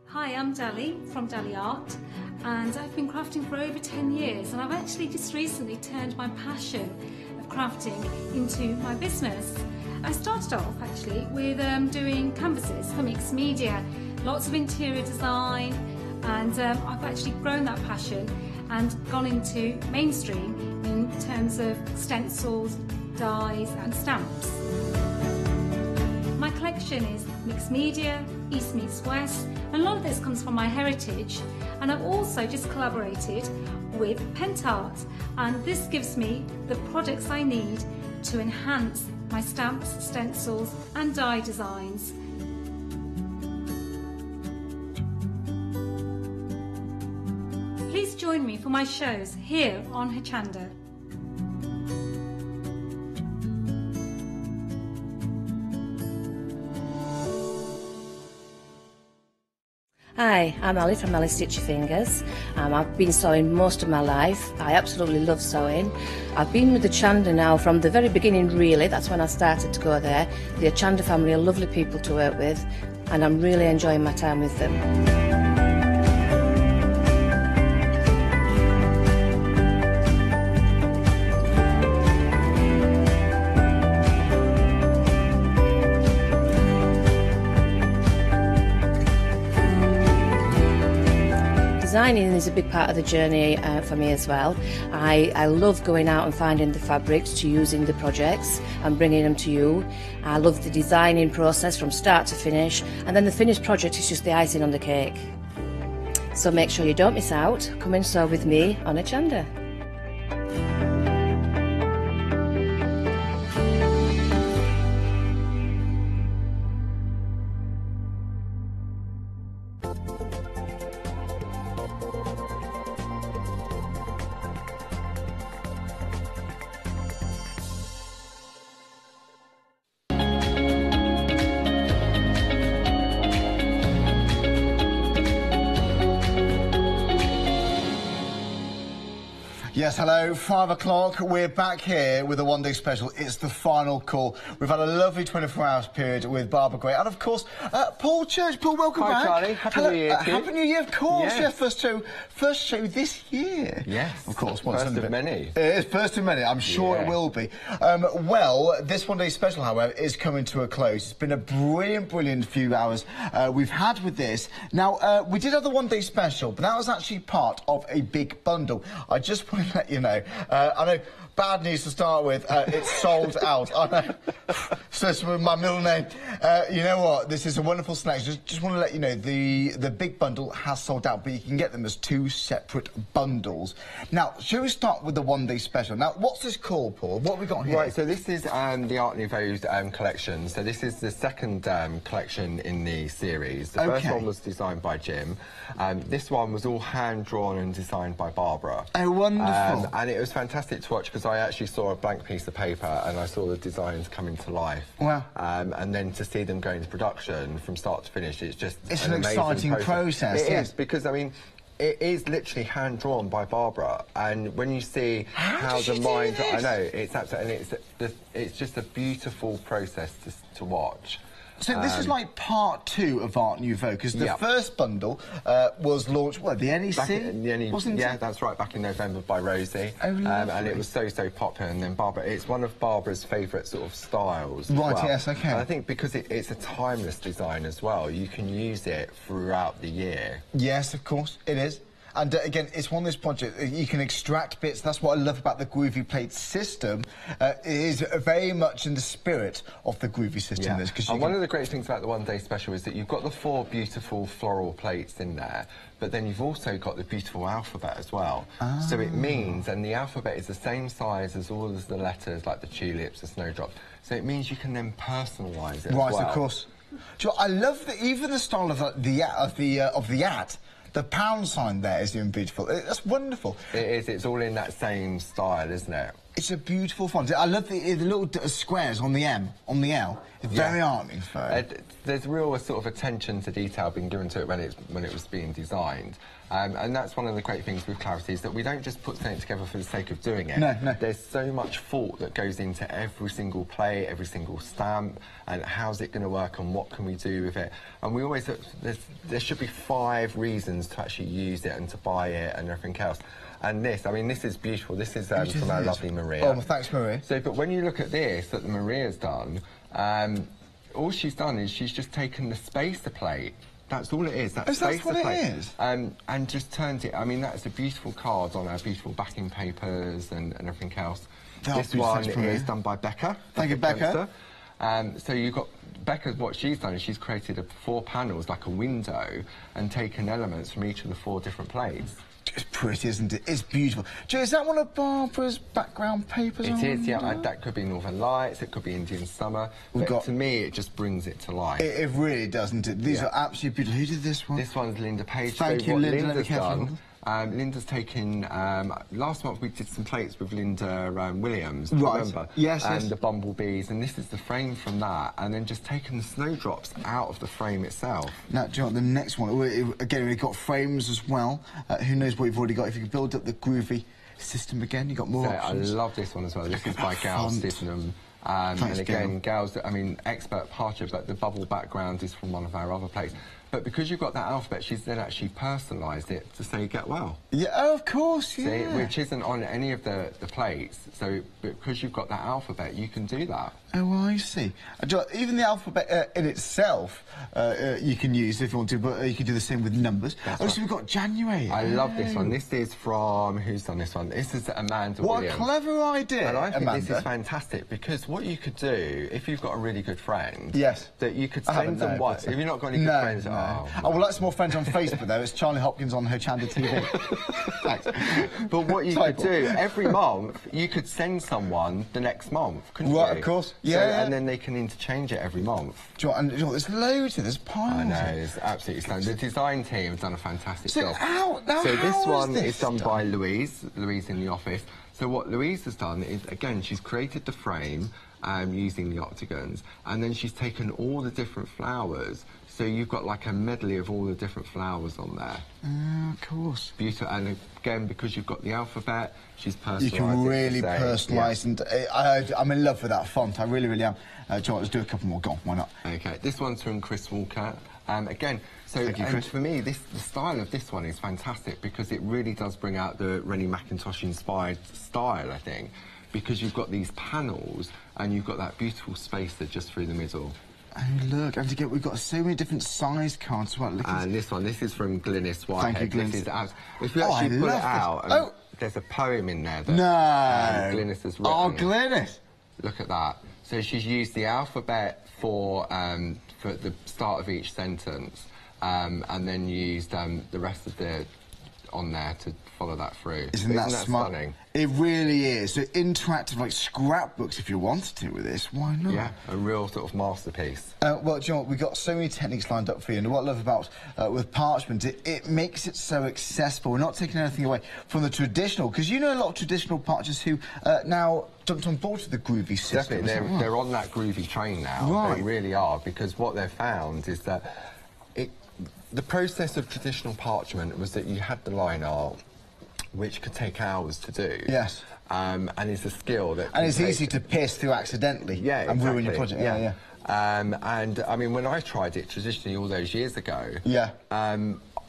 Hi, I'm Dali from Dali Art, and I've been crafting for over 10 years, and I've actually just recently turned my passion of crafting into my business. I started off actually with doing canvases for mixed media, lots of interior design, and I've actually grown that passion and gone into mainstream in terms of stencils, dies and stamps. My collection is mixed media, East meets West, and a lot of this comes from my heritage, and I've also just collaborated with Pentart, and this gives me the products I need to enhance my stamps, stencils and die designs. Please join me for my shows here on Hochanda. Hi, I'm Ali from Ali Stitchy Fingers. I've been sewing most of my life. I absolutely love sewing. I've been with the Hochanda now from the very beginning, really. That's when I started to go there. The Hochanda family are lovely people to work with, and I'm really enjoying my time with them. Designing is a big part of the journey for me as well. I love going out and finding the fabrics to use in the projects and bringing them to you. I love the designing process from start to finish, and then the finished project is just the icing on the cake. So make sure you don't miss out. Come and sew with me on Hochanda. Yes, hello, 5 o'clock. We're back here with a one-day special. It's the final call. We've had a lovely 24-hour period with Barbara Gray. And, of course, Paul Church. Paul, welcome back. Hi, Charlie. Happy New Year to you. Happy New Year, of course. Yes. Yeah, first show this year. Yes. Of course. First of many. It is first of many. I'm sure it will be. Well, this one-day special, however, is coming to a close. It's been a brilliant few hours we've had with this. Now, we did have the one-day special, but that was actually part of a big bundle. I just want to let you know. I know, bad news to start with. It's sold out. I know. So it's with my middle name. You know what? This is a wonderful selection. Just want to let you know the big bundle has sold out, but you can get them as 2 separate bundles. Now, shall we start with the one-day special? Now, what's this called, Paul? What have we got here? Right, so this is the Art Nouveau's collection. So this is the second collection in the series. The first one was designed by Jim. This one was all hand-drawn and designed by Barbara. Oh, wonderful. And it was fantastic to watch because I actually saw a blank piece of paper and I saw the designs coming to life. Wow. And then to see them go into production from start to finish, it's just an exciting process. It is, because I mean, it is literally hand drawn by Barbara, and when you see how the mind, I know it's absolutely, and it's just a beautiful process to watch. So this is like part 2 of Art Nouveau, because the first bundle was launched, what, the NEC? Wasn't it? That's right, back in November by Rosie. Oh, lovely. And it was so popular, and then Barbara, it's one of Barbara's favourite sort of styles. Right, as well. yes, okay. And I think because it's a timeless design as well, you can use it throughout the year. Yes, of course, it is. And again, it's one of those projects, you can extract bits. That's what I love about the Groovy Plate system. It is very much in the spirit of the Groovy system. Yeah. And one of the great things about the one-day special is that you've got the 4 beautiful floral plates in there, but then you've also got the beautiful alphabet as well. So it means, and the alphabet is the same size as all of the letters, like the tulips, the snowdrops. So it means you can then personalise it as well. Right, of course. Do you know, I love even the style of the ad. The pound sign there is even beautiful. That's wonderful. It is. It's all in that same style, isn't it? It's a beautiful font. I love the little squares on the M, on the L. It's very Art Nouveau. There's real sort of attention to detail being given to it when it was being designed. And that's one of the great things with Clarity, is that we don't just put something together for the sake of doing it. No, no. There's so much thought that goes into every single plate, every single stamp, and how's it going to work and what can we do with it. And we always, there should be 5 reasons to actually use it and to buy it and everything else. And this, I mean, this is beautiful. This is from our lovely Maria. Oh, well, thanks, Maria. So, but when you look at this, that Maria's done, all she's done is she's just taken the spacer plate. That's all it is. That's what plate. It is? And just turned it. I mean, that's a beautiful card on our beautiful backing papers and everything else. This one is done by Becca. Thank you, Becca. So you've got Becca. What she's done is she's created 4 panels, like a window, and taken elements from each of the 4 different plates. It's pretty, isn't it? It's beautiful. Joe, is that one of Barbara's background papers? It is, yeah. That could be Northern Lights, it could be Indian Summer. To me, it just brings it to life. It really does, doesn't it? These are absolutely beautiful. Who did this one? This one's Linda Page. Thank you, Linda. Linda's done, Linda's taken... last month we did some plates with Linda Williams, right. Remember? Yes, and the bumblebees, and this is the frame from that, and then just taken the snowdrops out of the frame itself. Now, do you know what, the next one, again, we've got frames as well. Who knows what you've already got. If you can build up the Groovy system again, you've got more options. I love this one as well. This is by Gal Sydenham. And again, Gal's, I mean, expert parcher, but the bubble background is from one of our other plates. But because you've got that alphabet, she's then actually personalised it to say get well. Yeah, oh, of course, yeah. See, which isn't on any of the plates. So because you've got that alphabet, you can do that. Oh, I see. Even the alphabet in itself, you can use if you want to, but you can do the same with numbers. So we've got January. I love this one. This is from, who's done this one? This is Amanda Williams. What a clever idea, And I think Amanda. this is fantastic, because what you could do, if you've got a really good friend, yes, that you could send them what? If you're not got any good friends, no. Oh, well, that's more friends on Facebook, though. It's Charlie Hopkins on Hochanda TV. Thanks. But what you could do, every month, you could send someone the next month, couldn't you? Right, of course. Yeah. And then they can interchange it every month. Do you know, and there's loads of there's piles. I know, it's absolutely stunning. The design team have done a fantastic job. So this one is done by Louise in the office. So what Louise has done is, again, she's created the frame using the octagons, and then she's taken all the different flowers. So you've got like a medley of all the different flowers on there. Of course. Beautiful, and again, because you've got the alphabet, she's personalised. You can really personalise, and I'm in love with that font. I really, really am. John, let's do a couple more. Go on, why not? Okay, this one's from Chris Walker. Again, so for me, the style of this one is fantastic, because it really does bring out the Rennie Mackintosh-inspired style, I think, because you've got these panels and you've got that beautiful spacer just through the middle. Oh, look, and again, we've got so many different size cards as well. And this is from Glynis Whitehead. Thank you, Glynis. This is if you actually pull it out, there's a poem in there that Glynis has written. Oh, Glynis! Look at that. So she's used the alphabet for the start of each sentence, and then used the rest of the on there to follow that through. Isn't that smart? Stunning? It really is. So interactive, like scrapbooks, if you wanted to with this, why not? Yeah, a real sort of masterpiece. Well, do you know what? We've got so many techniques lined up for you, and what I love about with parchment, it makes it so accessible. We're not taking anything away from the traditional, because you know a lot of traditional parchers who now jumped on board with the groovy system. Definitely, they're on that groovy train now. Right. They really are, because what they've found is that the process of traditional parchment was that you had the line art, which could take hours to do. Yes. And it's a skill that... And it's easy to pierce through accidentally. Yeah, exactly. And ruin your project. Yeah. And, I mean, when I tried it traditionally all those years ago... Yeah.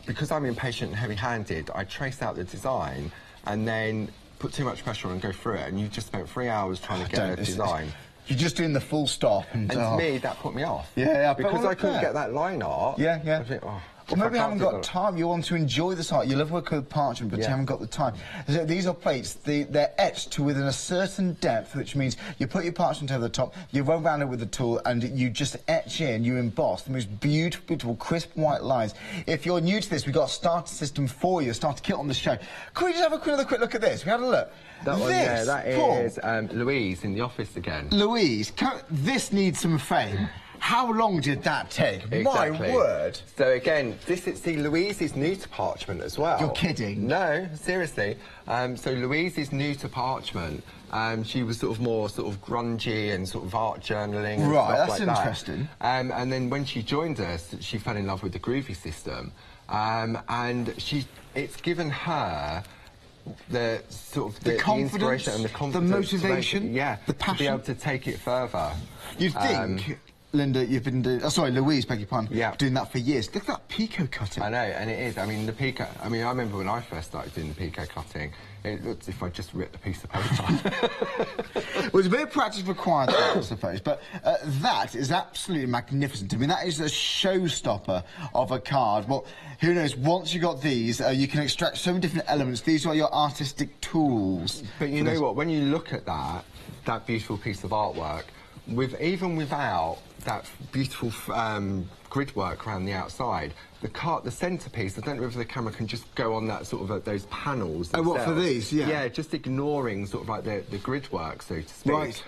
Because I'm impatient and heavy-handed, I traced out the design and then put too much pressure on and go through it, and you just spent 3 hours trying to get a design. You're just doing the full stop. And to me, that put me off. Yeah, because I couldn't get that line art. Yeah. I think, Or maybe you haven't got time, you want to enjoy this art, you love working with parchment, but you haven't got the time. So these are plates, they're etched to within a certain depth, which means you put your parchment over the top, you run around it with the tool, and you just etch in, you emboss the most beautiful, beautiful, crisp white lines. If you're new to this, we've got a starter system for you, a starter kit on the show. Could we just have another quick look at this? We had a look. That one, yeah, that is Louise in the office again. Louise, this needs some fame. How long did that take? Exactly. My word. So again, Louise is new to parchment as well. You're kidding? No, seriously. So Louise is new to parchment. She was sort of more grungy and sort of art journaling and stuff like that. That's interesting. And then when she joined us, she fell in love with the groovy system. And it's given her the confidence, inspiration and the confidence, the motivation, the passion, to be able to take it further. You think, Linda, you've been doing... Oh, sorry, Louise, beg your pardon. Yeah. Doing that for years. Look at that pico cutting. I know, and it is. I mean, the pico... I mean, I remember when I first started doing the pico cutting, it looked as if I just ripped a piece of paper. Well, there's a bit of practice required there, I suppose, but that is absolutely magnificent. I mean, that is a showstopper of a card. Well, who knows, once you got these, you can extract so many different elements. These are your artistic tools. But you know what, when you look at that beautiful piece of artwork, even without that beautiful grid work around the outside, the centrepiece, I don't know if the camera can just go on that sort of those panels themselves. Oh, what, for these? Yeah. Yeah, just ignoring sort of like the grid work, so to speak. Right.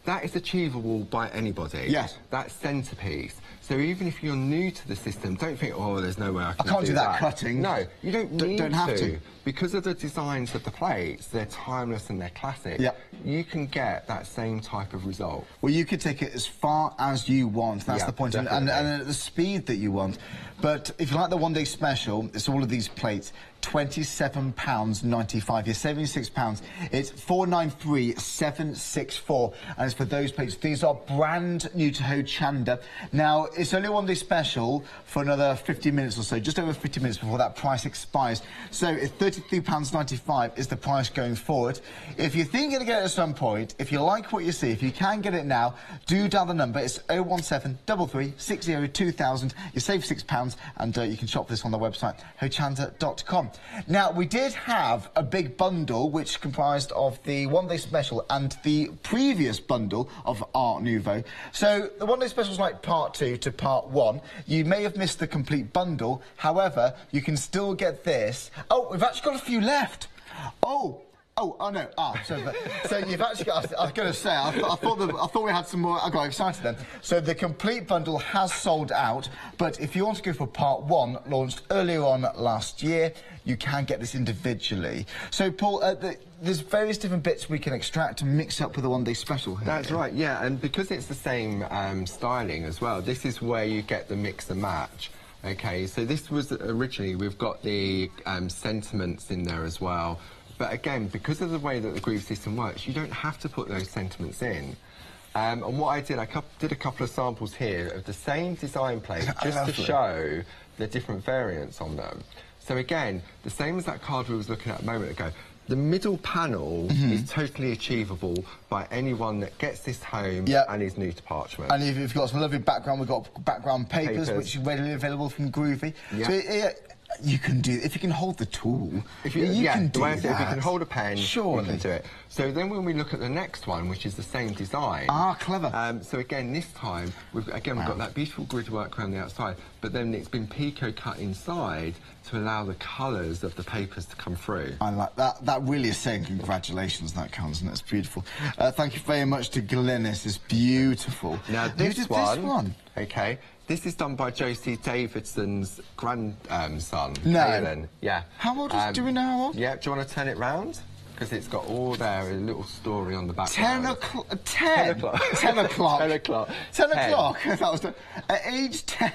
That is achievable by anybody. Yes. That centrepiece. So even if you're new to the system, don't think, oh, there's no way I can can't do that that cutting. No, you don't have to. Because of the designs of the plates, they're timeless and they're classic. Yeah. You can get that same type of result. Well, you could take it as far as you want. That's the point. And at the speed that you want. But if you like the one-day special, it's all of these plates. £27.95. You're saving £6. It's £493,764, and it's for those plates. These are brand new to Hochanda. Now, it's only a one-day special for another 50 minutes or so, just over 50 minutes before that price expires. So it's £33.95 is the price going forward. If you think you're going to get it at some point, if you like what you see, if you can get it now, do dial the number. It's 017 33 60 2000. You save £6, and you can shop for this on the website, hochanda.com. Now, we did have a big bundle which comprised of the one-day special and the previous bundle of Art Nouveau. So the one-day special is like part 2 to part 1. You may have missed the complete bundle. However, you can still get this. Oh, we've actually got a few left. Oh no! So you've actually got. I was going to say, I thought we had some more. I got excited then. So the complete bundle has sold out, but if you want to go for part 1, launched earlier on last year, you can get this individually. So Paul, there's various different bits we can extract and mix up with the one-day special here. That's right, yeah, and because it's the same styling as well, this is where you get the mix and match. Okay, so this was originally, we've got the sentiments in there as well. But again, because of the way that the groove system works, you don't have to put those sentiments in. And what I did a couple of samples here of the same design plate, just to show the different variants on them. So again, the same as that card we was looking at a moment ago, the middle panel is totally achievable by anyone that gets this home and is new to parchment. And if you've got some lovely background, we've got background papers. Which are readily available from Groovy. Yep. So, you can do, if you can hold the tool, you can do that. If you can hold a pen, surely you can do it. So then when we look at the next one, which is the same design. Ah, clever. So again, this time, we've got that beautiful grid work around the outside, but then it's been pico cut inside to allow the colours of the papers to come through. I like that. That really is saying congratulations, that counts, and that's beautiful. Thank you very much to Glennis. It's beautiful. Now this one? Okay, this is done by Josie Davidson's grandson, No. Kaylin. Yeah. How old is, do we know how old? Yeah, do you want to turn it round? Because it's got all there, a little story on the back. 10 o'clock. 10 o'clock. 10 o'clock. 10 o'clock. That was at age 10.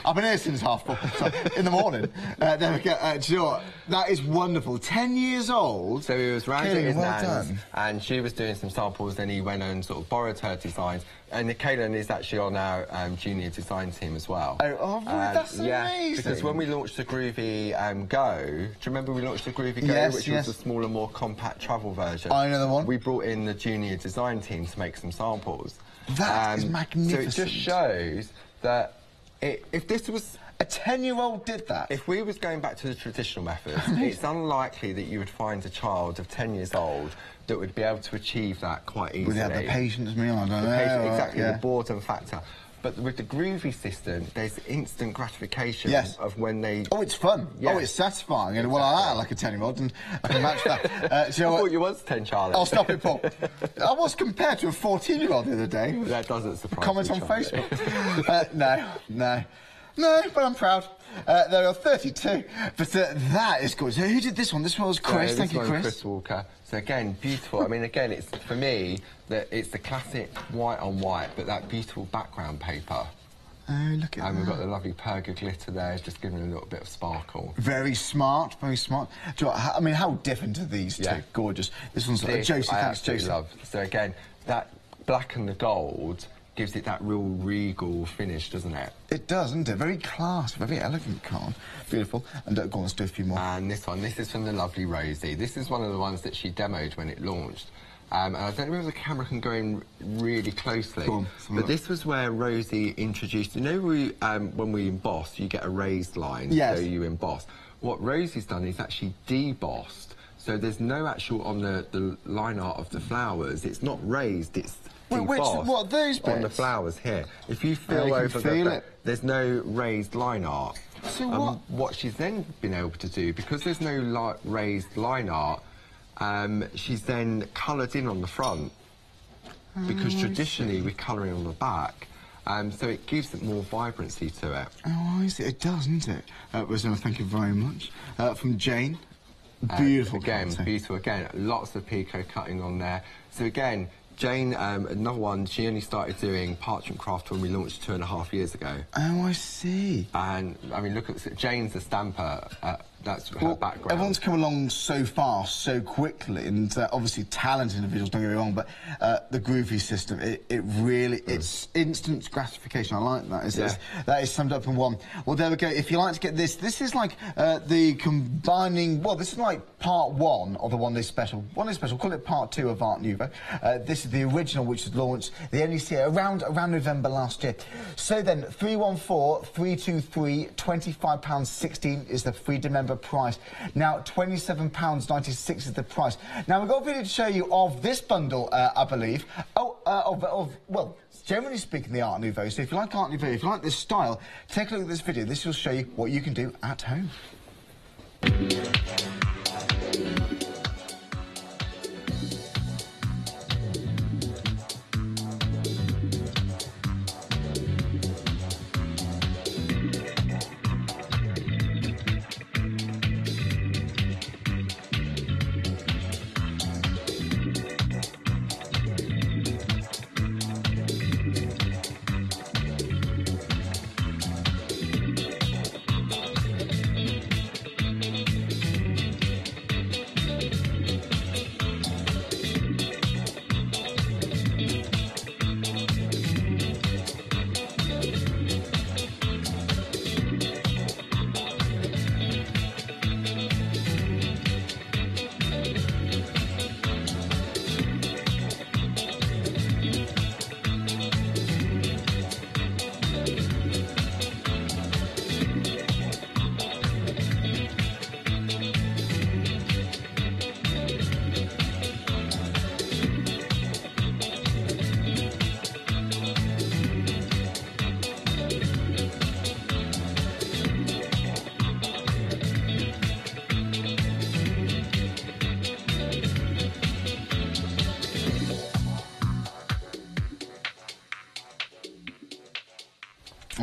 I've been here since 4:30, so in the morning. There we go. Do you know what? That is wonderful. 10 years old. So he was round at his well nan's, done. and she was doing some samples. Then he went and sort of borrowed her designs. And Kaylin is actually on our junior design team as well. Oh, that's amazing. Because when we launched the Groovy Go, do you remember we launched the Groovy Go, Yes, which was a smaller, more compact travel version? I know the one. We brought in the junior design team to make some samples. That is magnificent. So it just shows that if this was... A 10-year-old did that? If we was going back to the traditional methods, it's unlikely that you would find a child of 10 years old that would be able to achieve that quite easily. Without the patience, I don't know. Exactly, yeah. the boredom factor. But with the Groovy system, there's instant gratification of when they... Oh, it's fun. Yeah. Oh, it's satisfying. And, well, I like a 10-year-old, and I can match that. So I thought you was 10, Charlie. Oh, stop it, Paul. I was compared to a 14-year-old the other day. That doesn't surprise Comment me, on Charlie. Facebook. No, but I'm proud. There are 32. But that is good. So who did this one? This one was Chris. Thank you, Chris. Chris Walker. So again, beautiful. I mean, again, it's for me that it's the classic white on white, but that beautiful background paper. Oh, look at that. And we've got the lovely perga glitter there, just giving it a little bit of sparkle. Very smart, very smart. Do you know, I mean, how different are these two? Gorgeous. This one's like Josie. Thanks, Josie. Love. So again, that black and the gold gives it that real regal finish, doesn't it? It does, doesn't it? Very classy, very elegant card. Beautiful. And go on, let's do a few more. And this one, this is from the lovely Rosie. This is one of the ones that she demoed when it launched. And I don't know if the camera can go in really closely, but this was where Rosie introduced, you know, when we emboss, you get a raised line, yes. So you emboss. What Rosie's done is actually debossed, so there's no actual, on the line art of the flowers, it's not raised, it's debossed. What, those bits? On the flowers here. If you feel over there's no raised line art. So what she's then been able to do, because there's no raised line art, she's then coloured in on the front, because traditionally we're colouring on the back, so it gives it more vibrancy to it. Oh, I see. It does, doesn't it? Thank you very much. From Jane. Beautiful. Again, beautiful. Again, lots of pico cutting on there. So again, Jane, another one, she only started doing parchment craft when we launched 2.5 years ago. Oh, I see. And, I mean, look at... Jane's a stamper. That's her background. Everyone's come along so fast, so quickly, and obviously talented individuals, don't get me wrong, but the Groovy system, it really, it's instant gratification. I like that. That is summed up in one. Well, there we go. If you like to get this, this is like the combining, well, this is like part 1 of the One Day Special. One Day Special, call it part 2 of Art Nouveau. This is the original, which was launched the NEC around November last year. So then, 314-323, £25.16 is the freedom member price. Now, £27.96 is the price. Now, we've got a video to show you of this bundle, I believe. Well, generally speaking, the Art Nouveau. So if you like Art Nouveau, if you like this style, take a look at this video. This will show you what you can do at home.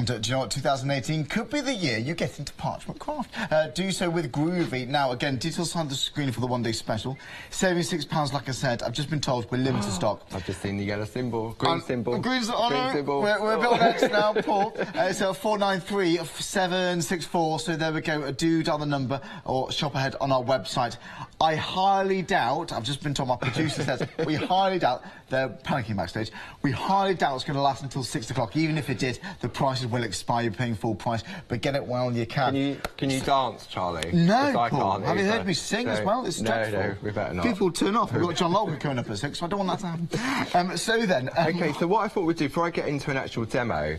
And do you know what? 2018 could be the year you get into parchment craft. Do so with Groovy. Now, again, details on the screen for the one-day special. Saving £6, like I said. I've just been told we're limited stock. I've just seen the yellow symbol, green symbol. Green symbol. We're a bit on X now, Paul. It's 493-764. So there we go. Do dial the number or shop ahead on our website. I highly doubt, I've just been told, my producer says, we highly doubt, they're panicking backstage, we highly doubt it's going to last until 6 o'clock. Even if it did, the prices will expire, you're paying full price, but get it while you can. Can you dance, Charlie? No, I Paul. can't. Have you heard me sing as well? It's dreadful. No, we better not. People turn off. We've got John Logan coming up at 6, so I don't want that to happen. So then... OK, so what I thought we'd do, before I get into an actual demo,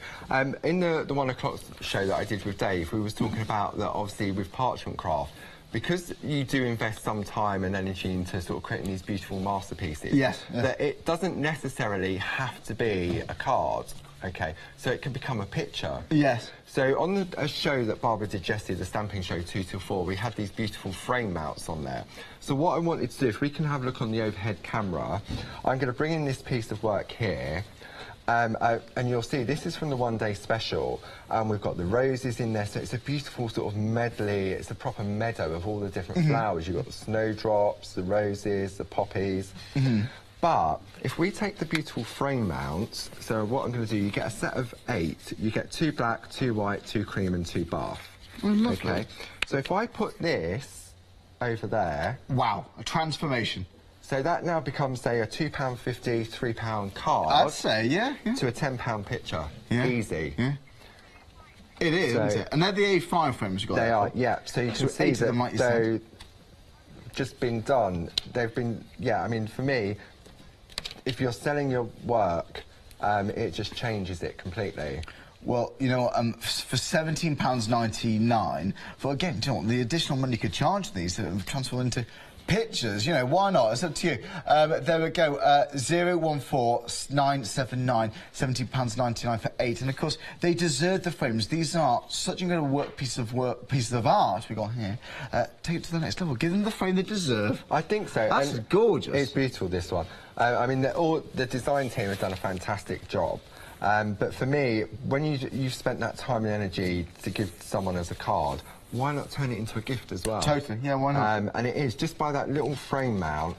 in the 1 o'clock show that I did with Dave, we was talking about that, obviously, with parchment craft, because you do invest some time and energy into sort of creating these beautiful masterpieces, that it doesn't necessarily have to be a card, OK? So it can become a picture. Yes. So on a show that Barbara did yesterday, the stamping show 2 till 4, we had these beautiful frame mounts on there. So what I wanted to do, if we can have a look on the overhead camera, I'm going to bring in this piece of work here. And you'll see this is from the one-day special, and we've got the roses in there, so it's a beautiful sort of medley. It's a proper meadow of all the different flowers. You've got the snowdrops, the roses, the poppies. But if we take the beautiful frame mounts, so what I'm going to do, you get a set of 8. You get 2 black, 2 white, 2 cream and 2 buff. OK, so if I put this over there... Wow, a transformation. So that now becomes, say, a £2.50, £3 card. I'd say, yeah. To a £10 picture. Yeah. Easy. Yeah. It is, isn't it? And they're the A5 frames you've got. They are, yeah. So you can see that like they've just been done. They've been, yeah, I mean, for me, if you're selling your work, it just changes it completely. Well, you know, for £17.99, for, again, do you know what, the additional money you could charge these to transform into pictures, you know, why not? It's up to you. There we go, 014979, £17.99 for 8. And of course, they deserve the frames. These are such a pieces of art we got here. Take it to the next level. Give them the frame they deserve. I think so. That's gorgeous. It's beautiful, this one. I mean, the design team has done a fantastic job. But for me, when you've spent that time and energy to give someone as a card, why not turn it into a gift as well? Totally, yeah, why not? And it is, just by that little frame mount,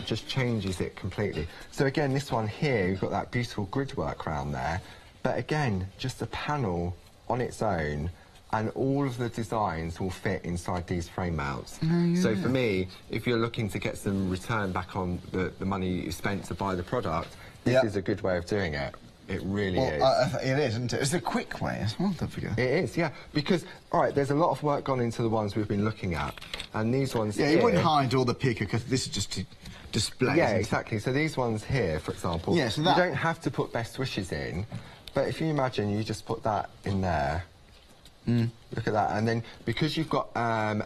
just changes it completely. So again, this one here, you've got that beautiful grid work around there, but again, just a panel on its own, and all of the designs will fit inside these frame mounts. So for me, if you're looking to get some return back on the money you spent to buy the product, this is a good way of doing it. It really is. It is, isn't it? It's a quick way as well, don't forget. It is, yeah. Because, all right, there's a lot of work gone into the ones we've been looking at. And these ones here... you wouldn't hide all the picker, because this is just to display, yeah, exactly. So these ones here, for example, you don't have to put best wishes in, but if you imagine you just put that in there, look at that, and then because you've got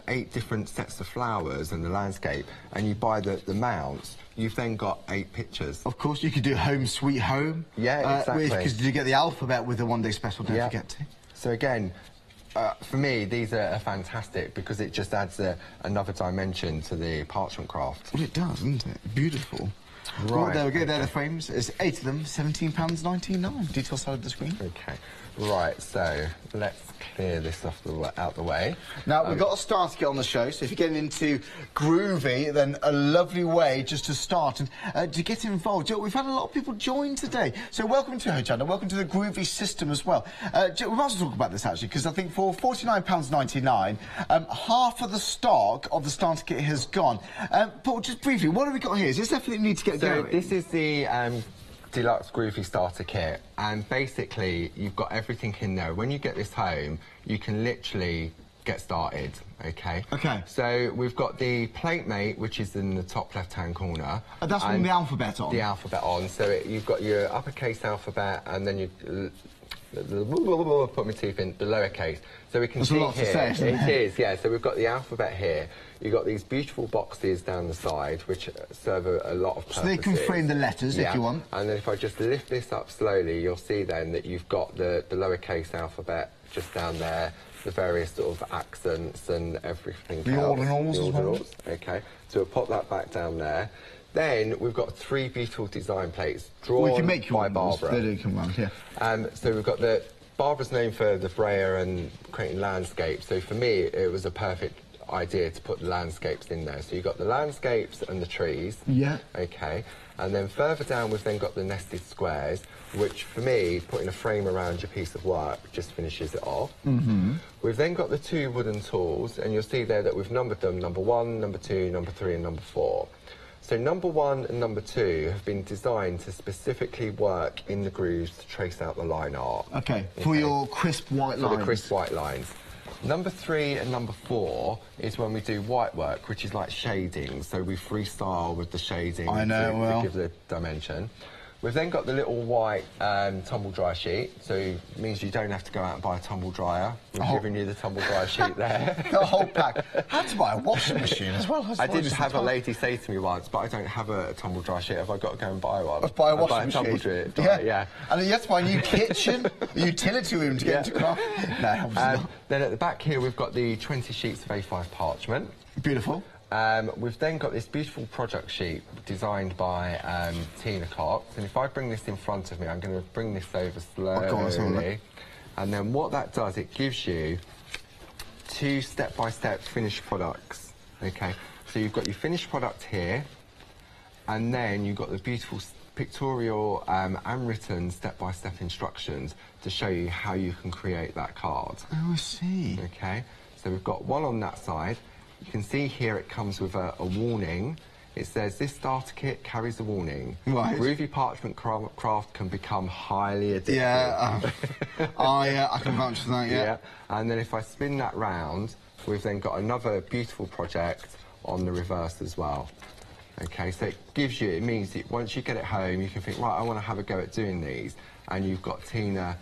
8 different sets of flowers and the landscape, and you buy the mounts, you've then got 8 pictures. Of course, you could do Home Sweet Home. Yeah, exactly. Because you get the alphabet with the one-day special, don't forget to. So again, for me, these are fantastic because it just adds another dimension to the parchment craft. Well, it does, doesn't it? Beautiful. Right. Well, there we go, they're the frames. It's 8 of them, £17.99. Detail side of the screen. OK. Right, so let's clear this out the way. Now, we've got a start kit on the show, so if you're getting into Groovy, then a lovely way just to start and to get involved. We've had a lot of people join today, so welcome to Hochanda, welcome to the Groovy system as well. We might as well talk about this, actually, because I think for £49.99, half of the stock of the starter kit has gone. Paul, just briefly, what have we got here? Is this everything you need to get going? So this is the Deluxe Groovy Starter Kit, and basically you've got everything in there. When you get this home, you can literally get started, OK? OK. So we've got the plate mate, which is in the top left-hand corner. That's with the alphabet on? The alphabet on. So you've got your uppercase alphabet, and then you... put my teeth in, the lowercase. So we can see here, it is, yeah. So we've got the alphabet here. You've got these beautiful boxes down the side, which serve a lot of purposes. So they can frame the letters if you want. And then if I just lift this up slowly, you'll see then that you've got the lowercase alphabet just down there, the various sort of accents and everything. The ordinals as well. OK, so we'll pop that back down there. Then we've got 3 beautiful design plates drawn by Barbara. They do come round, yeah. So we've got the Barbara's known for the brayer and creating landscapes, so for me it was a perfect idea to put the landscapes in there. So you've got the landscapes and the trees. Yeah. Okay. And then further down we've then got the nested squares, which for me, putting a frame around your piece of work just finishes it off. We've then got the 2 wooden tools, and you'll see there that we've numbered them number 1, number 2, number 3 and number 4. So number 1 and number 2 have been designed to specifically work in the grooves to trace out the line art. Okay, for your crisp white lines. For the crisp white lines. Number 3 and number 4 is when we do white work, which is like shading. So we freestyle with the shading to give the dimension. We've then got the little white tumble dryer sheet, so it means you don't have to go out and buy a tumble dryer. We've given you the tumble dryer sheet there. The whole pack. I had to buy a washing machine as well. I did have a lady say to me once, but I don't have a tumble dryer sheet. Have I got to go and buy one? Buy a washing machine. Tumble dryer, yeah. And then you have to buy a new kitchen, a utility room to get into craft. No, obviously not. Then at the back here, we've got the 20 sheets of A5 parchment. Beautiful. We've then got this beautiful project sheet designed by Tina Cox, and if I bring this in front of me, I'm going to bring this over slowly, and then what that does, it gives you 2 step-by-step finished products. Okay, so you've got your finished product here, and then you've got the beautiful pictorial and written step-by-step instructions to show you how you can create that card. Oh, I see. Okay, so we've got one on that side. You can see here it comes with a warning. It says this starter kit carries a warning. Right. Groovy parchment craft can become highly addictive. Yeah, I can vouch for that, yeah. And then if I spin that round, we've then got another beautiful project on the reverse as well. Okay, so it gives you, it means that once you get it home, you can think, right, I want to have a go at doing these, and you've got Tina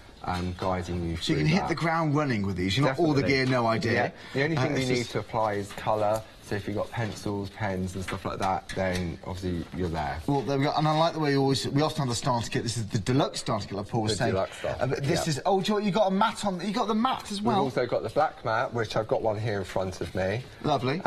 guiding you through. So you can hit the ground running with these. You're not all the gear, no idea. Yeah. The only thing you need to apply is colour. So if you've got pencils, pens and stuff like that, then obviously you're there. Well, there we go. And I like the way we often have the starter kit. This is the deluxe starter kit, like Paul was saying. The deluxe stuff. But this is, oh, do you know what, you got a mat on, you got the mat as well. We've also got the black mat, which I've got one here in front of me. Lovely.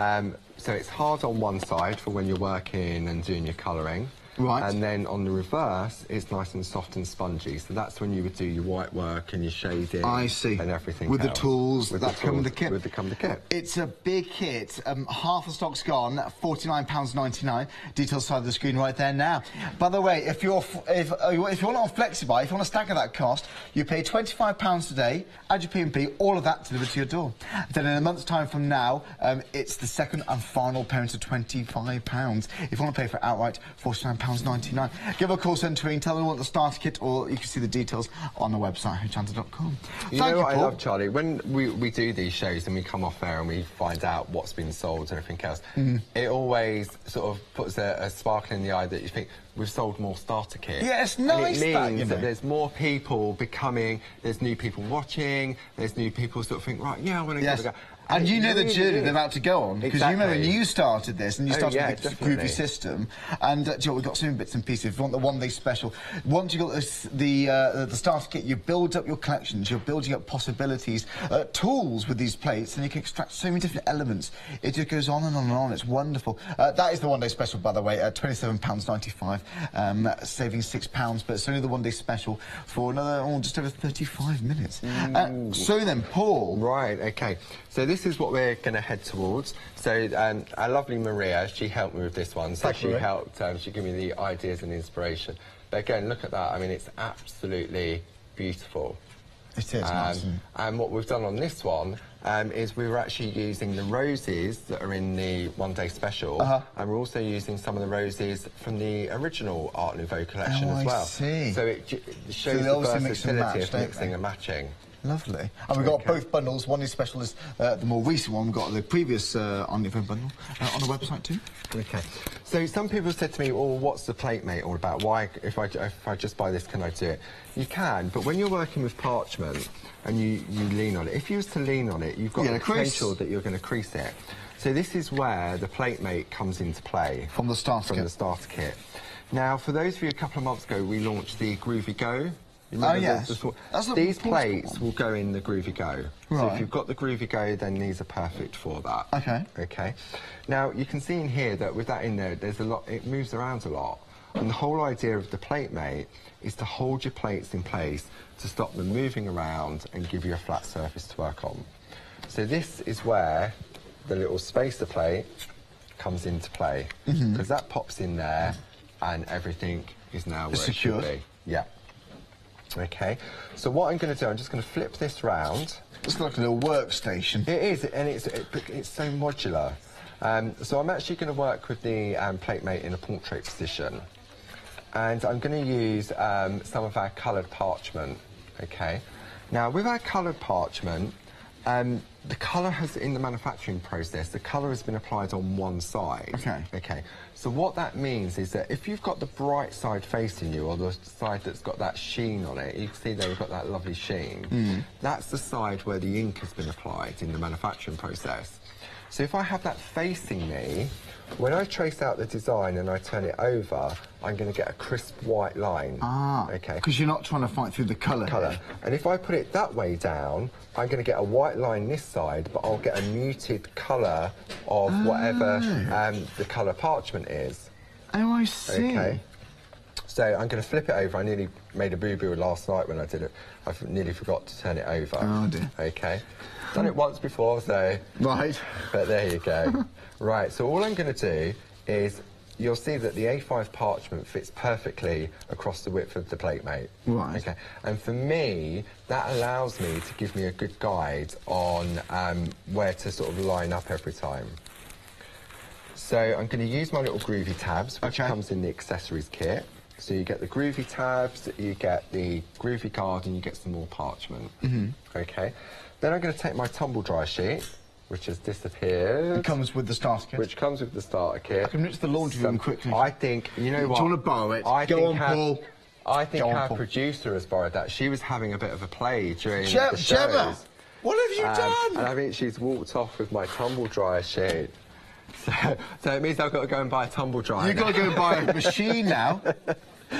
So it's hard on one side for when you're working and doing your colouring. Right. And then on the reverse, it's nice and soft and spongy. So that's when you would do your white work and your shading. I see. And everything with else. The tools that come with the kit. With the kit. It's a big kit. Half the stock's gone. £49.99. Details side of the screen right there now. By the way, if you're not on FlexiBuy, if you want to stagger that cost, you pay £25 today. Add your P&P. All of that delivered to your door. Then in a month's time from now, it's the second and final payment of £25. If you want to pay for it outright, £49.99. Give a call centre, tell them you want the starter kit, or you can see the details on the website, hochanda.com. You know what I love, Charlie? When we do these shows and we come off there and we find out what's been sold and everything else, it always sort of puts a sparkle in the eye that you think, we've sold more starter kit. Yeah, it's nice. And it means that there's more people becoming, there's new people watching, there's new people sort of think, right, yeah, I want to give it a go. And you know the journey they're about to go on, because you remember when you started this, and you started with the groovy system, and you know, we've got so many bits and pieces. If you want the one-day special, once you've got the starter kit, you build up your collections, you're building up possibilities, tools with these plates, and you can extract so many different elements. It just goes on and on and on. It's wonderful. That is the one-day special, by the way, at £27.95, saving £6, but it's only the one-day special for another, just over 35 minutes. So then, Paul. Right, OK. So this is what we're going to head towards. So our lovely Maria, she helped me with this one. So she helped, she gave me the ideas and inspiration. But again, look at that. I mean, it's absolutely beautiful. It is nice. And what we've done on this one is we were actually using the roses that are in the one-day special, and we're also using some of the roses from the original Art Nouveau collection as well. I see. So it shows the versatility of mixing and matching. Lovely. And we've got both bundles. One is special, is the more recent one. We've got the previous Art Nouveau bundle on the website too. OK. So some people said to me, well, what's the plate mate all about? Why, if I just buy this, can I do it? You can, but when you're working with parchment and you lean on it, if you was to lean on it, you've got the potential that you're going to crease it. So this is where the plate mate comes into play. From the starter kit. The starter kit. Now, for those of you a couple of months ago, we launched the Groovy Go. Oh, yes. These plates will go in the Groovy Go. Right. So if you've got the Groovy Go, then these are perfect for that. OK. OK. Now, you can see in here that with that in there, there's a lot, it moves around a lot. And the whole idea of the plate mate is to hold your plates in place to stop them moving around and give you a flat surface to work on. So this is where the little spacer plate comes into play, because that pops in there and everything is now where it should be. Yeah. Okay, so what I'm going to do, I'm just going to flip this round. It's like a little workstation. It is, and it's so modular. So I'm actually going to work with the plate mate in a portrait position. And I'm going to use some of our coloured parchment, okay? Now, with our coloured parchment, the colour has, in the manufacturing process, the colour has been applied on one side. Okay. Okay. So what that means is that if you've got the bright side facing you, or the side that's got that sheen on it, you can see there we've got that lovely sheen. That's the side where the ink has been applied in the manufacturing process. So if I have that facing me, when I trace out the design and I turn it over, I'm going to get a crisp white line. Ah, okay. Because you're not trying to fight through the colour. And if I put it that way down, I'm going to get a white line this side, but I'll get a muted colour of whatever the colour parchment is. Oh, I see. Okay. So I'm going to flip it over. I nearly made a boo-boo last night when I did it. I nearly forgot to turn it over. Oh, dear. Okay. Done it once before, so... Right. But there you go. Right, so all I'm going to do is, you'll see that the A5 parchment fits perfectly across the width of the plate mate. Right. Okay. And for me, that allows me to give me a good guide on where to sort of line up every time. So I'm going to use my little groovy tabs, which comes in the accessories kit. So you get the groovy tabs, you get the groovy card, and you get some more parchment. Okay. Then I'm going to take my tumble dry sheet, which has disappeared. It comes with the starter kit. Which comes with the starter kit. I can reach the laundry room quickly. I think, you know what? Do you want to borrow it? Go on, Paul. I think our producer has borrowed that. She was having a bit of a play during the shows. Gemma, what have you done? And I think she's walked off with my tumble dryer sheet. So it means I've got to go and buy a tumble dryer. You've got to go and buy a machine now.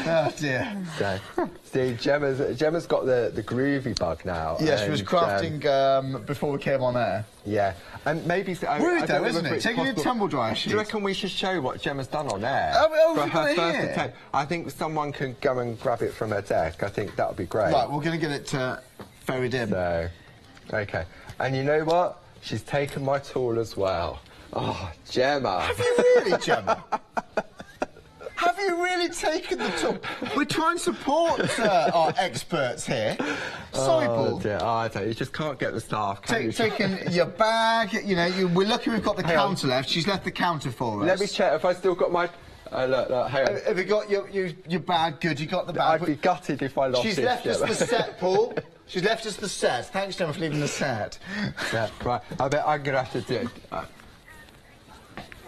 Oh dear. So, see, Gemma's got the groovy bug now. Yes, she was crafting before we came on air. Yeah, and maybe... Rude though, isn't it? Taking your tumble dryer sheet. Do you reckon we should show what Gemma's done on air? For her first attempt? I think someone can go and grab it from her desk. I think that would be great. Right, we're going to get it ferried in. So, OK. And you know what? She's taken my tool as well. Oh, Gemma. Have you really, Gemma? Have you really taken the tool? We're trying to support our experts here. Sorry, Paul. Dear. Oh, I don't. You just can't get the staff. Taking your bag, you know, we're lucky we've got the counter left. She's left the counter for us. Let me check if I still got my... look, hang on. Have you got your bag good? You got the bag? I'd be gutted if I lost it. She's left us the set, Paul. She's left us the set. Thanks, Gemma, for leaving the set. Yeah, right. I bet I'm going to have to do it.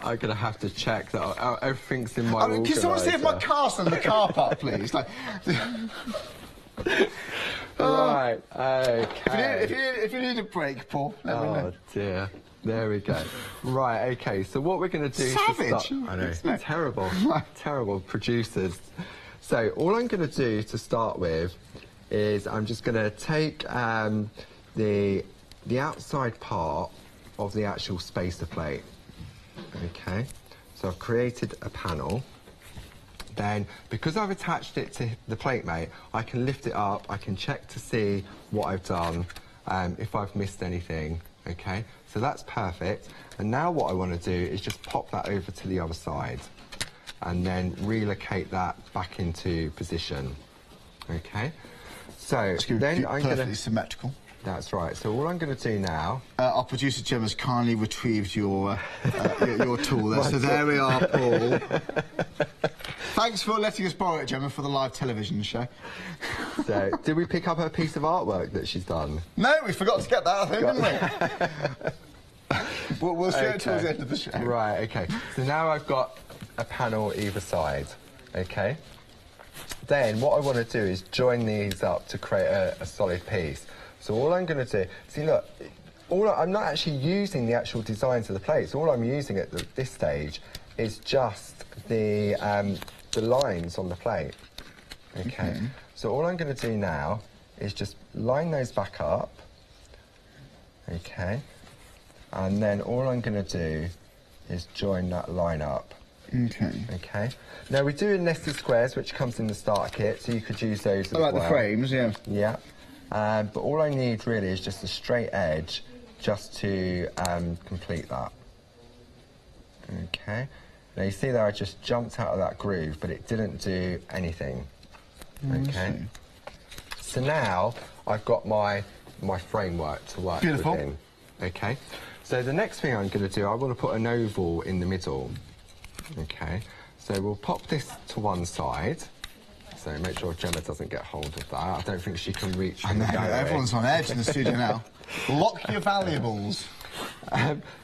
I'm going to have to check that everything's in my organiser. Can someone see if my car's in the car park, please? Like, right, OK. If you need a break, Paul, let me know. Oh, dear. There we go. Right, OK, so what we're going to do... Savage! I know, terrible, terrible producers. So all I'm going to do to start with is I'm just going to take the outside part of the actual spacer plate. Okay, so I've created a panel. Then, because I've attached it to the plate mate, I can lift it up, I can check to see what I've done, if I've missed anything, okay? So that's perfect. And now what I want to do is just pop that over to the other side and then relocate that back into position, okay? So then I'm going to... symmetrical. That's right. So all I'm going to do now... our producer Jim has kindly retrieved your tool there. So there we are, Paul. Thanks for letting us borrow it, Gemma, for the live television show. So, did we pick up her piece of artwork that she's done? No, we forgot to get that, I think, didn't we? We'll show it towards the end of the show. Right, OK. So now I've got a panel either side, OK? Then what I want to do is join these up to create a solid piece. So all I'm going to do... See, look, I'm not actually using the actual designs of the plates. All I'm using at this stage is just the lines on the plate. OK? So all I'm going to do now is just line those back up. OK? And then all I'm going to do is join that line up. Okay. Now we do nested squares, which comes in the starter kit, so you could use those as well. I like the frames, yeah. Yeah. But all I need really is just a straight edge just to complete that. Okay. Now you see there I just jumped out of that groove, but it didn't do anything. Okay. So now I've got my framework to work within. Okay. So the next thing I'm going to do, I want to put an oval in the middle. Okay. So we'll pop this to one side. So make sure Gemma doesn't get hold of that. I don't think she can reach. I know, everyone's on edge in the studio now. Lock your valuables.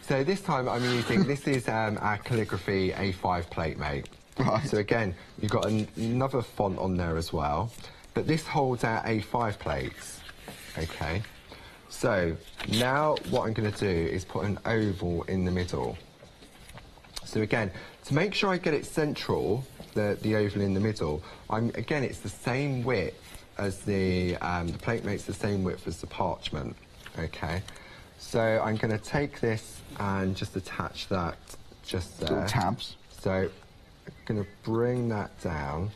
So this time I'm using, this is our calligraphy A5 plate, mate. Right. So again, you've got another font on there as well, but this holds our A5 plates. Okay. So now what I'm going to do is put an oval in the middle. So again, to make sure I get it central, the oval in the middle, again, it's the same width as the plate mate's the same width as the parchment. Okay. So I'm going to take this and just attach that just there. Little tabs. So I'm going to bring that down.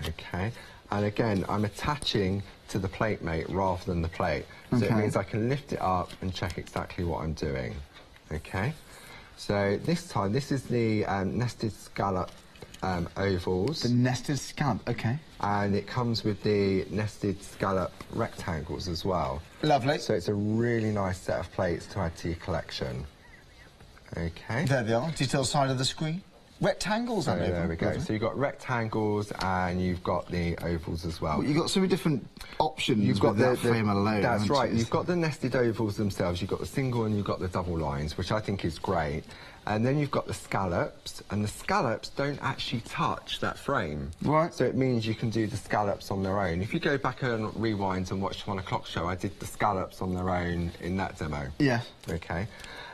Okay. And again, I'm attaching to the plate mate rather than the plate. So it means I can lift it up and check exactly what I'm doing. Okay. So this time, this is the nested scallop ovals. The nested scallop, okay. And it comes with the nested scallop rectangles as well. Lovely. So it's a really nice set of plates to add to your collection. Okay. There they are, detail side of the screen. Rectangles, so there we go. So you've got rectangles and you've got the ovals as well. You've got so many different options. You've got the frame alone. That's right. You've got the nested ovals themselves. You've got the single and you've got the double lines, which I think is great. And then you've got the scallops, and the scallops don't actually touch that frame. Right. So it means you can do the scallops on their own. If you go back and rewind and watch the 1 o'clock show, I did the scallops on their own in that demo. Yeah. Okay.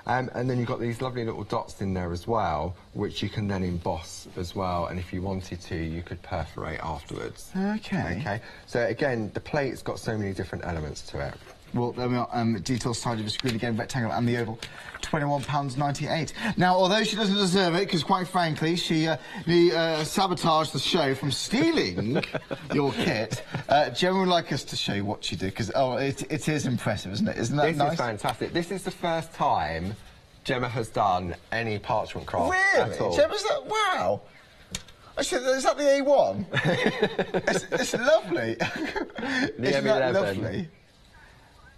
And then you've got these lovely little dots in there as well, which you can then emboss as well, and if you wanted to, you could perforate afterwards. Okay. Okay. So again, the plate's got so many different elements to it. Well, there we are, detail side of the screen again, rectangle and the oval, £21.98. Now, although she doesn't deserve it, because quite frankly, she sabotaged the show from stealing your kit, Gemma would like us to show you what she did, because, it is impressive, isn't it? Isn't that nice? This is fantastic. This is the first time Gemma has done any parchment craft really? at all. Gemma's that, wow. Actually, is that the A1? it's lovely. Isn't that lovely?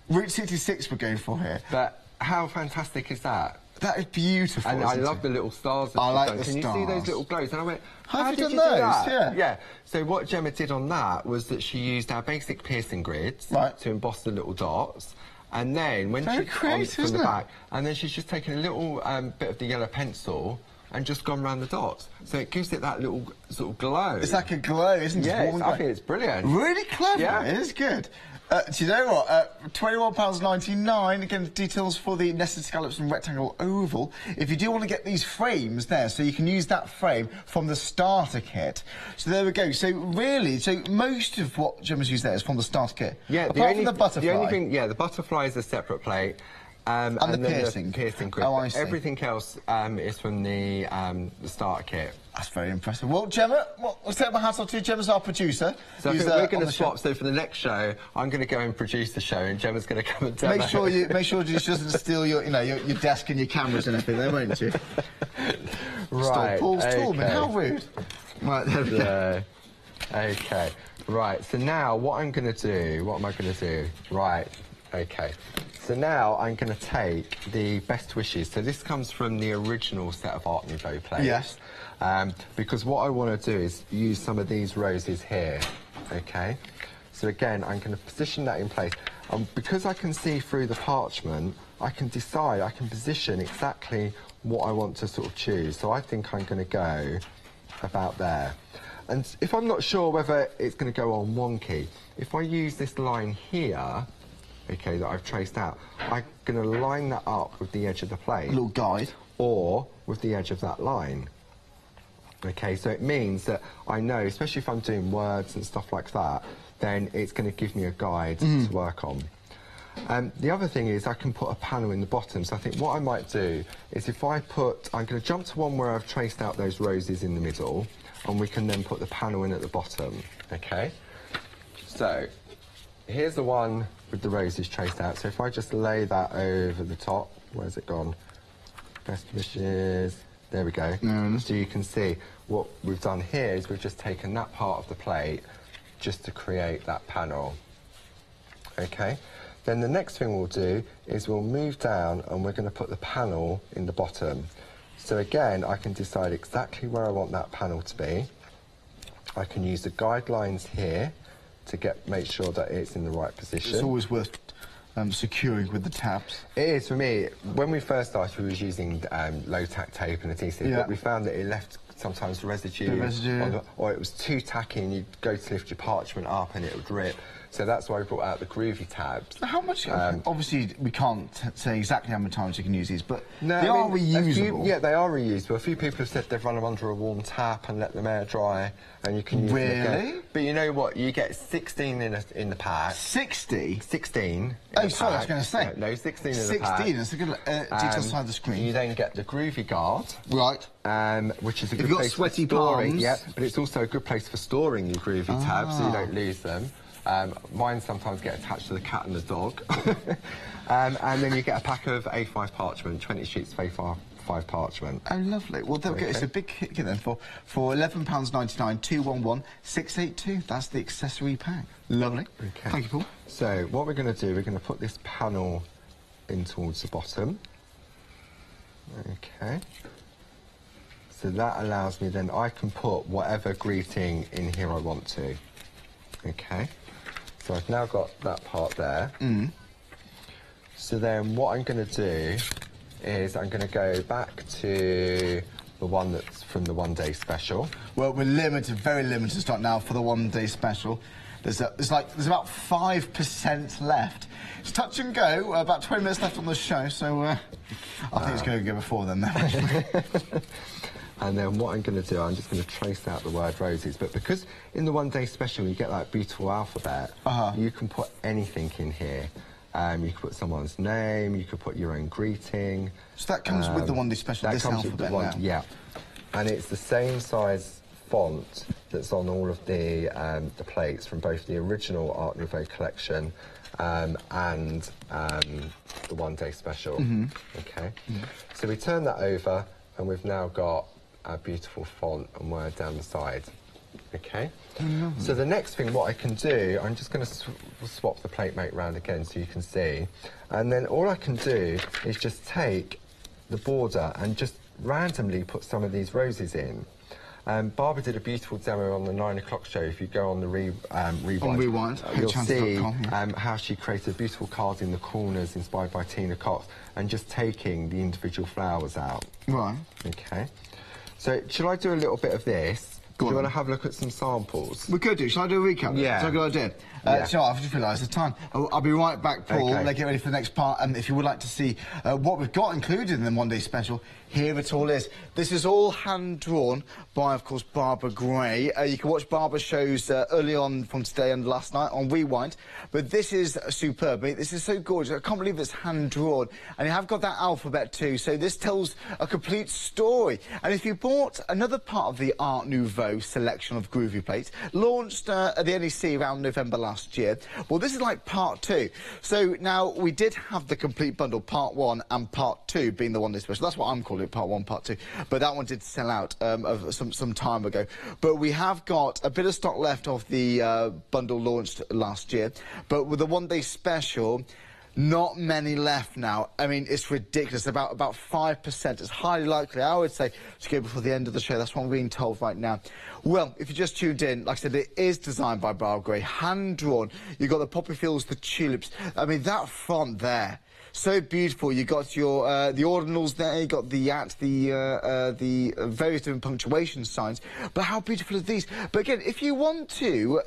Route 66 we're going for here. But how fantastic is that? That is beautiful. And I love the little stars that I like done. the Can stars. you see those little glows? And I went, how did you you done do those? that? Yeah. Yeah. So what Gemma did on that was that she used our basic piercing grids to emboss the little dots. And then when she from the back, and then she's just taken a little bit of the yellow pencil and just gone round the dots. So it gives it that little sort of glow. It's like a glow, isn't it? Yeah, I think it's brilliant. Really clever. Yeah. It is good. Do you know what? £21.99. Again, details for the nested scallops and rectangle oval. If you do want to get these frames there, so you can use that frame from the starter kit. So there we go. So really, most of what Gemma's used there is from the starter kit. Yeah, apart from the butterfly. The only thing, yeah, the butterfly is a separate plate. And the piercing. The piercing grid. Oh, I see. Everything else is from the starter kit. That's very impressive. Well, Gemma, let's take my hat off to you. Gemma's our producer. So I think we're going to swap. So for the next show, I'm going to go and produce the show, and Gemma's going to come and demo. Make sure she doesn't steal your desk and your cameras and everything, there, won't you? Right. Stole Paul's Toolman. How rude. Right, there we go. Okay. Right. So now, what I'm going to do? What am I going to do? Right. Okay. So now I'm going to take the best wishes. So this comes from the original set of Art Nouveau plates. Yes. Because what I want to do is use some of these roses here. Okay. So again, I'm going to position that in place. Because I can see through the parchment, I can decide, I can position exactly what I want to sort of choose. So I think I'm going to go about there. And if I'm not sure whether it's going to go on wonky, if I use this line here, okay, that I've traced out, I'm going to line that up with the edge of the plate. A little guide. Or with the edge of that line. Okay, so it means that I know, especially if I'm doing words and stuff like that, then it's going to give me a guide to work on. The other thing is I can put a panel in the bottom. So I think what I might do is if I'm going to jump to one where I've traced out those roses in the middle, and we can then put the panel in at the bottom, okay? So here's the one with the roses traced out. So if I just lay that over the top, where's it gone? Best wishes. There we go. So you can see what we've done here is we've just taken that part of the plate just to create that panel. Okay. Then the next thing we'll do is we'll move down and we're going to put the panel in the bottom. So again, I can decide exactly where I want that panel to be. I can use the guidelines here to make sure that it's in the right position. It's always worth securing with the tabs. It is for me. When we first started, we was using low-tack tape and adhesive, but we found that it left sometimes residue, or it was too tacky and you'd go to lift your parchment up and it would rip. So that's why we brought out the groovy tabs. So how much, obviously we can't say exactly how many times you can use these, but they are reusable. Yeah, they are reusable. A few people have said they've run them under a warm tap and let them air dry, and you can use them again. But you know what? You get 16 in the pack. 60? 16. Oh, sorry, I was going to say. No, 16 in the pack. 16, that's a good detail side of the screen. You then get the groovy guard. Right. Which is a good place for storing. If you've got sweaty palms. Yeah, but it's also a good place for storing your groovy tabs so you don't lose them. Mine sometimes get attached to the cat and the dog. And then you get a pack of A5 parchment, 20 sheets of A5 parchment. Oh, lovely. Well, it's a big kit then for £11.99, 211 682. That's the accessory pack. Lovely. Okay. Thank you, Paul. So what we're going to do, we're going to put this panel in towards the bottom. Okay. So that allows me then, I can put whatever greeting in here I want to. Okay. So I've now got that part there. So then what I'm going to do is I'm going to go back to the one that's from the one-day special. Well, we're limited, very limited stock now for the one-day special. There's about 5% left. It's touch and go. About 20 minutes left on the show, so I think it's going to go before then. And then what I'm going to do, I'm just going to trace out the word roses. But because in the one-day special you get that beautiful alphabet, you can put anything in here. You could put someone's name, you could put your own greeting. So that comes with the one-day special, this alphabet now? Yeah. And it's the same size font that's on all of the plates from both the original Art Nouveau collection and the one-day special. Okay. So we turn that over and we've now got a beautiful font and word down the side. Okay. So the next thing, what I can do, I'm just going to swap the plate mate round again so you can see, and then all I can do is just take the border and just randomly put some of these roses in. Barbara did a beautiful demo on the 9 o'clock show. If you go on the Rewind, you'll see how she created beautiful cards in the corners inspired by Tina Cox and just taking the individual flowers out. Right. Okay. So, shall I do a little bit of this? Do you want to have a look at some samples? We could do. Shall I do a recap? Yeah. That's a good idea. So I've just realised the time. I'll be right back, Paul. Let's get ready for the next part. And if you would like to see what we've got included in the one-day special, here it all is. This is all hand-drawn by, of course, Barbara Gray. You can watch Barbara's shows early on from today and last night on Rewind. But this is superb. This is so gorgeous. I can't believe it's hand-drawn. And you have got that alphabet too. So this tells a complete story. And if you bought another part of the Art Nouveau selection of groovy plates, launched at the NEC around November last year, well, this is like part 2. So now we did have the complete bundle, part 1 and part 2 being the one-day special. That's what I'm calling it, part 1, part 2. But that one did sell out some time ago. But we have got a bit of stock left of the bundle launched last year. But with the one-day special, not many left now. I mean, it's ridiculous. About 5%. It's highly likely, I would say, to go before the end of the show. That's what I'm being told right now. Well, if you just tuned in, like I said, it is designed by Barbara Gray, hand-drawn. You've got the poppy fields, the tulips. I mean, that font there, so beautiful. You got your the ordinals there. You got the the various different punctuation signs. But how beautiful are these? But again, if you want to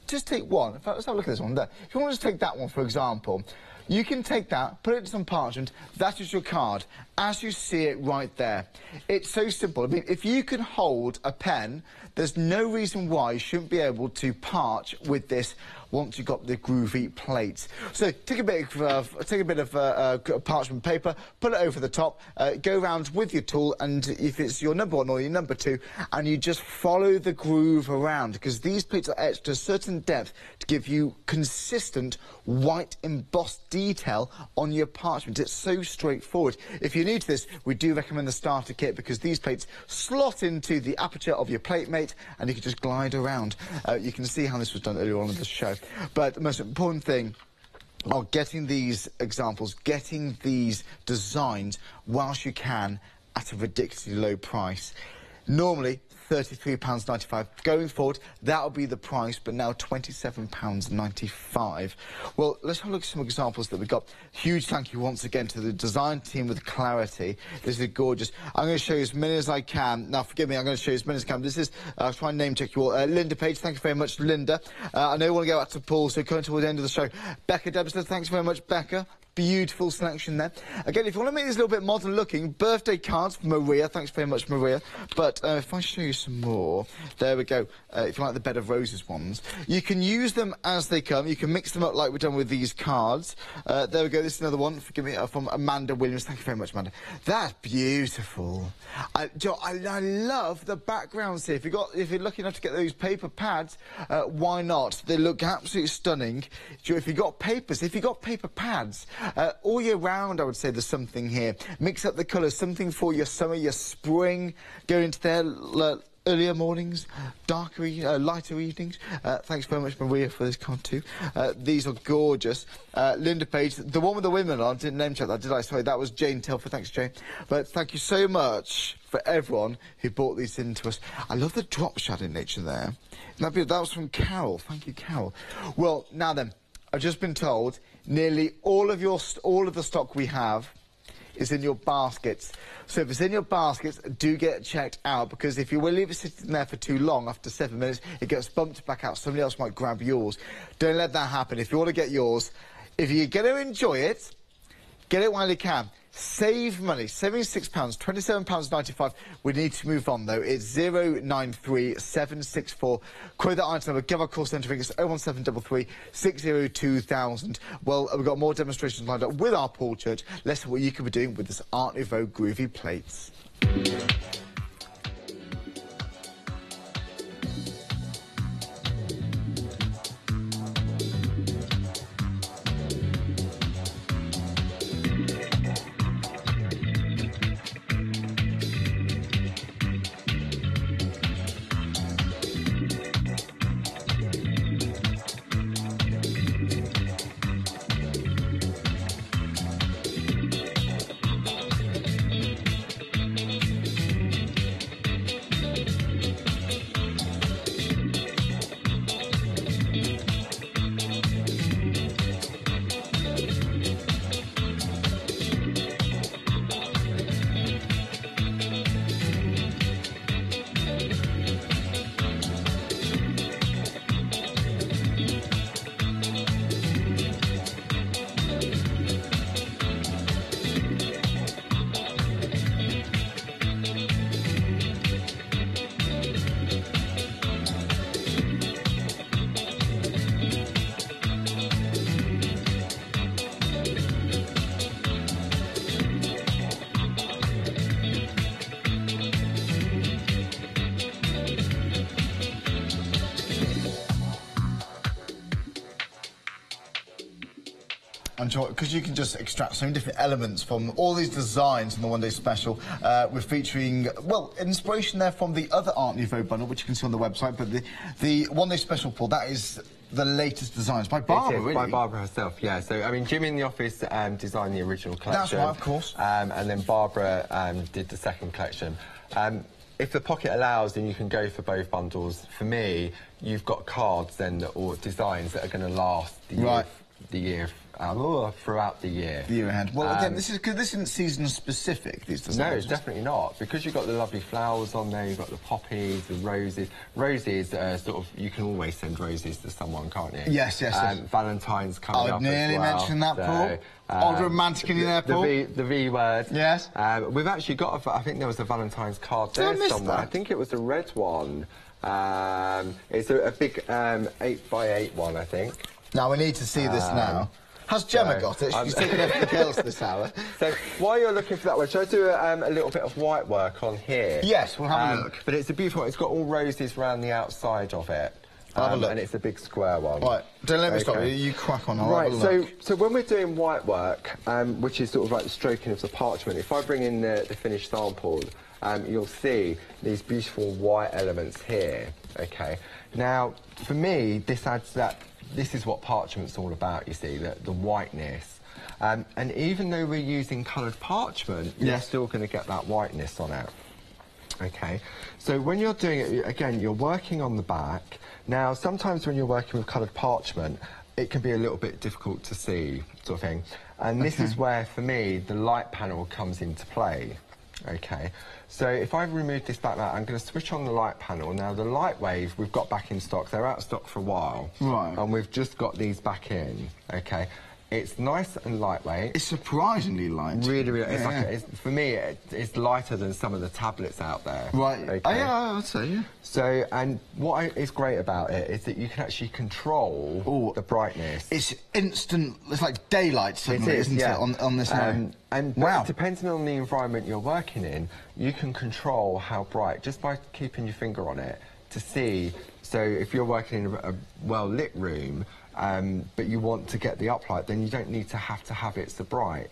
just take one. In fact, let's have a look at this one there. If you want to just take that one, for example, you can take that, put it to some parchment, that is your card, as you see it right there. It's so simple. I mean, if you can hold a pen, there's no reason why you shouldn't be able to parch with this once you've got the groovy plates. So take a bit of parchment paper, put it over the top, go around with your tool, and if it's your number 1 or your number 2, and you just follow the groove around, because these plates are etched to a certain depth to give you consistent white embossed detail on your parchment. It's so straightforward. If you're new to this, we do recommend the starter kit, because these plates slot into the aperture of your plate mate and you can just glide around. You can see how this was done earlier on in the show. But the most important thing are getting these examples, getting these designs whilst you can at a ridiculously low price. Normally £33.95. Going forward, that'll be the price, but now £27.95. Well, let's have a look at some examples that we've got. Huge thank you once again to the design team with Clarity. This is gorgeous. I'm going to show you as many as I can. Now, forgive me, I'm going to show you as many as I can. This is, I'll try and name check you all. Linda Page, thank you very much, Linda. I know we want to go back to Paul, so coming towards the end of the show. Becca Debster, thanks very much, Becca. Beautiful selection there. Again, if you want to make this a little bit modern looking, birthday cards for Maria. Thanks very much, Maria. But if I show you some more, there we go. If you like the Bed of Roses ones, you can use them as they come. You can mix them up like we've done with these cards. There we go. This is another one. Forgive me, from Amanda Williams. Thank you very much, Amanda. That's beautiful. I love the backgrounds here. If you're lucky enough to get those paper pads, why not? They look absolutely stunning. If you've got papers, if you've got paper pads. All year round, I would say there's something here. Mix up the colours, something for your summer, your spring, go into there earlier mornings, darker, lighter evenings. Thanks very much, Maria, for this card too. These are gorgeous. Linda Page, the one with the women on, didn't name check that, did I? Sorry, that was Jane Telford. Thanks, Jane. But thank you so much for everyone who brought these in to us. I love the drop shadow nature there. That was from Carol. Thank you, Carol. Well, now then, I've just been told nearly all of the stock we have is in your baskets. So if it's in your baskets, do get it checked out, because if you will leave it sitting there for too long, after 7 minutes, it gets bumped back out. Somebody else might grab yours. Don't let that happen. If you want to get yours, if you're going to enjoy it, get it while you can. Save money, saving £6, £27.95. We need to move on though. It's 093764. Quote that item number, give our call centre ring, it's 01733 602,000. Well, we've got more demonstrations lined up with our Paul Church. Let's see what you can be doing with this Art Nouveau groovy plates. Because you can just extract so many different elements from all these designs in the one-day special. We're featuring, well, inspiration there from the other Art Nouveau bundle, which you can see on the website, but the one-day special, Paul, that is the latest designs by Barbara, really? By Barbara herself, yeah. So, I mean, Jim in the office designed the original collection. That's right, of course. And then Barbara did the second collection. If the pocket allows, then you can go for both bundles. For me, you've got cards then, or designs that are going to last throughout the year. The year ahead. Well, again, this isn't season specific, these designs. No, it's definitely not, because you've got the lovely flowers on there, you've got the poppies, the roses. Roses, sort of, you can always send roses to someone, can't you? Yes, yes, yes. Valentine's coming up I'd nearly mention that, Paul. Odd romantic in there, Paul. The V word. Yes. We've actually got, I think there was a Valentine's card there somewhere. I think it was a red one. It's a big 8x8 one, I think. Now, we need to see this now. Has Gemma got it? She's taking everything else this hour. So while you're looking for that one, should I do a little bit of white work on here? Yes, we'll have a look. But it's a beautiful one. It's got all roses around the outside of it. Have a look. And it's a big square one. Right, don't let me stop you. You crack on. Right, so when we're doing white work, which is sort of like the stroking of the parchment, if I bring in the finished sample, you'll see these beautiful white elements here, okay? Now, for me, this adds that, this is what parchment's all about, you see, the whiteness. And even though we're using coloured parchment, you're still going to get that whiteness on it. Okay, so when you're doing it, again, you're working on the back. Now, sometimes when you're working with coloured parchment, it can be a little bit difficult to see, sort of thing. And this is where, for me, the light panel comes into play. Okay, so if I remove this back light, I'm going to switch on the light panel. Now, the light wave we've got back in stock. They're out of stock for a while. Right. And we've just got these back in, okay? It's nice and lightweight. It's surprisingly light. Really, really. It's like for me, it's lighter than some of the tablets out there. Right. Okay? Oh, yeah, I'd say, yeah. So, and what is great about it is that you can actually control the brightness. It's instant. It's like daylight suddenly, isn't it, on this now? And depending on the environment you're working in, you can control how bright just by keeping your finger on it to see. So, if you're working in a well-lit room, but you want to get the uplight, then you don't need to have it so bright.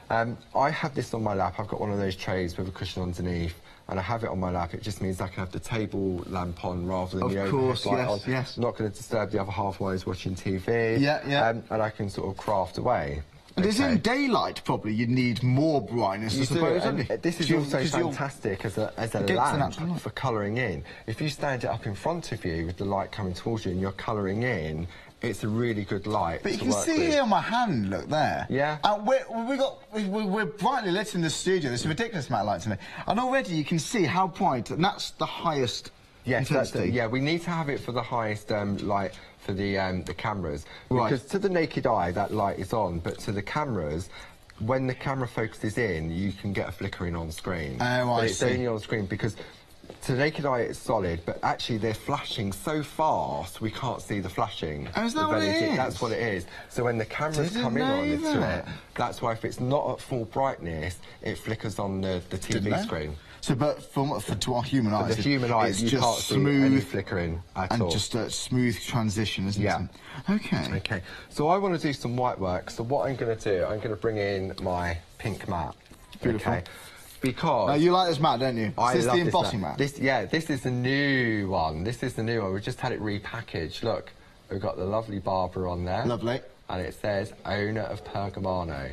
I have this on my lap. I've got one of those trays with a cushion underneath, and I have it on my lap. It just means I can have the table lamp on rather than the overhead light on. Yes. Not going to disturb the other half while he's watching TV. And I can sort of craft away. And it's in daylight, probably, you'd need more brightness, I suppose, don't you? This is also fantastic as a lamp for colouring in. If you stand it up in front of you with the light coming towards you and you're colouring in, it's a really good light. But you can see here on my hand, look there. Yeah. We're brightly lit in the studio. There's a ridiculous amount of light today. And already you can see how bright, and that's the highest intensity. Yeah, we need to have it for the highest light for the cameras. Because to the naked eye, that light is on, but to the cameras, when the camera focuses in, you can get a flickering on screen. Oh, I see. It's only on screen because to the naked eye it's solid, but actually they're flashing so fast we can't see the flashing. Oh, is that what it is? That's what it is. So when the cameras come in on it, that's why if it's not at full brightness, it flickers on the TV screen. So, but to our human eyes, the human eyes, you can't see any flickering at all. And just a smooth transition, isn't it? Okay. Okay. So I want to do some white work. So what I'm going to do, I'm going to bring in my pink mat. Beautiful. Okay. Because now, you like this mat, don't you? Is this the embossing mat? This is the new one. This is the new one. We've just had it repackaged. Look, we've got the lovely Barbara on there. Lovely. And it says, owner of Pergamano.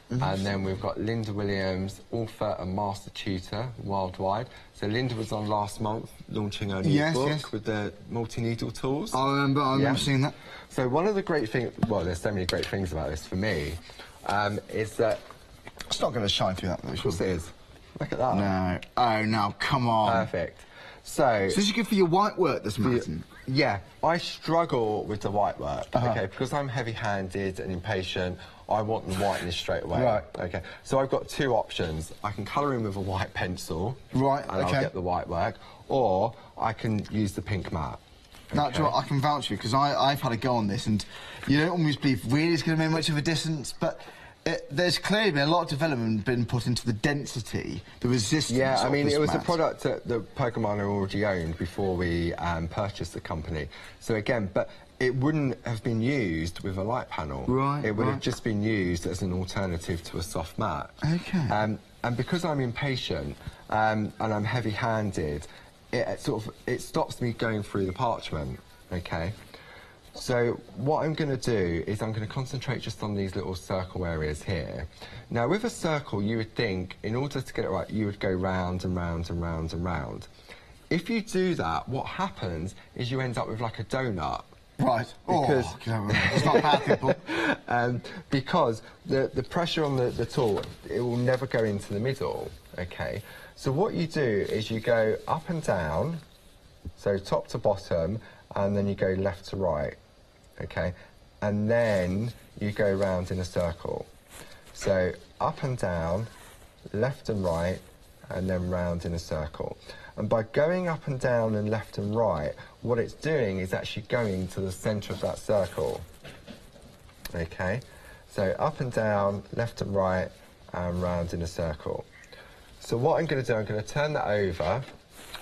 And then we've got Linda Williams, author and master tutor worldwide. So Linda was on last month launching her new book with the multi-needle tools. I remember seeing that. So one of the great things, well, there's so many great things about this for me, is that... It's not going to shine through that, though. Of course it is. Look at that. No. Oh, no, come on. Perfect. So this is good for your white work, this Martin. Yeah, I struggle with the white work, okay, because I'm heavy-handed and impatient. I want the whiteness straight away. Right. Okay. So I've got two options. I can colour in with a white pencil. Right. And I'll get the white work, or I can use the pink mat. Now, do you know what, I can vouch for you because I've had a go on this, and you don't always believe really it's going to make much of a difference, but. There's clearly been a lot of development been put into the density, the resistance. Yeah, I mean, it was mat. a product that Pergamano already owned before we purchased the company. So again, but it wouldn't have been used with a light panel. Right. It would have just been used as an alternative to a soft mat. Okay. And because I'm impatient and I'm heavy-handed, it stops me going through the parchment. Okay. So what I'm going to do is I'm going to concentrate just on these little circle areas here. Now, with a circle, you would think, in order to get it right, you would go round and round and round and round. If you do that, what happens is you end up with like a donut. Right. Because it's not bad, people. Because the pressure on the tool, it will never go into the middle, okay? So what you do is you go up and down, so top to bottom, and then you go left to right, okay? And then you go round in a circle. So up and down, left and right, and then round in a circle. And by going up and down and left and right, what it's doing is actually going to the centre of that circle. Okay, so up and down, left and right, and round in a circle. So what I'm going to do, I'm going to turn that over,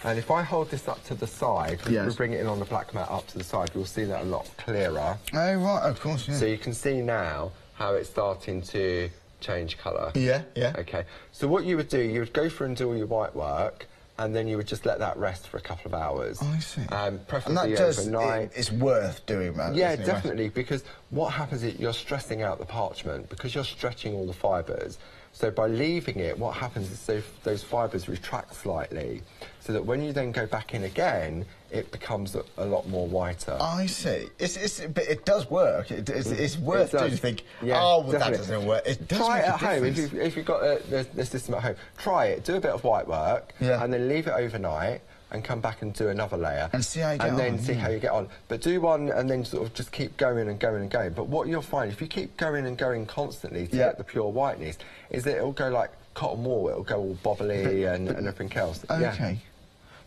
and if I hold this up to the side, we bring it in on the black mat up to the side, you'll see that a lot clearer. Oh, right, of course, yeah. So you can see now how it's starting to change colour. Yeah, yeah. Okay, so what you would do, you would go through and do all your white work, and then you would just let that rest for a couple of hours. Oh, I see. Preferably overnight. It's worth doing, man. Yeah, definitely, because what happens is you're stressing out the parchment, because you're stretching all the fibres. So by leaving it, what happens is those fibres retract slightly, so that when you then go back in again, it becomes a lot more whiter. I see. But it does work. It's worth doing. You think, yeah, oh, well, that doesn't work. It does. Try make it a at home. difference. If you've got the system at home, try it. Do a bit of white work, and then leave it overnight, and come back and do another layer. And see how you get on. And then see how you get on. But do one and then sort of just keep going and going and going. But what you'll find, if you keep going and going constantly to get the pure whiteness, is that it'll go like cotton wool. It'll go all bobbly and everything else. Okay. Yeah.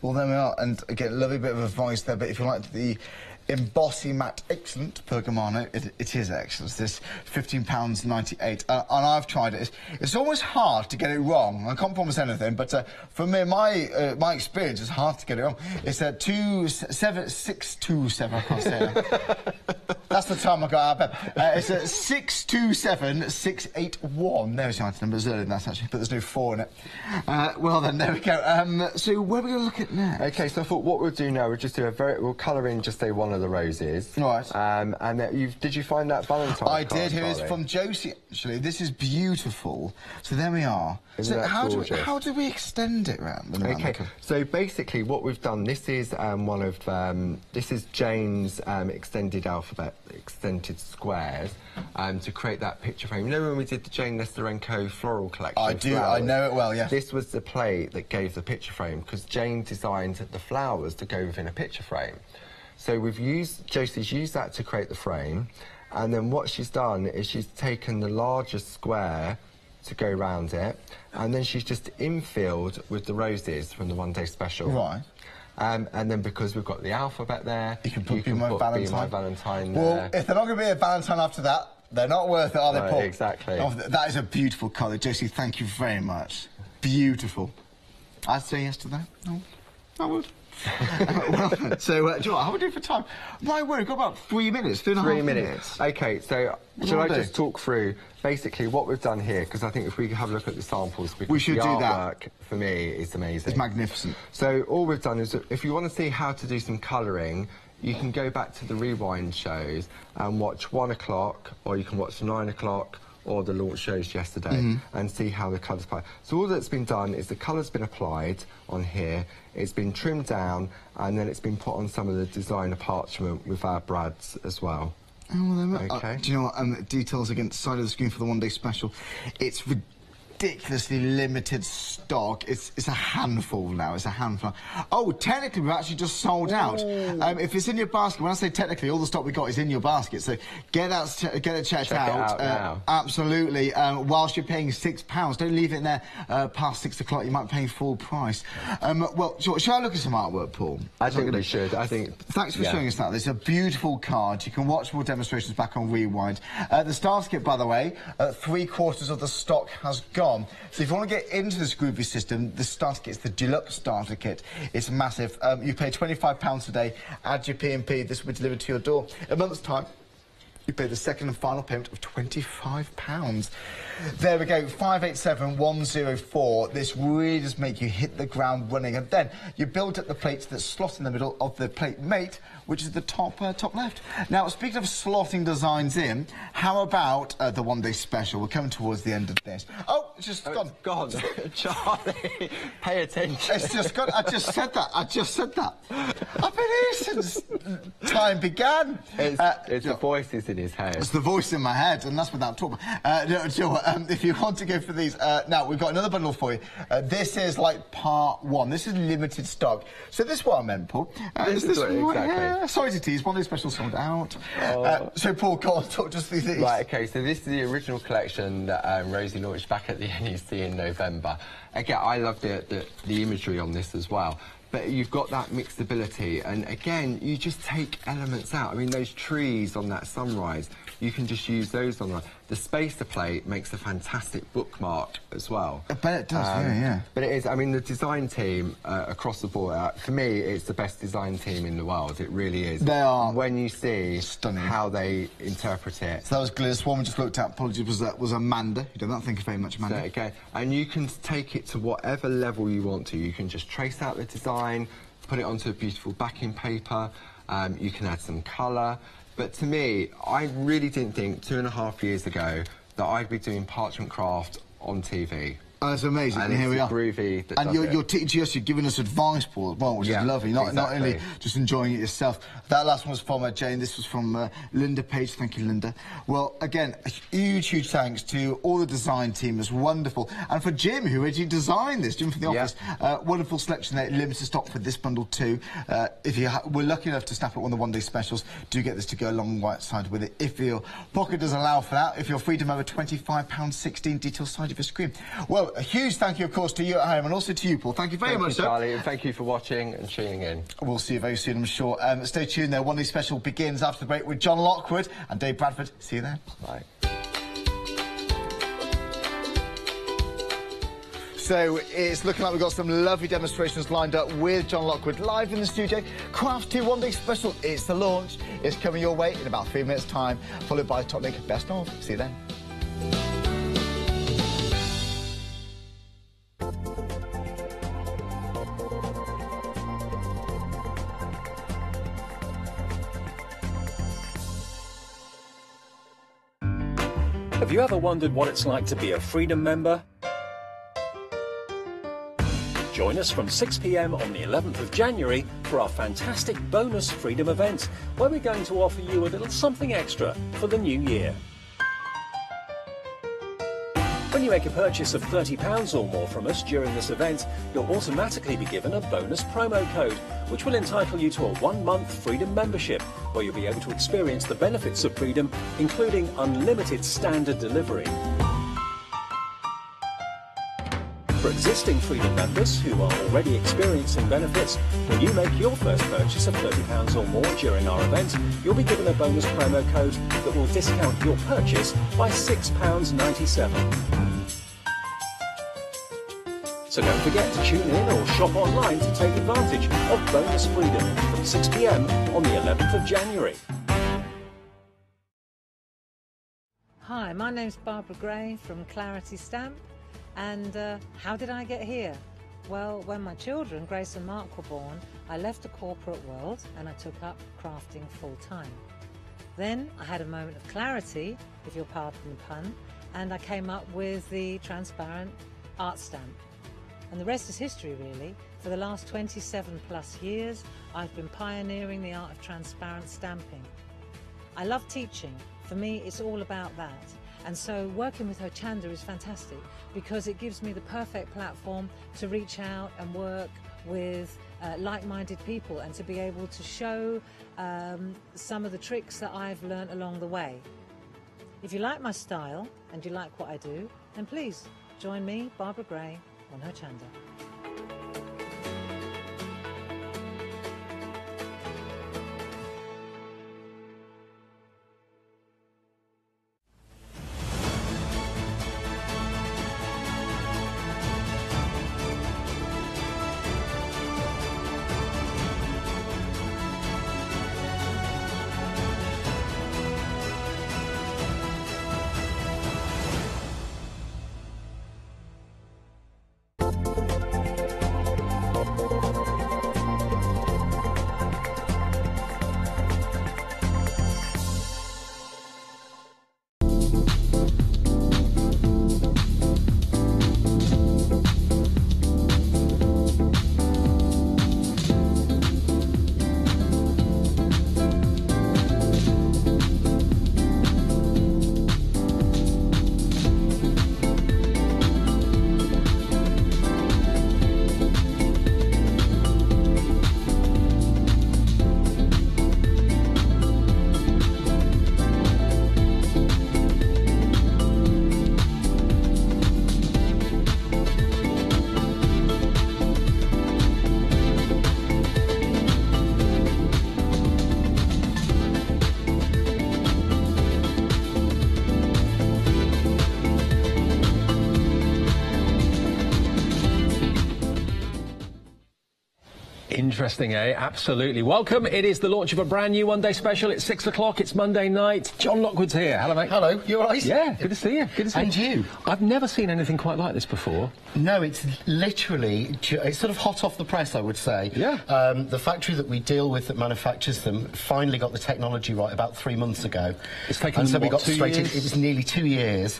Well, there we are. And again, lovely bit of advice there. But if you like the embossy matte excellent Pergamano, it is excellent. This £15.98, and I've tried it. It's always hard to get it wrong. I can't promise anything, but for me, my experience, it's hard to get it wrong. It's a 627. I can't say that. That's the time I got out of bed. It's a 627681. There's the item number. It's earlier than that actually, but there's no 4 in it. Well then, there we go. So where are we going to look at next? Okay, so I thought what we'll do now, we'll just do we'll colour in just one of the roses. Right. And did you find that Valentine's I card, did. Here is from Josie, actually. This is beautiful. So there we are. Isn't that gorgeous? How do we extend it round? Okay, so basically what we've done, this is this is Jane's extended alphabet, extended squares, to create that picture frame. You know when we did the Jane Nesterenko floral collection? I do, I know it well, yeah. This was the plate that gave the picture frame, because Jane designed the flowers to go within a picture frame. So Josie's used that to create the frame, and then what she's done is she's taken the largest square to go round it, and then she's just infilled with the roses from the one-day special. Right. And then because we've got the alphabet there, you can put Be My Valentine well, there. If they're not going to be a Valentine after that, they're not worth it, are they, Paul? Exactly. Oh, that is a beautiful colour. Josie, thank you very much. Beautiful. I'd say yes to that. No, I would. Well, so, do you know what, how are we doing for time? My word, we've got about 3 minutes, 3.5 minutes. OK, so shall I just talk through basically what we've done here, because I think if we have a look at the samples, we should do that. Artwork, for me, is amazing. It's magnificent. So all we've done is, if you want to see how to do some colouring, you can go back to the rewind shows and watch 1 o'clock, or you can watch 9 o'clock, or the launch shows yesterday, and see how the colours apply. So all that's been done is the colour's been applied on here, it's been trimmed down, and then it's been put on some of the designer parchment with our brads as well. Oh, well, then, okay. Do you know what? Details against the side of the screen for the one-day special. It's ridiculously limited stock. It's a handful now. It's a handful. Oh, technically, we've actually just sold out. If it's in your basket, when I say technically, all the stock we got is in your basket. So get it checked out. Now. Absolutely. Whilst you're paying £6, don't leave it in there past 6 o'clock. You might pay full price. Well, shall I look at some artwork, Paul? I think we should. Thanks for showing us that. It's a beautiful card. You can watch more demonstrations back on Rewind. The starter kit, by the way, 3/4 of the stock has gone. So if you want to get into this groovy system, the starter kit is the deluxe starter kit. It's massive. You pay £25 a day, add your P&P, this will be delivered to your door. In a month's time, you pay the second and final payment of £25. There we go, 587104. This really does make you hit the ground running. And then you build up the plates that slot in the middle of the plate mate, which is the top left. Now, speaking of slotting designs in, how about the one-day special? We're coming towards the end of this. Oh, it's just gone. It's gone. Charlie, pay attention. It's just gone. I just said that. I've been here since time began. It's the voices in his head. It's the voice in my head, and that's without talking. If you want to go for these, now, we've got another bundle for you. This is like part 1. This is limited stock. So this is what I meant, Paul. This is exactly. Yeah, sorry to tease, one-day special sold out. So, Paul, go on, talk just through these. Right, OK, so this is the original collection that Rosie launched back at the NEC in November. Again, I love the imagery on this as well. but you've got that mixability. And again, you just take elements out. I mean, those trees on that sunrise, you can just use those on the spacer plate makes a fantastic bookmark as well. I bet it does, yeah. But it is, I mean, the design team across the board, for me, it's the best design team in the world. It really is. They are. When you see stunning how they interpret it. So that was Gliss. One we just looked at, apologies, was Amanda, who did not think very much, Amanda. So, okay, and you can take it to whatever level you want to. You can just trace out the design, put it onto a beautiful backing paper, you can add some colour. But to me, I really didn't think 2.5 years ago that I'd be doing parchment craft on TV. Oh, that's amazing, and here we are. Groovy and you're teaching us, you're giving us advice, Paul, as well, which is lovely. Not only just enjoying it yourself. That last one was from Jane, this was from Linda Page. Thank you, Linda. Well, again, a huge thanks to all the design team. It's wonderful. And for Jim, who actually designed this, Jim from the office. Wonderful selection there, limited stock for this bundle too. If you were lucky enough to snap at one of the one-day specials, do get this to go alongside with it. If your pocket does allow for that, if you're Freedom over £25.16, details side of your screen. Well, a huge thank you, of course, to you at home and also to you, Paul. Thank you very much, sir. Charlie, and thank you for watching and tuning in. We'll see you very soon, I'm sure. Stay tuned there. One Day Special begins after the break with John Lockwood and Dave Bradford. See you then. Bye. So it's looking like we've got some lovely demonstrations lined up with John Lockwood live in the studio. Craft 2 One Day Special, it's the launch. It's coming your way in about 3 minutes' time, followed by Top Link Best Of. See you then. Have you ever wondered what it's like to be a Freedom member? Join us from 6 p.m. on the 11th of January for our fantastic bonus Freedom event, where we're going to offer you a little something extra for the new year. When you make a purchase of £30 or more from us during this event, you'll automatically be given a bonus promo code, which will entitle you to a 1-month Freedom membership, where you'll be able to experience the benefits of Freedom, including unlimited standard delivery. For existing Freedom members who are already experiencing benefits, when you make your first purchase of £30 or more during our event, you'll be given a bonus promo code that will discount your purchase by £6.97. So don't forget to tune in or shop online to take advantage of bonus Freedom from 6 p.m. on the 11th of January. Hi, my name's Barbara Gray from Clarity Stamp. And how did I get here? Well, when my children, Grace and Mark, were born, I left the corporate world and I took up crafting full time. Then I had a moment of clarity, if you'll pardon the pun, and I came up with the transparent art stamp. And the rest is history, really. For the last 27 plus years, I've been pioneering the art of transparent stamping. I love teaching. For me, it's all about that. And so working with Hochanda is fantastic because it gives me the perfect platform to reach out and work with like-minded people and to be able to show some of the tricks that I've learnt along the way. If you like my style and you like what I do, then please join me, Barbara Gray, on Hochanda. Interesting, eh? Absolutely. Welcome. It is the launch of a brand new one-day special. It's 6 o'clock. It's Monday night. John Lockwood's here. Hello, mate. Hello. You all right? Yeah, good to see you. Good to see you. And you? I've never seen anything quite like this before. No, it's literally, it's sort of hot off the press, I would say. Yeah. The factory that we deal with that manufactures them finally got the technology right about 3 months ago. It's taken and so them, we got what, 2 straight in. years? It was nearly 2 years.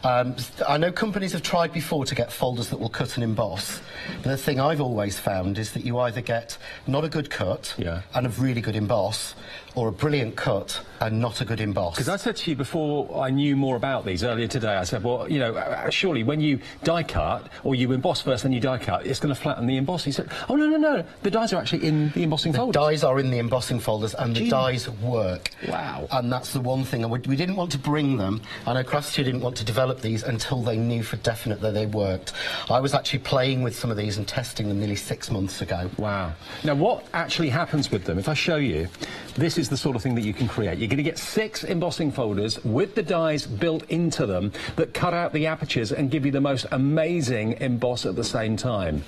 I know companies have tried before to get folders that will cut and emboss, but the thing I've always found is that you either get not a good cut and a really good emboss, or a brilliant cut and not a good emboss. Because I said to you before I knew more about these earlier today, I said, well, you know, surely when you die cut, or you emboss first then you die cut, it's going to flatten the emboss. He said, oh, no, no, no, the dies are actually in the embossing folders. The dies are in the embossing folders, and the dies work. Wow. And that's the one thing, and we didn't want to bring them, I know Craftsy didn't want to develop these until they knew for definite that they worked. I was actually playing with some of these and testing them nearly 6 months ago. Wow. Now, what actually happens with them, if I show you, this is the sort of thing that you can create. You're going to get 6 embossing folders with the dies built into them that cut out the apertures and give you the most amazing emboss at the same time.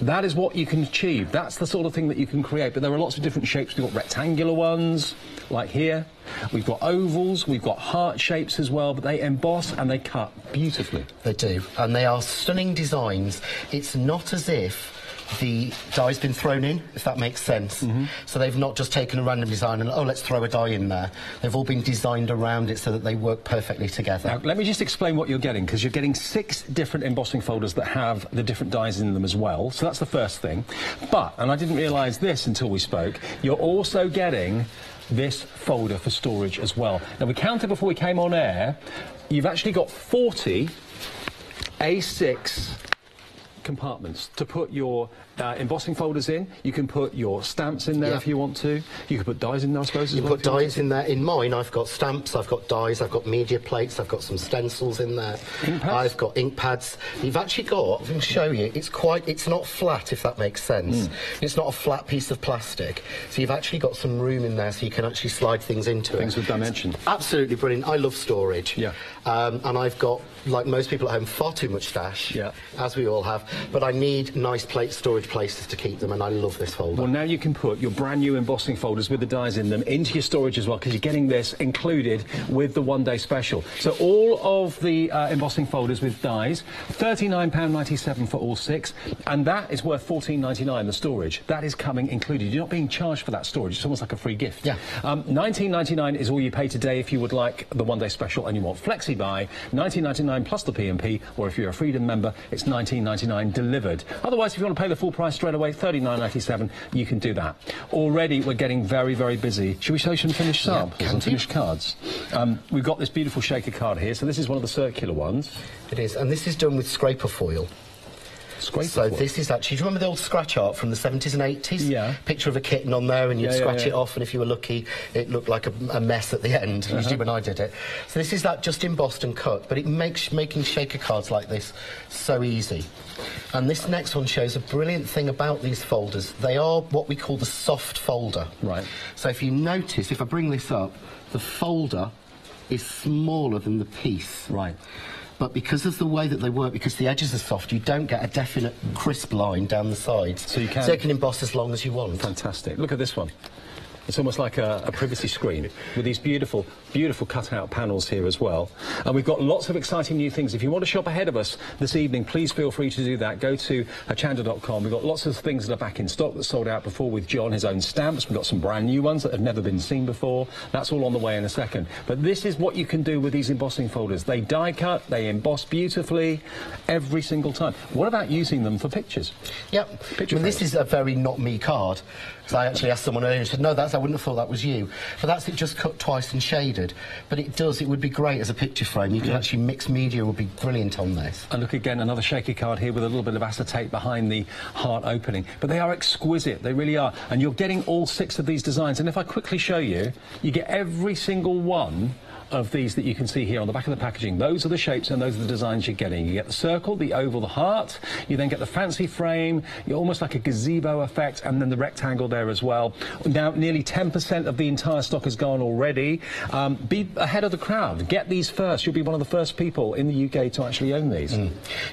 That is what you can achieve. That's the sort of thing that you can create. But there are lots of different shapes. We've got rectangular ones, like here. We've got ovals. We've got heart shapes as well. But they emboss and they cut beautifully. They do. And they are stunning designs. It's not as if the die's been thrown in, if that makes sense. So they've not just taken a random design and, oh, let's throw a die in there. They've all been designed around it so that they work perfectly together. Now, let me just explain what you're getting, because you're getting 6 different embossing folders that have the different dies in them as well. So that's the first thing. But, and I didn't realise this until we spoke, you're also getting this folder for storage as well. Now, we counted before we came on air, you've actually got 40 A6 compartments to put your embossing folders in. You can put your stamps in there if you want to. You can put dies in there, I suppose, as well. You can put dies in there. In mine, I've got stamps, I've got dies, I've got media plates, I've got some stencils in there. Ink pads? I've got ink pads. You've actually got, I can show you, it's not flat, if that makes sense. It's not a flat piece of plastic. So you've actually got some room in there so you can actually slide things into it. Things with dimension. Absolutely brilliant. I love storage. Yeah. And I've got, like most people at home, far too much stash, as we all have, but I need nice storage places to keep them, and I love this folder. Well, now you can put your brand new embossing folders with the dies in them into your storage as well, because you're getting this included with the one-day special. So all of the embossing folders with dies, £39.97 for all 6, and that is worth £14.99, the storage. That is coming included. You're not being charged for that storage. It's almost like a free gift. Yeah. £19.99 is all you pay today if you would like the one-day special and you want Flexi Buy, £19.99 plus the P&P, or if you're a Freedom member, it's £19.99 delivered. Otherwise, if you want to pay the full price straight away, £39.97, you can do that. Already, we're getting very, very busy. Should we show some finished samples and finished cards? We've got this beautiful shaker card here, so this is one of the circular ones. It is, and this is done with scraper foil. So this is actually, do you remember the old scratch art from the 70s and 80s? Yeah. Picture of a kitten on there, and you'd scratch it off, and if you were lucky, it looked like a mess at the end, usually when I did it. So this is that just embossed and cut, but it makes making shaker cards like this so easy. And this next one shows a brilliant thing about these folders. They are what we call the soft folder. Right. So if you notice, if I bring this up, the folder is smaller than the piece. Right. But because of the way that they work, because the edges are soft, you don't get a definite crisp line down the sides. So you can emboss as long as you want. Fantastic. Look at this one. It's almost like a privacy screen with these beautiful, beautiful cut-out panels here as well. And we've got lots of exciting new things. If you want to shop ahead of us this evening, please feel free to do that. Go to hochanda.com. We've got lots of things that are back in stock that sold out before with John, his own stamps. We've got some brand new ones that have never been seen before. That's all on the way in a second. But this is what you can do with these embossing folders. They die cut, they emboss beautifully every single time. What about using them for pictures? Yep. This is a very not me card. Because I actually asked someone earlier and said, no, I wouldn't have thought that was you. But that's it just cut twice and shaded. But it would be great as a picture frame. You can actually mix media, would be brilliant on this. And look again, another shaky card here with a little bit of acetate behind the heart opening. But they are exquisite, they really are. And you're getting all 6 of these designs. And if I quickly show you, you get every single one of these that you can see here on the back of the packaging. Those are the shapes and those are the designs you're getting. You get the circle, the oval, the heart. You then get the fancy frame. You're almost like a gazebo effect, and then the rectangle there as well. Now, nearly 10% of the entire stock is gone already. Be ahead of the crowd. Get these first. You'll be one of the first people in the UK to actually own these.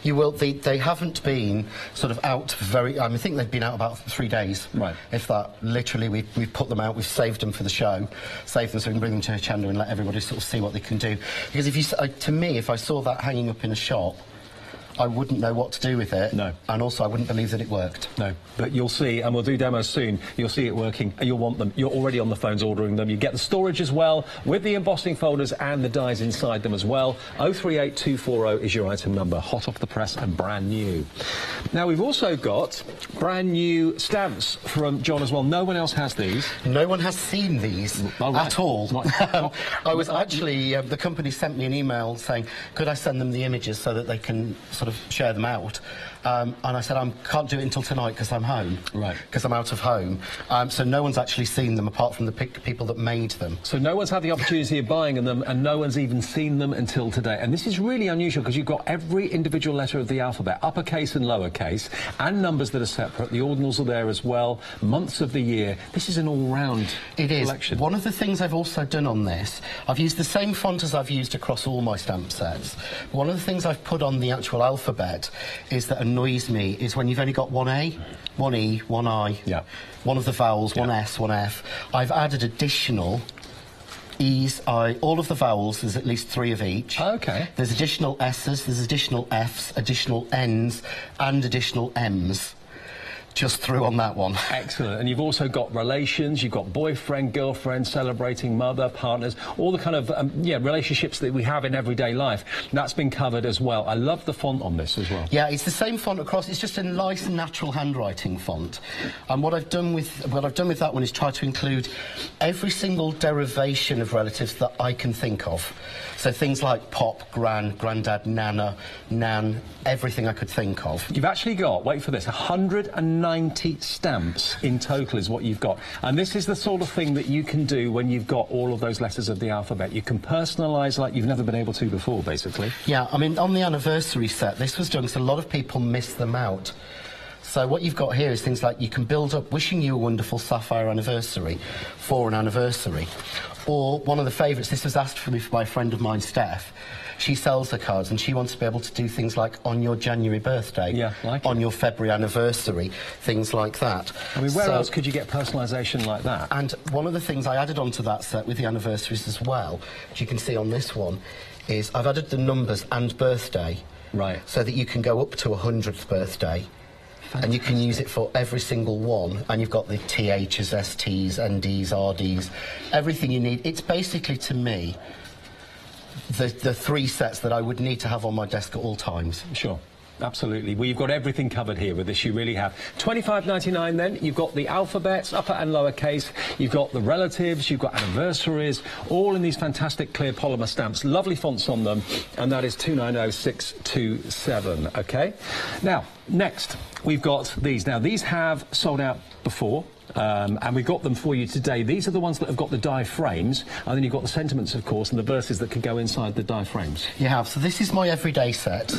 You will. They haven't been sort of out very... I think they've been out about 3 days. Right. If that. Literally, we've put them out. We've saved them for the show. Saved them so we can bring them to Hochanda and let everybody sort of see what they can do. Because if you... to me, if I saw that hanging up in a shop, I wouldn't know what to do with it. No. And also, I wouldn't believe that it worked. No. But you'll see, and we'll do demos soon, you'll see it working, and you'll want them. You're already on the phones ordering them. You get the storage as well, with the embossing folders and the dies inside them as well. 038240 is your item number, hot off the press and brand new. Now, we've also got brand new stamps from John as well. No one else has these. No one has seen these at all. I was actually... the company sent me an email saying, could I send them the images so that they can sort of share them out, and I said I can't do it until tonight because I'm home, right? Because I'm out of home, so no one's actually seen them apart from the people that made them. So no one's had the opportunity of buying them, and no one's even seen them until today. And this is really unusual because you've got every individual letter of the alphabet, uppercase and lowercase, and numbers that are separate. The ordinals are there as well, months of the year. This is an all-round collection. One of the things I've also done on this, I've used the same font as I've used across all my stamp sets. One of the things I've put on the actual alphabet is that annoys me is when you've only got one A, one E, one I, one of the vowels, one S, one F. I've added additional E's, I, all of the vowels, there's at least 3 of each. Okay. There's additional S's, there's additional F's, additional N's, and additional M's. Just through on that one. Excellent. And you've also got relations, you've got boyfriend, girlfriend, celebrating mother, partners, all the kind of relationships that we have in everyday life. That's been covered as well. I love the font on this as well. Yeah, it's the same font across. It's just a nice natural handwriting font. And what I've done with that one is try to include every single derivation of relatives that I can think of. So things like Pop, Gran, Grandad, Nana, Nan, everything I could think of. You've actually got, wait for this, 190 stamps in total is what you've got. And this is the sort of thing that you can do when you've got all of those letters of the alphabet. You can personalise like you've never been able to before, basically. Yeah, I mean, on the anniversary set, this was done because a lot of people miss them out. So what you've got here is things like you can build up wishing you a wonderful sapphire anniversary for an anniversary. Or one of the favourites, this was asked for me by a friend of mine, Steph. She sells her cards and she wants to be able to do things like on your January birthday, on your February anniversary, things like that. I mean, where else could you get personalisation like that? And one of the things I added onto that set with the anniversaries as well, which you can see on this one, is I've added the numbers and birthday. Right. So that you can go up to 100th birthday. And you can use it for every single one, and you've got the THs, STs, NDs, RDs, everything you need. It's basically, to me, the 3 sets that I would need to have on my desk at all times. Sure. Absolutely. Well, you've got everything covered here with this, you really have. $25.99 then, you've got the alphabets, upper and lower case, you've got the relatives, you've got anniversaries, all in these fantastic clear polymer stamps, lovely fonts on them, and that is 290627, OK? Now, next, we've got these. Now, these have sold out before. And we've got them for you today. These are the ones that have got the die frames, and then you've got the sentiments, of course, and the verses that can go inside the die frames. You have. So this is my everyday set.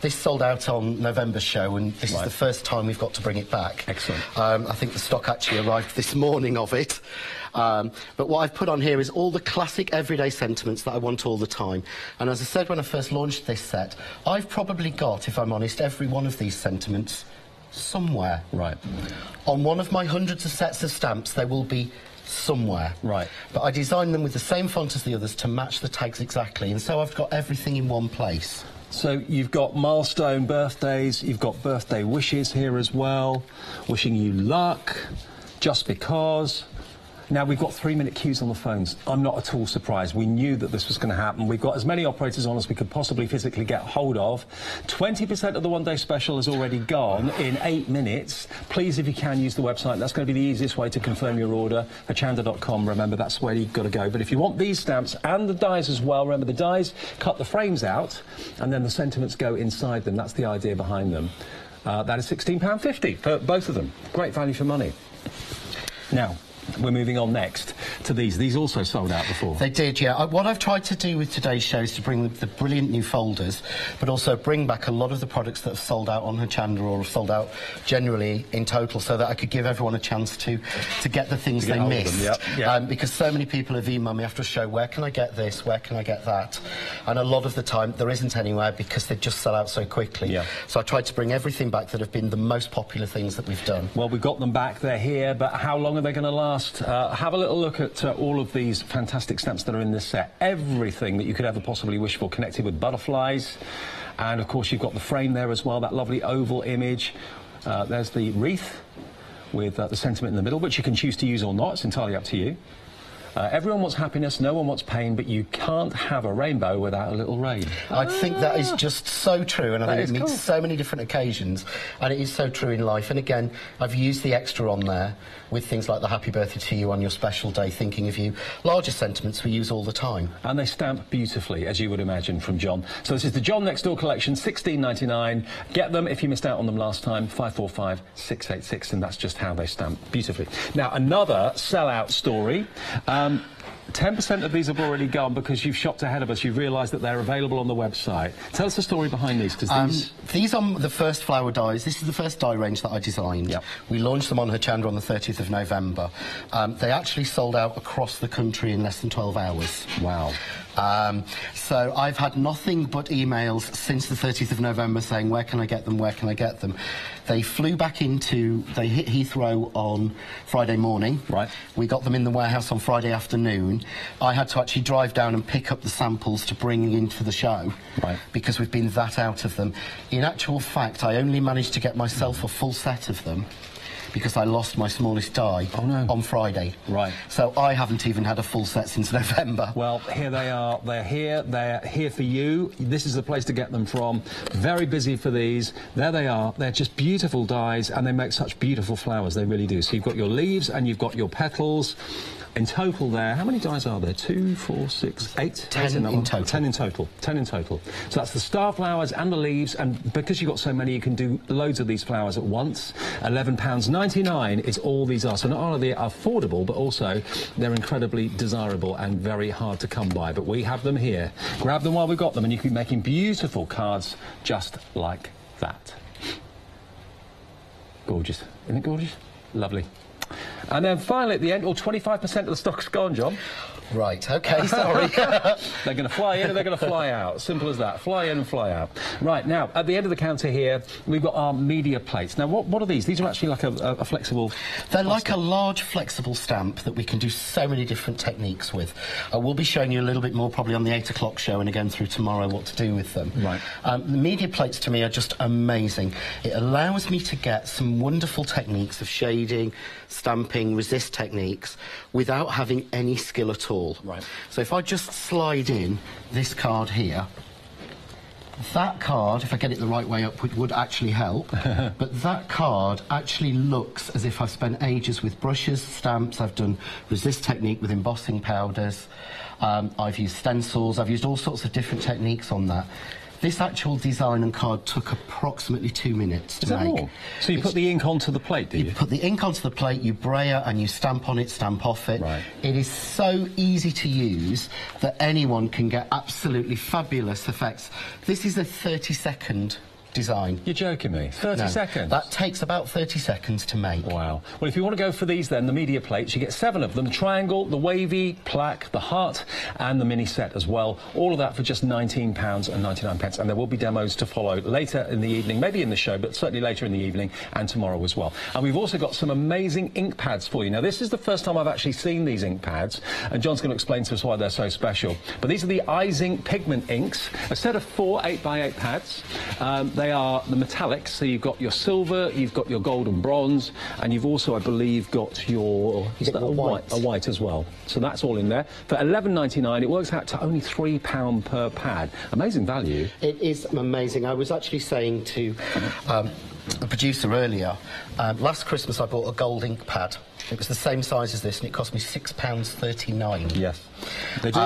This sold out on November's show, and this is the first time we've got to bring it back. Excellent. I think the stock actually arrived this morning of it. But what I've put on here is all the classic everyday sentiments that I want all the time. And as I said when I first launched this set, I've probably got, if I'm honest, every one of these sentiments somewhere. Right. On one of my hundreds of sets of stamps, they will be somewhere. Right. But I designed them with the same font as the others to match the tags exactly, and so I've got everything in one place. So you've got milestone birthdays, you've got birthday wishes here as well, wishing you luck, just because. Now, we've got 3-minute queues on the phones. I'm not at all surprised. We knew that this was going to happen. We've got as many operators on as we could possibly physically get hold of. 20% of the one-day special has already gone in 8 minutes. Please, if you can, use the website. That's going to be the easiest way to confirm your order. Hochanda.com, remember, that's where you've got to go. But if you want these stamps and the dies as well, remember, the dies cut the frames out, and then the sentiments go inside them. That's the idea behind them. That is £16.50 for both of them. Great value for money. Now, we're moving on next to these. These also sold out before. They did, yeah. What I've tried to do with today's show is to bring the brilliant new folders, but also bring back a lot of the products that have sold out on Hochanda or have sold out generally in total, so that I could give everyone a chance to get the things they missed. Because so many people have emailed me after a show, where can I get this, where can I get that? And a lot of the time there isn't anywhere because they just sell out so quickly. Yeah. So I tried to bring everything back that have been the most popular things that we've done. Well, we've got them back, they're here, but how long are they going to last? Have a little look at all of these fantastic stamps that are in this set. Everything that you could ever possibly wish for, connected with butterflies. And of course you've got the frame there as well, that lovely oval image. There's the wreath with the sentiment in the middle, which you can choose to use or not. It's entirely up to you. Everyone wants happiness, no one wants pain, but you can't have a rainbow without a little rain. I think that is just so true, and I think it meets so many different occasions, and it is so true in life. And again, I've used the extra on there with things like the happy birthday to you on your special day, thinking of you. Larger sentiments we use all the time. And they stamp beautifully, as you would imagine, from John. So this is the John Next Door collection, $16.99. Get them if you missed out on them last time, 545-686, and that's just how they stamp beautifully. Now, another sellout story. 10% of these have already gone because you've shopped ahead of us. You've realised that they're available on the website. Tell us the story behind these, because these are the first flower dies. This is the first die range that I designed. Yep. We launched them on Hochanda on the 30th of November. They actually sold out across the country in less than 12 hours. Wow. So I've had nothing but emails since the 30th of November saying, where can I get them, where can I get them? They flew back they hit Heathrow on Friday morning. Right. We got them in the warehouse on Friday afternoon. I had to actually drive down and pick up the samples to bring into the show. Right. Because we've been that out of them. In actual fact, I only managed to get myself a full set of them because I lost my smallest die on Friday. Right. So I haven't even had a full set since November. Well, here they are. They're here for you. This is the place to get them from. Very busy for these. There they are. They're just beautiful dies, and they make such beautiful flowers. They really do. So you've got your leaves and you've got your petals. In total there, how many dies are there? 2, 4, 6, 8? 10 in total. 10 in total. 10 in total. So that's the star flowers and the leaves, and because you've got so many, you can do loads of these flowers at once. £11.99 is all these are. So not only are they affordable, but also they're incredibly desirable and very hard to come by. But we have them here. Grab them while we've got them, and you can be making beautiful cards just like that. Gorgeous. Isn't it gorgeous? Lovely. And then finally at the end, 25% of the stock's gone, John. Right, OK, sorry. They're going to fly in and they're going to fly out. Simple as that. Fly in and fly out. Right, now, at the end of the counter here, we've got our media plates. Now, what are these? These are actually like a flexible... They're like a large flexible stamp that we can do so many different techniques with. We'll be showing you a little bit more probably on the 8 o'clock show and again through tomorrow what to do with them. Right. The media plates to me are just amazing. It allows me to get some wonderful techniques of shading, stamping, resist techniques without having any skill at all. Right. So if I just slide in this card here, that card, if I get it the right way up, would actually help. But that card actually looks as if I've spent ages with brushes, stamps. I've done resist technique with embossing powders. I've used stencils. I've used all sorts of different techniques on that. This actual design and card took approximately 2 minutes to make. More? So you put the ink onto the plate, do you? You put the ink onto the plate, you brayer and you stamp on it, stamp off it. Right. It is so easy to use that anyone can get absolutely fabulous effects. This is a 30-second design. You're joking me? 30 seconds? That takes about 30 seconds to make. Wow. Well, if you want to go for these then, the media plates, you get 7 of them. The triangle, the wavy, plaque, the heart, and the mini set as well. All of that for just £19.99. And there will be demos to follow later in the evening, maybe in the show, but certainly later in the evening and tomorrow as well. And we've also got some amazing ink pads for you. Now, this is the first time I've actually seen these ink pads, and John's going to explain to us why they're so special. But these are the iZink pigment inks, a set of 4 8x8 pads. They are the metallics, so you've got your silver, you've got your gold and bronze, and you've also, I believe, got your... Is that a white as well? So that's all in there. For £11.99, it works out to only £3 per pad. Amazing value. It is amazing. I was actually saying to the producer earlier, last Christmas I bought a gold ink pad. It was the same size as this, and it cost me £6.39. Yes, they do.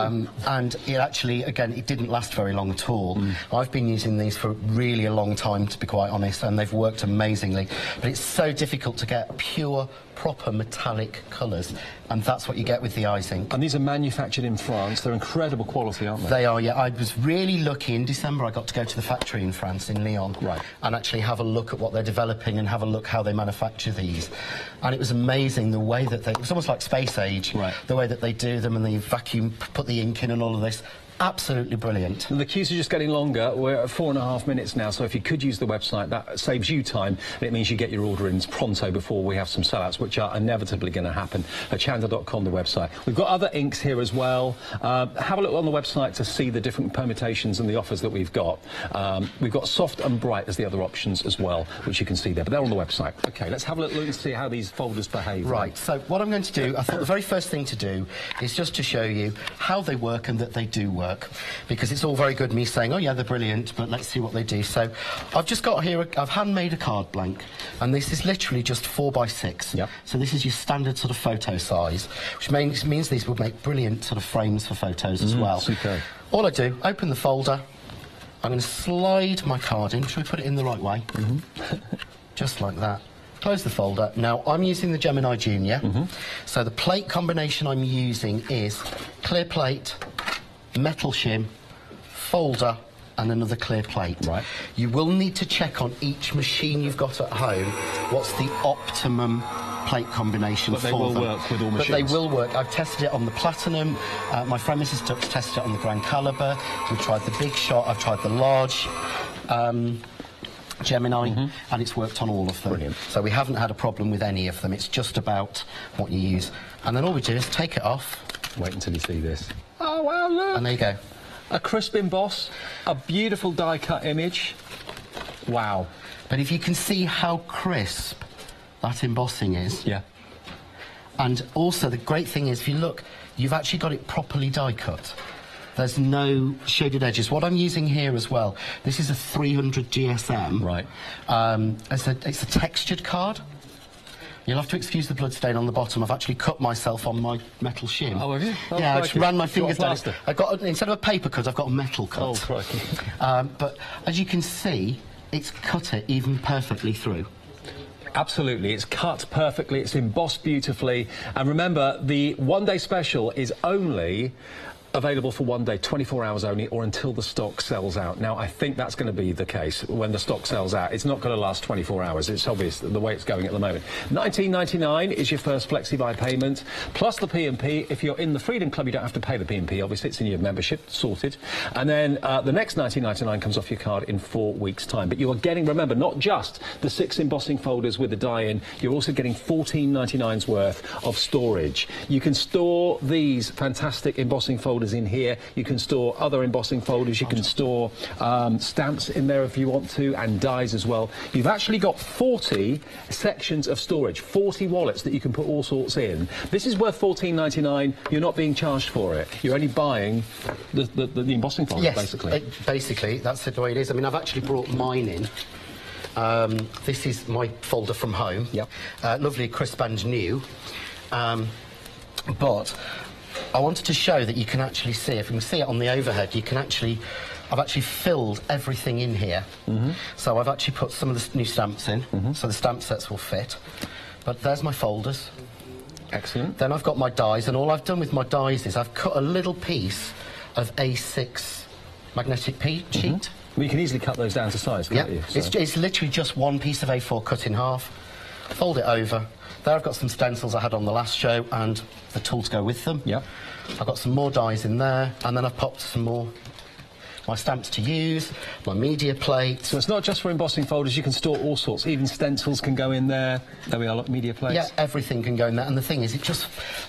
And it actually, again, it didn't last very long at all. I've been using these for really a long time, to be quite honest, and they've worked amazingly. But it's so difficult to get pure proper metallic colours, and that's what you get with the ice ink. And these are manufactured in France. They're incredible quality, aren't they? They are, yeah. I was really lucky. In December, I got to go to the factory in France, in Lyon, and actually have a look at what they're developing and have a look how they manufacture these. And it was amazing the way that it was almost like Space Age, the way that they do them, and they vacuum, put the ink in and all of this. Absolutely brilliant. And the queues are just getting longer. We're at 4.5 minutes now, so if you could use the website, that saves you time, and it means you get your order in pronto before we have some sellouts, which are inevitably going to happen. Hochanda.com, the website. We've got other inks here as well. Have a look on the website to see the different permutations and the offers that we've got. We've got soft and bright as the other options as well, which you can see there, but they're on the website. OK, let's have a look and see how these folders behave. Right, so what I'm going to do, I thought the very first thing to do is just to show you how they work and that they do work. Because it's all very good me saying, oh yeah, they're brilliant, but let's see what they do. So I've just got here, I've handmade a card blank, and this is literally just 4x6. Yep. So this is your standard sort of photo size, which means these would make brilliant sort of frames for photos as well. Superb. All I do, open the folder, I'm going to slide my card in. Should we put it in the right way? Just like that. Close the folder. Now, I'm using the Gemini Junior, so the plate combination I'm using is clear plate, metal shim, folder, and another clear plate. Right. You will need to check on each machine you've got at home what's the optimum plate combination for them. But they will work with all machines. But they will work. I've tested it on the Platinum. My friend Mrs. Duck's tested it on the Grand Caliber. We've tried the Big Shot. I've tried the large Gemini, and it's worked on all of them. Brilliant. So we haven't had a problem with any of them. It's just about what you use. And then all we do is take it off. Wait until you see this. Oh, wow, look! And there you go. A crisp emboss, a beautiful die-cut image. Wow. But if you can see how crisp that embossing is. Yeah. And also, the great thing is, if you look, you've actually got it properly die-cut. There's no shaded edges. What I'm using here as well, this is a 300 GSM. Right. It's a textured card. You'll have to excuse the blood stain on the bottom. I've actually cut myself on my metal shim. Oh, have you? Oh, yeah, I just ran my fingers down. I got instead of a paper cut, I've got a metal cut. Oh, crikey. But as you can see, it's cut it even perfectly through. Absolutely, it's cut perfectly, it's embossed beautifully, and remember, the one-day special is only available for one day, 24 hours only, or until the stock sells out. Now, I think that's going to be the case when the stock sells out. It's not going to last 24 hours. It's obvious the way it's going at the moment. $19.99 is your first Flexi-Buy payment, plus the P&P. If you're in the Freedom Club, you don't have to pay the P&P, obviously. It's in your membership, sorted. And then the next $19.99 comes off your card in 4 weeks' time. But you are getting, remember, not just the 6 embossing folders with the die-in, you're also getting $14.99's worth of storage. You can store these fantastic embossing folders in here. You can store other embossing folders. You can store stamps in there if you want to, and dies as well. You've actually got 40 sections of storage, 40 wallets that you can put all sorts in. This is worth $14.99. You're not being charged for it. You're only buying the embossing folders, yes, basically. Basically, that's the way it is. I mean, I've actually brought mine in. This is my folder from home. Yep. Lovely, crisp and new. But I wanted to show that you can actually see, if you can see it on the overhead, you can actually, I've actually filled everything in here. So I've actually put some of the new stamps in, so the stamp sets will fit. But there's my folders. Excellent. Then I've got my dies, and all I've done with my dies is I've cut a little piece of A6 magnetic sheet. Well, you can easily cut those down to size, can't you? So. It's literally just one piece of A4 cut in half. Fold it over. There I've got some stencils I had on the last show and the tool to go with them. Yep. I've got some more dies in there, and then I've popped some more my stamps to use, my media plate. So it's not just for embossing folders, you can store all sorts, even stencils can go in there. There we are, look, media plates. Yeah, everything can go in there, and the thing is,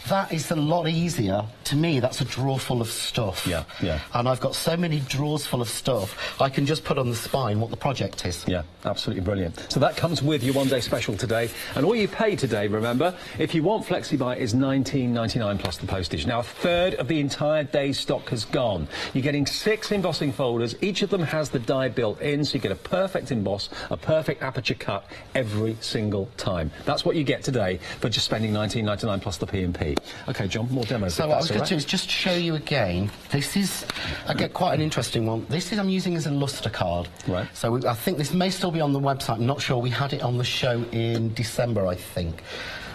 that is a lot easier. To me, that's a drawer full of stuff. Yeah, yeah. And I've got so many drawers full of stuff, I can just put on the spine what the project is. Yeah, absolutely brilliant. So that comes with your one-day special today, and all you pay today, remember, if you want Flexi-Buy, is $19.99 plus the postage. Now, a third of the entire day's stock has gone. You're getting 6 embossing embossing folders. Each of them has the die built in, so you get a perfect emboss, a perfect aperture cut every single time. That's what you get today for just spending $19.99 plus the P&P. OK, John, more demos. So what I was going to do is just show you again. This is, I get quite an interesting one. This is I'm using as a lustre card. Right. So I think this may still be on the website. I'm not sure. We had it on the show in December, I think.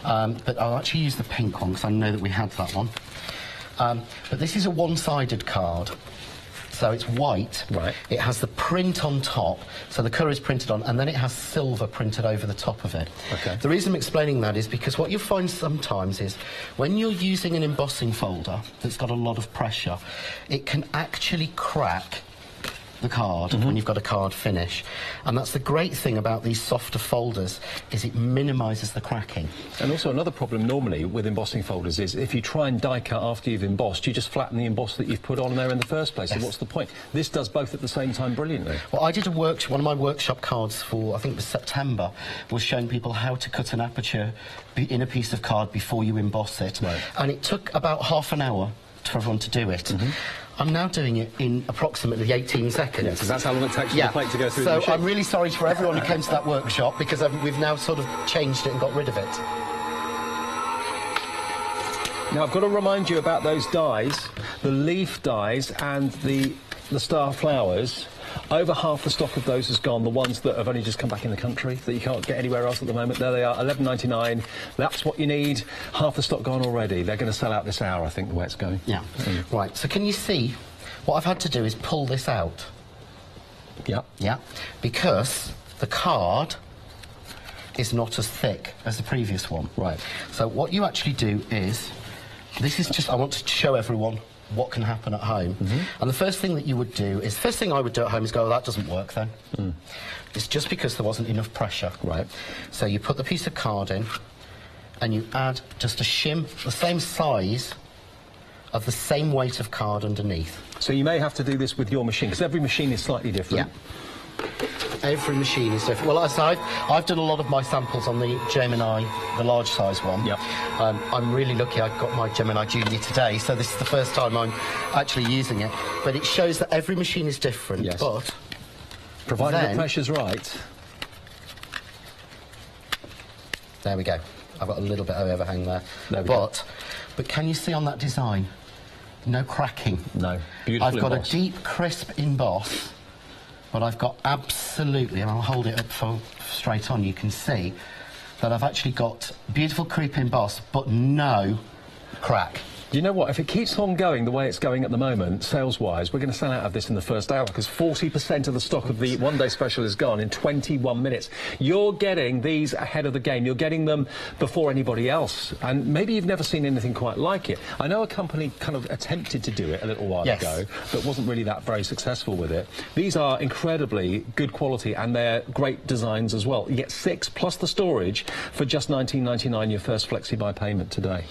But I'll actually use the pink one because I know that we had that one. But this is a one-sided card. So it's white. Right. It has the print on top, so the colour is printed on, and then it has silver printed over the top of it. Okay. The reason I'm explaining that is because what you'll find sometimes is when you're using an embossing folder that's got a lot of pressure, it can actually crack the card when you've got a card finish. And that's the great thing about these softer folders, is it minimises the cracking. And also another problem normally with embossing folders is if you try and die cut after you've embossed, you just flatten the emboss that you've put on there in the first place. Yes. So what's the point? This does both at the same time brilliantly. Well, I did one of my workshop cards for, I think it was September, was showing people how to cut an aperture in a piece of card before you emboss it. Right. And it took about half an hour for everyone to do it. I'm now doing it in approximately 18 seconds. Yeah, because that's how long it takes for the plate to go through the So machine. I'm really sorry for everyone who came to that workshop, because we've now sort of changed it and got rid of it. Now, I've got to remind you about those dies, the leaf dies and the star flowers. Over half the stock of those has gone, the ones that have only just come back in the country, that you can't get anywhere else at the moment. There they are, $11.99. That's what you need. Half the stock gone already. They're going to sell out this hour, I think, the way it's going. Yeah. Right, so can you see, what I've had to do is pull this out. Yeah. Yeah, because the card is not as thick as the previous one. Right. So what you actually do is, this is just, I want to show everyone what can happen at home. And the first thing that you would do is, first thing I would do at home is go, oh, that doesn't work then. It's just because there wasn't enough pressure. Right. So you put the piece of card in and you add just a shim, the same size of the same weight of card underneath. So you may have to do this with your machine, because every machine is slightly different. Yeah. Every machine is different. Well, I've done a lot of my samples on the Gemini, the large size one. Yep. I'm really lucky I got my Gemini Junior today, so this is the first time I'm actually using it. But it shows that every machine is different, Yes. but Provided the pressure's right. There we go. I've got a little bit of overhang there. There we go. But can you see on that design? No cracking. No. Beautiful I've got emboss. a deep, crisp emboss, but I've got absolutely, and I'll hold it up for straight on, you can see that I've actually got beautiful creep emboss, but no crack. You know what, if it keeps on going the way it's going at the moment, sales-wise, we're going to sell out of this in the first hour, because 40% of the stock of the one-day special is gone in 21 minutes. You're getting these ahead of the game. You're getting them before anybody else, and maybe you've never seen anything quite like it. I know a company kind of attempted to do it a little while ago, but wasn't really that very successful with it. These are incredibly good quality, and they're great designs as well. You get 6 plus the storage for just $19.99, your first flexi-buy payment today.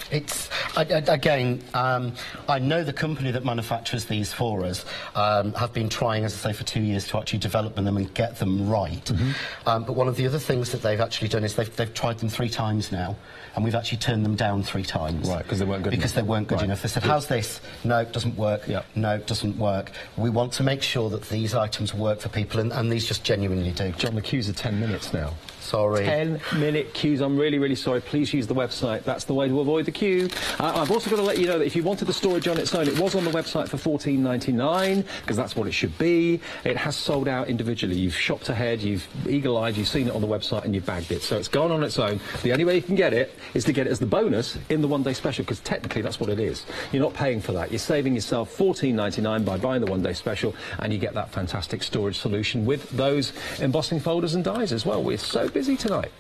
It's, again, I know the company that manufactures these for us have been trying, as I say, for 2 years to actually develop them and get them right. But one of the other things that they've actually done is they've tried them 3 times now, and we've actually turned them down 3 times. Right, because they weren't good enough. Because they weren't good enough. They said, how's this? No, it doesn't work. Yep. No, it doesn't work. We want to make sure that these items work for people, and these just genuinely do. John, the queues are 10 minutes now. Sorry. 10-minute queues. I'm really, really sorry. Please use the website. That's the way to avoid the queue. I've also got to let you know that if you wanted the storage on its own, it was on the website for $14.99, because that's what it should be. It has sold out individually. You've shopped ahead, you've eagle-eyed, you've seen it on the website, and you've bagged it. So it's gone on its own. The only way you can get it is to get it as the bonus in the one-day special, because technically that's what it is. You're not paying for that. You're saving yourself $14.99 by buying the one-day special, and you get that fantastic storage solution with those embossing folders and dies as well. We're so busy tonight.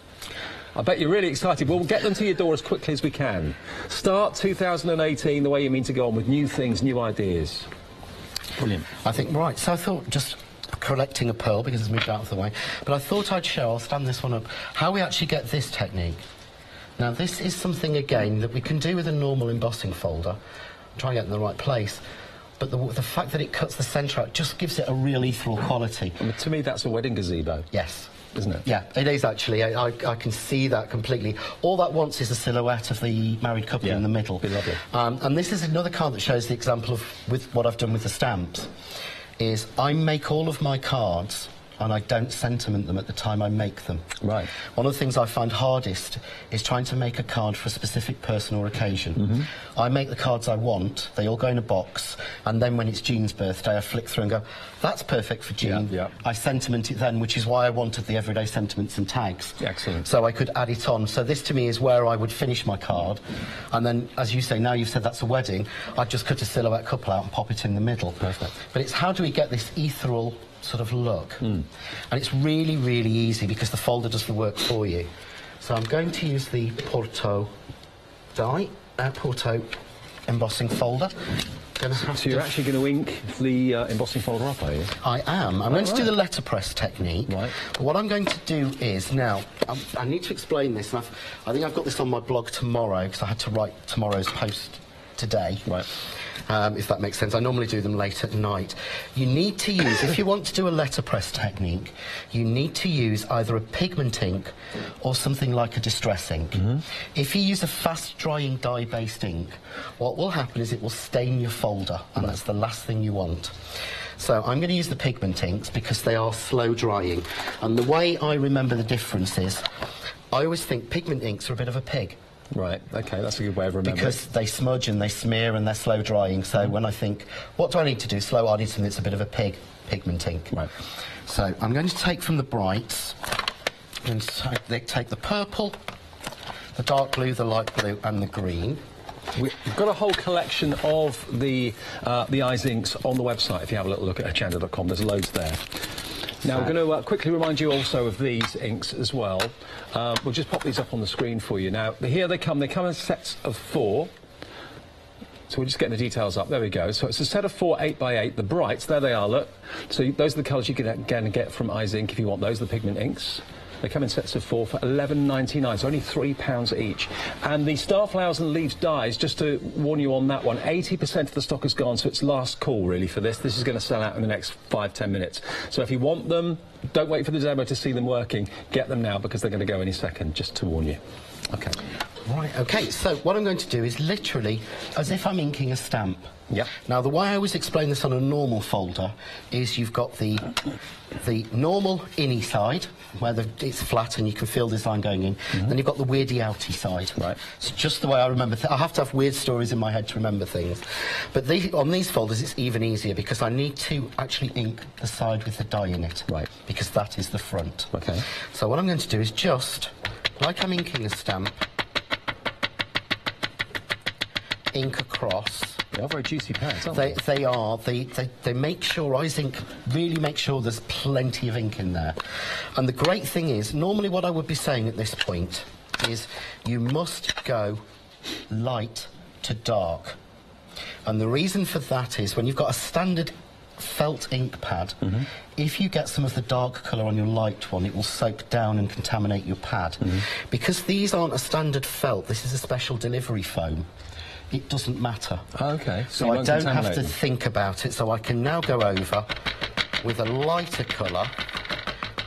I bet you're really excited. We'll get them to your door as quickly as we can. Start 2018 the way you mean to go on, with new things, new ideas. Brilliant. I think, right, so I thought, just collecting a pearl because it's moved out of the way, but I thought I'd show, I'll stand this one up, how we actually get this technique. Now, this is something, again, that we can do with a normal embossing folder. Try and get it in the right place. But the fact that it cuts the centre out just gives it a real ethereal quality. I mean, to me, that's a wedding gazebo. Yes. Isn't it? Yeah, it is actually. I can see that completely. All that wants is a silhouette of the married couple in the middle. Be lovely. And this is another card that shows the example of with what I've done with the stamps. is I make all of my cards and I don't sentiment them at the time I make them. Right. One of the things I find hardest is trying to make a card for a specific person or occasion. I make the cards I want, they all go in a box, and then when it's Jean's birthday I flick through and go, that's perfect for Jean. I sentiment it then, which is why I wanted the everyday sentiments and tags. Excellent. So I could add it on. So this to me is where I would finish my card, and then, as you say, now you've said that's a wedding, I'd just cut a silhouette couple out and pop it in the middle. Perfect. But it's how do we get this ethereal sort of look, and it's really, really easy because the folder does the work for you. So I'm going to use the Porto die, Porto embossing folder. So you're actually going to ink the embossing folder up, are you? I am. I'm going to do the letterpress technique. Right. What I'm going to do is, now, I need to explain this, and I think I've got this on my blog tomorrow, because I had to write tomorrow's post today. Right. If that makes sense. I normally do them late at night. You need to use, if you want to do a letterpress technique, you need to use either a pigment ink or something like a distress ink. If you use a fast-drying dye-based ink, what will happen is it will stain your folder, and that's the last thing you want. So I'm going to use the pigment inks because they are slow-drying. And the way I remember the difference is, I always think pigment inks are a bit of a pig. Right, OK, that's a good way of remembering. Because they smudge and they smear and they're slow drying, so when I think, what do I need to do? Slow, I need something that's a bit of a pigment ink. Right. So I'm going to take from the brights, and take the purple, the dark blue, the light blue and the green. We've got a whole collection of the eyes inks on the website. If you have a little look at hochanda.com, there's loads there. Now, we're going to quickly remind you also of these inks as well. We'll just pop these up on the screen for you. Now, here they come. They come in sets of 4. So we're just getting the details up. There we go. So it's a set of 4 8x8. The brights, there they are, look. So those are the colours you can again get from Eyes Ink if you want those, the pigment inks. They come in sets of 4 for £11.99, so only £3 each. And the Starflowers and Leaves dies, just to warn you on that one, 80% of the stock is gone, so it's last call, really, for this. This is going to sell out in the next 5–10 minutes. So if you want them, don't wait for the demo to see them working. Get them now, because they're going to go any second, just to warn you. OK. Right, OK, so what I'm going to do is literally as if I'm inking a stamp. Yep. Now, the way I always explain this on a normal folder is you've got the normal innie side, where it's flat and you can feel the design going in. Then you've got the weirdy outy side. Right. It's just the way I remember I have to have weird stories in my head to remember things. But on these folders, it's even easier because I need to actually ink the side with the dye in it. Right. Because that is the front. OK. So what I'm going to do is just, like I'm inking a stamp, ink across. They are very juicy pads, aren't they? They are. They make sure, Eyes Ink really make sure there's plenty of ink in there. And the great thing is, normally what I would be saying at this point is you must go light to dark. And the reason for that is when you've got a standard felt ink pad, if you get some of the dark colour on your light one, it will soak down and contaminate your pad. Because these aren't a standard felt, this is a special delivery foam. It doesn't matter. OK. So I don't have to think about it, so I can now go over with a lighter colour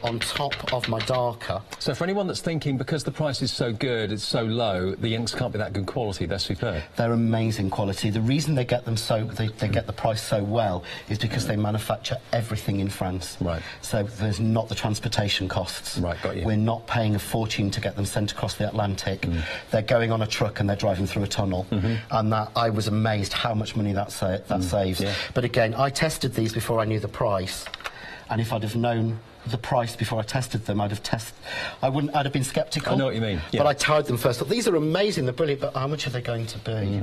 on top of my darker. So for anyone that's thinking, because the price is so good, it's so low, the inks can't be that good quality, they're superb. They're amazing quality. The reason they get them they get the price so well is because they manufacture everything in France. Right. So there's not the transportation costs. Right, got you. We're not paying a fortune to get them sent across the Atlantic. They're going on a truck and they're driving through a tunnel. And that, I was amazed how much money that saves. Yeah. But again, I tested these before I knew the price. And if I'd have known the price before I tested them, I'd have been sceptical. I know what you mean. Yeah. But I tried them first. These are amazing, they're brilliant, but how much are they going to be?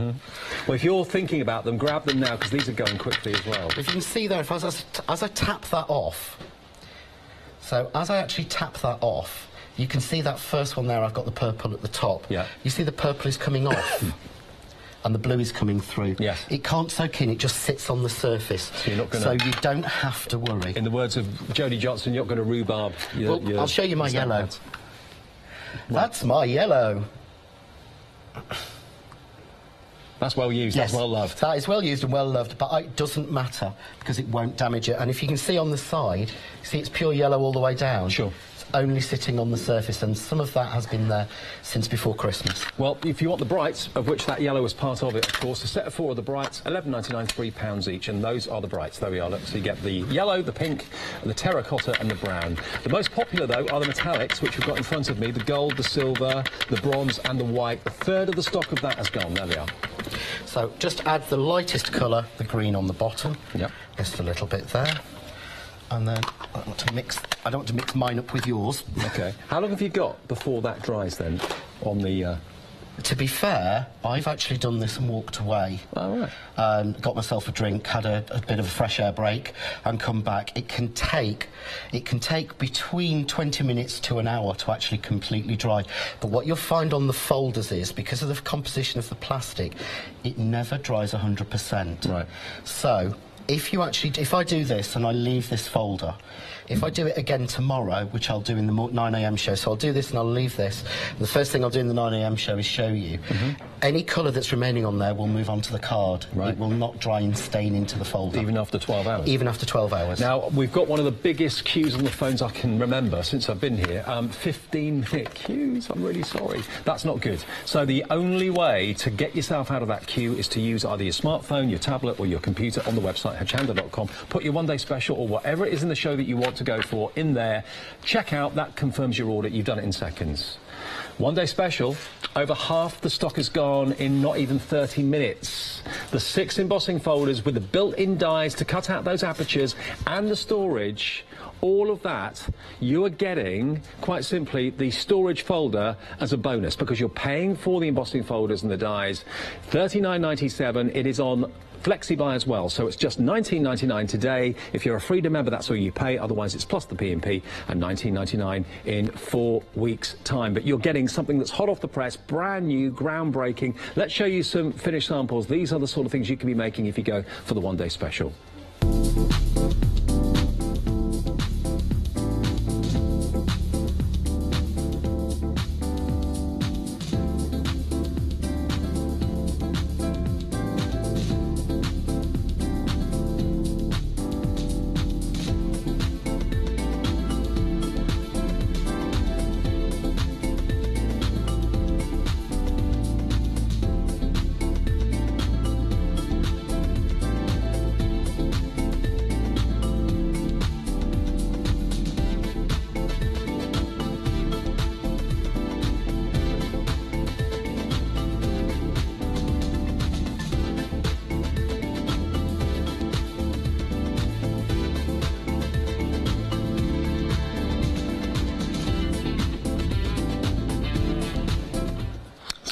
Well, if you're thinking about them, grab them now, because these are going quickly as well. If you can see there, as I tap that off, so as I actually tap that off, you can see that first one there, I've got the purple at the top. Yeah. You see the purple is coming off. And the blue is coming through. Yes. It can't soak in, it just sits on the surface. So you're not going to... So you don't have to worry. In the words of Jodie Johnson, you're not going to rhubarb your... Well, I'll show you my yellow. Right. That's my yellow. That's well used, Yes. that's well loved. That is well used and well loved, but it doesn't matter because it won't damage it. And if you can see on the side, see it's pure yellow all the way down. Sure. Only sitting on the surface, and some of that has been there since before Christmas. Well, if you want the brights, of which that yellow is part of it, of course, a set of 4 of the brights, £11.99, £3 each, and those are the brights. There we are, look. So you get the yellow, the pink, the terracotta and the brown. The most popular, though, are the metallics, which we've got in front of me, the gold, the silver, the bronze and the white. A third of the stock of that has gone. There we are. So just add the lightest colour, the green on the bottom. Yep. Just a little bit there. And then I don't want to mix mine up with yours. OK. How long have you got before that dries, then, on the... To be fair, I've actually done this and walked away. Oh, right. Got myself a drink, had a bit of a fresh air break, and come back. It can take between 20 minutes to an hour to actually completely dry. But what you'll find on the folders is, because of the composition of the plastic, it never dries 100%. Right. So if I do this and I leave this folder, if I do it again tomorrow, which I'll do in the 9 AM show, so I'll do this and I'll leave this, and the first thing I'll do in the 9 AM show is show you. Any colour that's remaining on there will move onto the card. Right. It will not dry and stain into the folder. Even after 12 hours? Even after 12 hours. Now, we've got one of the biggest queues on the phones I can remember since I've been here. 15-minute queues, I'm really sorry. That's not good. So the only way to get yourself out of that queue is to use either your smartphone, your tablet or your computer on the website, hochanda.com. Put your one-day special or whatever it is in the show that you want to go for in there. Check out, that confirms your order. You've done it in seconds. One-day special, over half the stock is gone in not even 30 minutes. The 6 embossing folders with the built-in dies to cut out those apertures and the storage, all of that, you are getting, quite simply, the storage folder as a bonus because you're paying for the embossing folders and the dies. $39.97. It is on FlexiBuy as well, so it's just $19.99 today. If you're a Freedom member, that's all you pay. Otherwise, it's plus the P&P and $19.99 in 4 weeks' time. But you're getting something that's hot off the press, brand new, groundbreaking. Let's show you some finished samples. These are the sort of things you can be making if you go for the one-day special.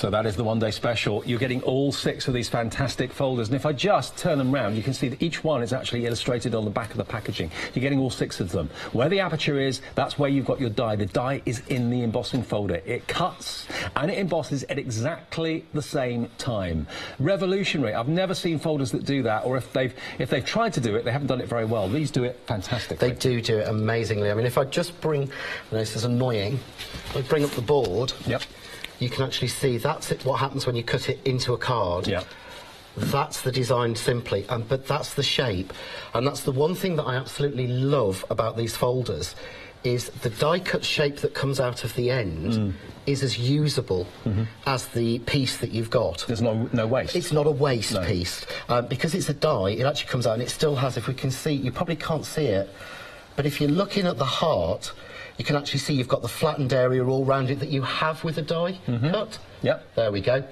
So that is the one-day special. You're getting all 6 of these fantastic folders. And if I just turn them round, you can see that each one is actually illustrated on the back of the packaging. You're getting all 6 of them. Where the aperture is, that's where you've got your die. The die is in the embossing folder. It cuts and it embosses at exactly the same time. Revolutionary. I've never seen folders that do that, or if they've tried to do it, they haven't done it very well. These do it fantastically. They do it amazingly. I mean, if I just bring, I know this is annoying, if I bring up the board, yep, you can actually see that's what happens when you cut it into a card. Yep. That's the design simply, but that's the shape. And that's the one thing that I absolutely love about these folders, is the die-cut shape that comes out of the end is as usable as the piece that you've got. There's no waste. It's not a waste piece. Because it's a die, it actually comes out and it still has, if we can see, you probably can't see it, but if you're looking at the heart, you can actually see you've got the flattened area all round it that you have with a die cut. Yep. There we go.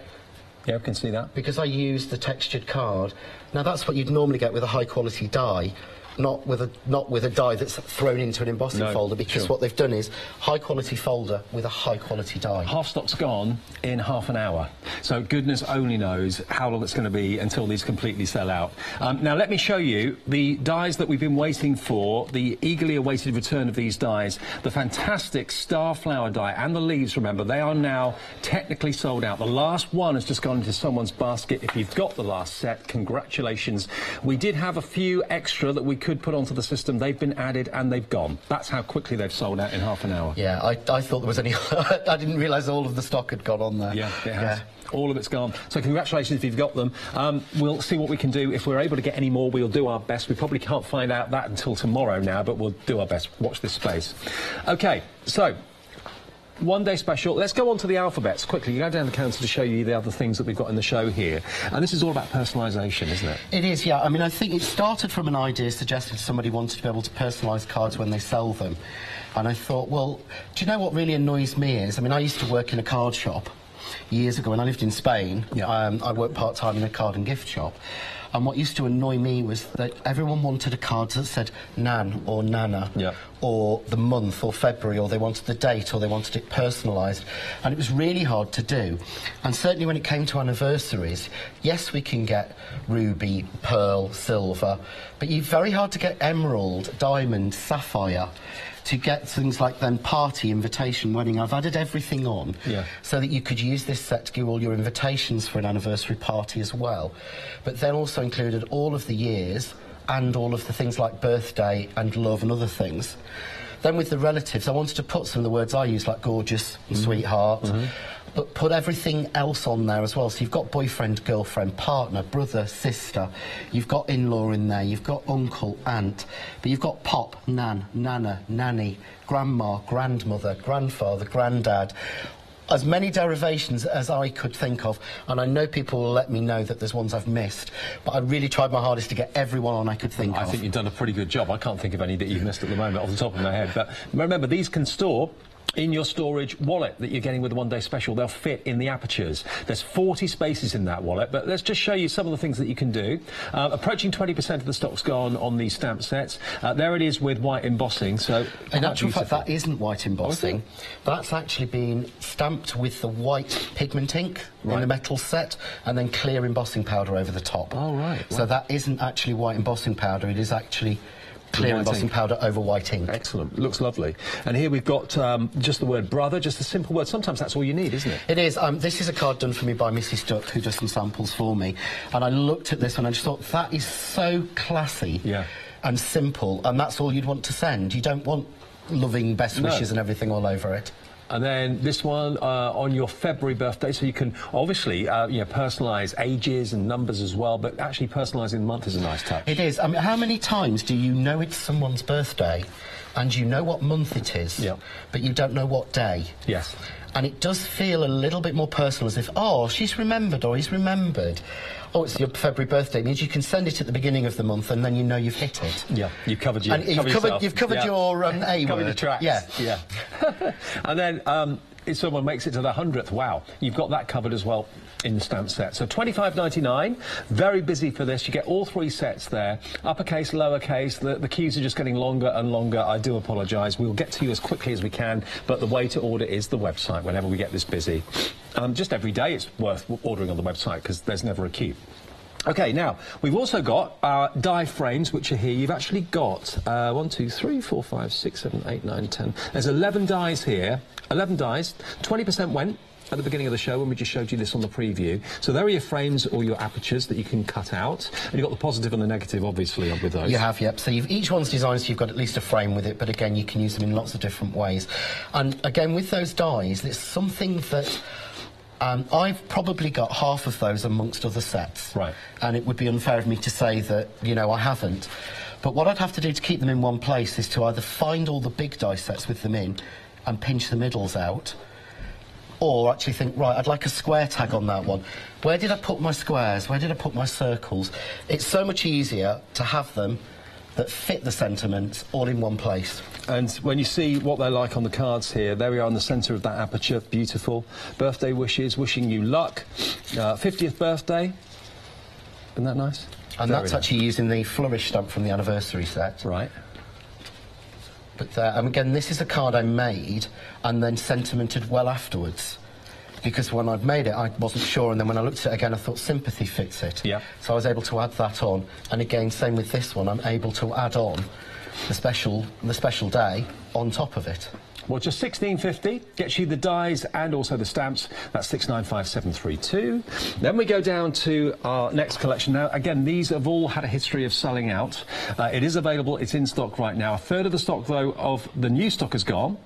Yeah, I can see that. Because I used the textured card. Now that's what you'd normally get with a high quality die, not with a die that's thrown into an embossing folder, because what they've done is high quality folder with a high quality die. Half stock's gone in half an hour. So goodness only knows how long it's going to be until these completely sell out. Now let me show you the dies that we've been waiting for, the eagerly awaited return of these dies. The fantastic Starflower die and the leaves, remember, they are now technically sold out. The last one has just gone into someone's basket. If you've got the last set, congratulations. We did have a few extra that we could put onto the system, they've been added and they've gone. That's how quickly they've sold out in half an hour. Yeah, I thought there was any... I didn't realise all of the stock had gone on there. Yeah, it has. Yeah. All of it's gone. So congratulations if you've got them. We'll see what we can do. If we're able to get any more, we'll do our best. We probably can't find out that until tomorrow now, but we'll do our best. Watch this space. OK, so... One day special. Let's go on to the alphabets quickly. You go down the counter to show you the other things that we've got in the show here. And this is all about personalisation, isn't it? It is, yeah. I mean, I think it started from an idea suggested somebody wanted to be able to personalise cards when they sell them. And I thought, well, do you know what really annoys me is, I mean, I used to work in a card shop years ago when I lived in Spain. Yeah. I worked part-time in a card and gift shop. And what used to annoy me was that everyone wanted a card that said Nan or Nana, or the month or February, or they wanted the date, or they wanted it personalised. And it was really hard to do. And certainly when it came to anniversaries, yes, we can get ruby, pearl, silver, but it's very hard to get emerald, diamond, sapphire, to get things like then party, invitation, wedding. I've added everything on so that you could use this set to give all your invitations for an anniversary party as well. But then also included all of the years and all of the things like birthday and love and other things. Then with the relatives, I wanted to put some of the words I use, like gorgeous and sweetheart, but put everything else on there as well. So you've got boyfriend, girlfriend, partner, brother, sister, you've got in-law in there, you've got uncle, aunt, but you've got pop, nan, nana, nanny, grandma, grandmother, grandfather, granddad. As many derivations as I could think of, and I know people will let me know that there's ones I've missed, but I really tried my hardest to get everyone on I could think of. I think you've done a pretty good job. I can't think of any that you've missed at the moment off the top of my head, but remember, these can store in your storage wallet that you're getting with the one day special. They'll fit in the apertures. There's 40 spaces in that wallet, but let's just show you some of the things that you can do. Approaching 20% of the stock's gone on these stamp sets. There it is with white embossing. So in actual fact, that isn't white embossing. That's actually been stamped with the white pigment ink in the metal set, and then clear embossing powder over the top. Oh, right. So that isn't actually white embossing powder. It is actually clear embossing powder over white ink. Excellent. Looks lovely. And here we've got just the word brother, just a simple word. Sometimes that's all you need, isn't it? It is. This is a card done for me by Mrs. Duck, who does some samples for me. And I looked at this one and I just thought, that is so classy and simple, and that's all you'd want to send. You don't want loving best wishes and everything all over it. And then this one on your February birthday, so you can obviously you know, personalise ages and numbers as well, but actually personalising the month is a nice touch. It is. I mean, how many times do you know it's someone's birthday and you know what month it is, but you don't know what day? Yes. And it does feel a little bit more personal, as if, oh, she's remembered or he's remembered. Oh, it's your February birthday. It means you can send it at the beginning of the month, and then you know you've hit it. Yeah, you've covered your... And you've covered your A covered word. the tracks. Yeah. And then if someone makes it to the 100th, wow, you've got that covered as well in the stamp set. So £25.99, very busy for this. You get all three sets there, uppercase, lowercase. The queues are just getting longer and longer. I do apologise. We'll get to you as quickly as we can, but the way to order is the website whenever we get this busy. Just every day it's worth ordering on the website because there's never a queue. OK, now, we've also got our die frames, which are here. You've actually got 1, 2, 3, 4, 5, 6, 7, 8, 9, 10. There's 11 dies here. 11 dies. 20% went at the beginning of the show when we just showed you this on the preview. So there are your frames or your apertures that you can cut out. And you've got the positive and the negative, obviously, with those. You have, yep. So each one's designed so you've got at least a frame with it, but again, you can use them in lots of different ways. And again, with those dies, it's something that... I've probably got half of those amongst other sets. Right. And it would be unfair of me to say that, you know, I haven't. But what I'd have to do to keep them in one place is to either find all the big die sets with them in and pinch the middles out, or actually think, right, I'd like a square tag on that one. Where did I put my squares? Where did I put my circles? It's so much easier to have them that fit the sentiments all in one place. And when you see what they're like on the cards here, there we are in the centre of that aperture, beautiful. Birthday wishes, wishing you luck. 50th birthday, isn't that nice? And very that's nice. Actually using the flourish stamp from the anniversary set. Right. But again, this is a card I made and then sentimented well afterwards. Because when I'd made it, I wasn't sure, and then when I looked at it again, I thought sympathy fits it. Yeah. So I was able to add that on, and again, same with this one, I'm able to add on the special day on top of it. Well, just $16.50 gets you the dies and also the stamps. That's 695,732. Then we go down to our next collection. Now, again, these have all had a history of selling out. It is available. It's in stock right now. A third of the stock, though, of the new stock is gone.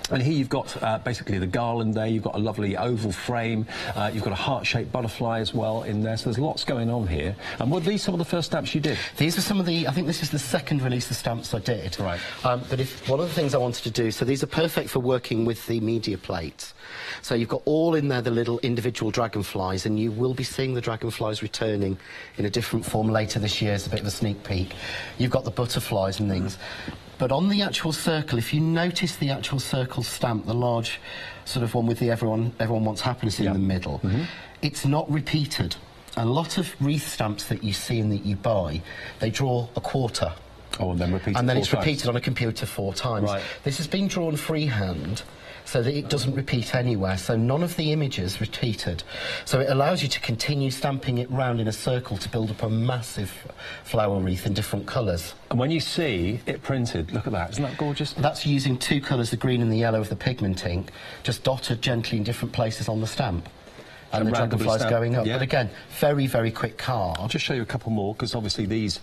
And here you've got basically the garland there, you've got a lovely oval frame, you've got a heart-shaped butterfly as well in there, so there's lots going on here. And were these some of the first stamps you did? These are some of the, I think this is the second release of stamps I did. Right. But one of the things I wanted to do, so these are perfect for working with the media plates. So you've got all in there the little individual dragonflies, and you will be seeing the dragonflies returning in a different form later this year as a bit of a sneak peek. You've got the butterflies and things. But on the actual circle, if you notice the actual circle stamp, the large sort of one with the everyone wants happiness in the middle, it's not repeated. A lot of wreath stamps that you see and that you buy, they draw a quarter. Oh, and then repeat it and then 4 it's times. repeated on a computer 4 times. Right. This has been drawn freehand, so that it doesn't repeat anywhere, so none of the images repeated. So it allows you to continue stamping it round in a circle to build up a massive flower wreath in different colours. And when you see it printed, look at that, isn't that gorgeous? That's using 2 colours, the green and the yellow of the pigment ink, just dotted gently in different places on the stamp. And the dragonflies going up. Yeah. But again, very, very quick card. I'll just show you a couple more, because obviously these,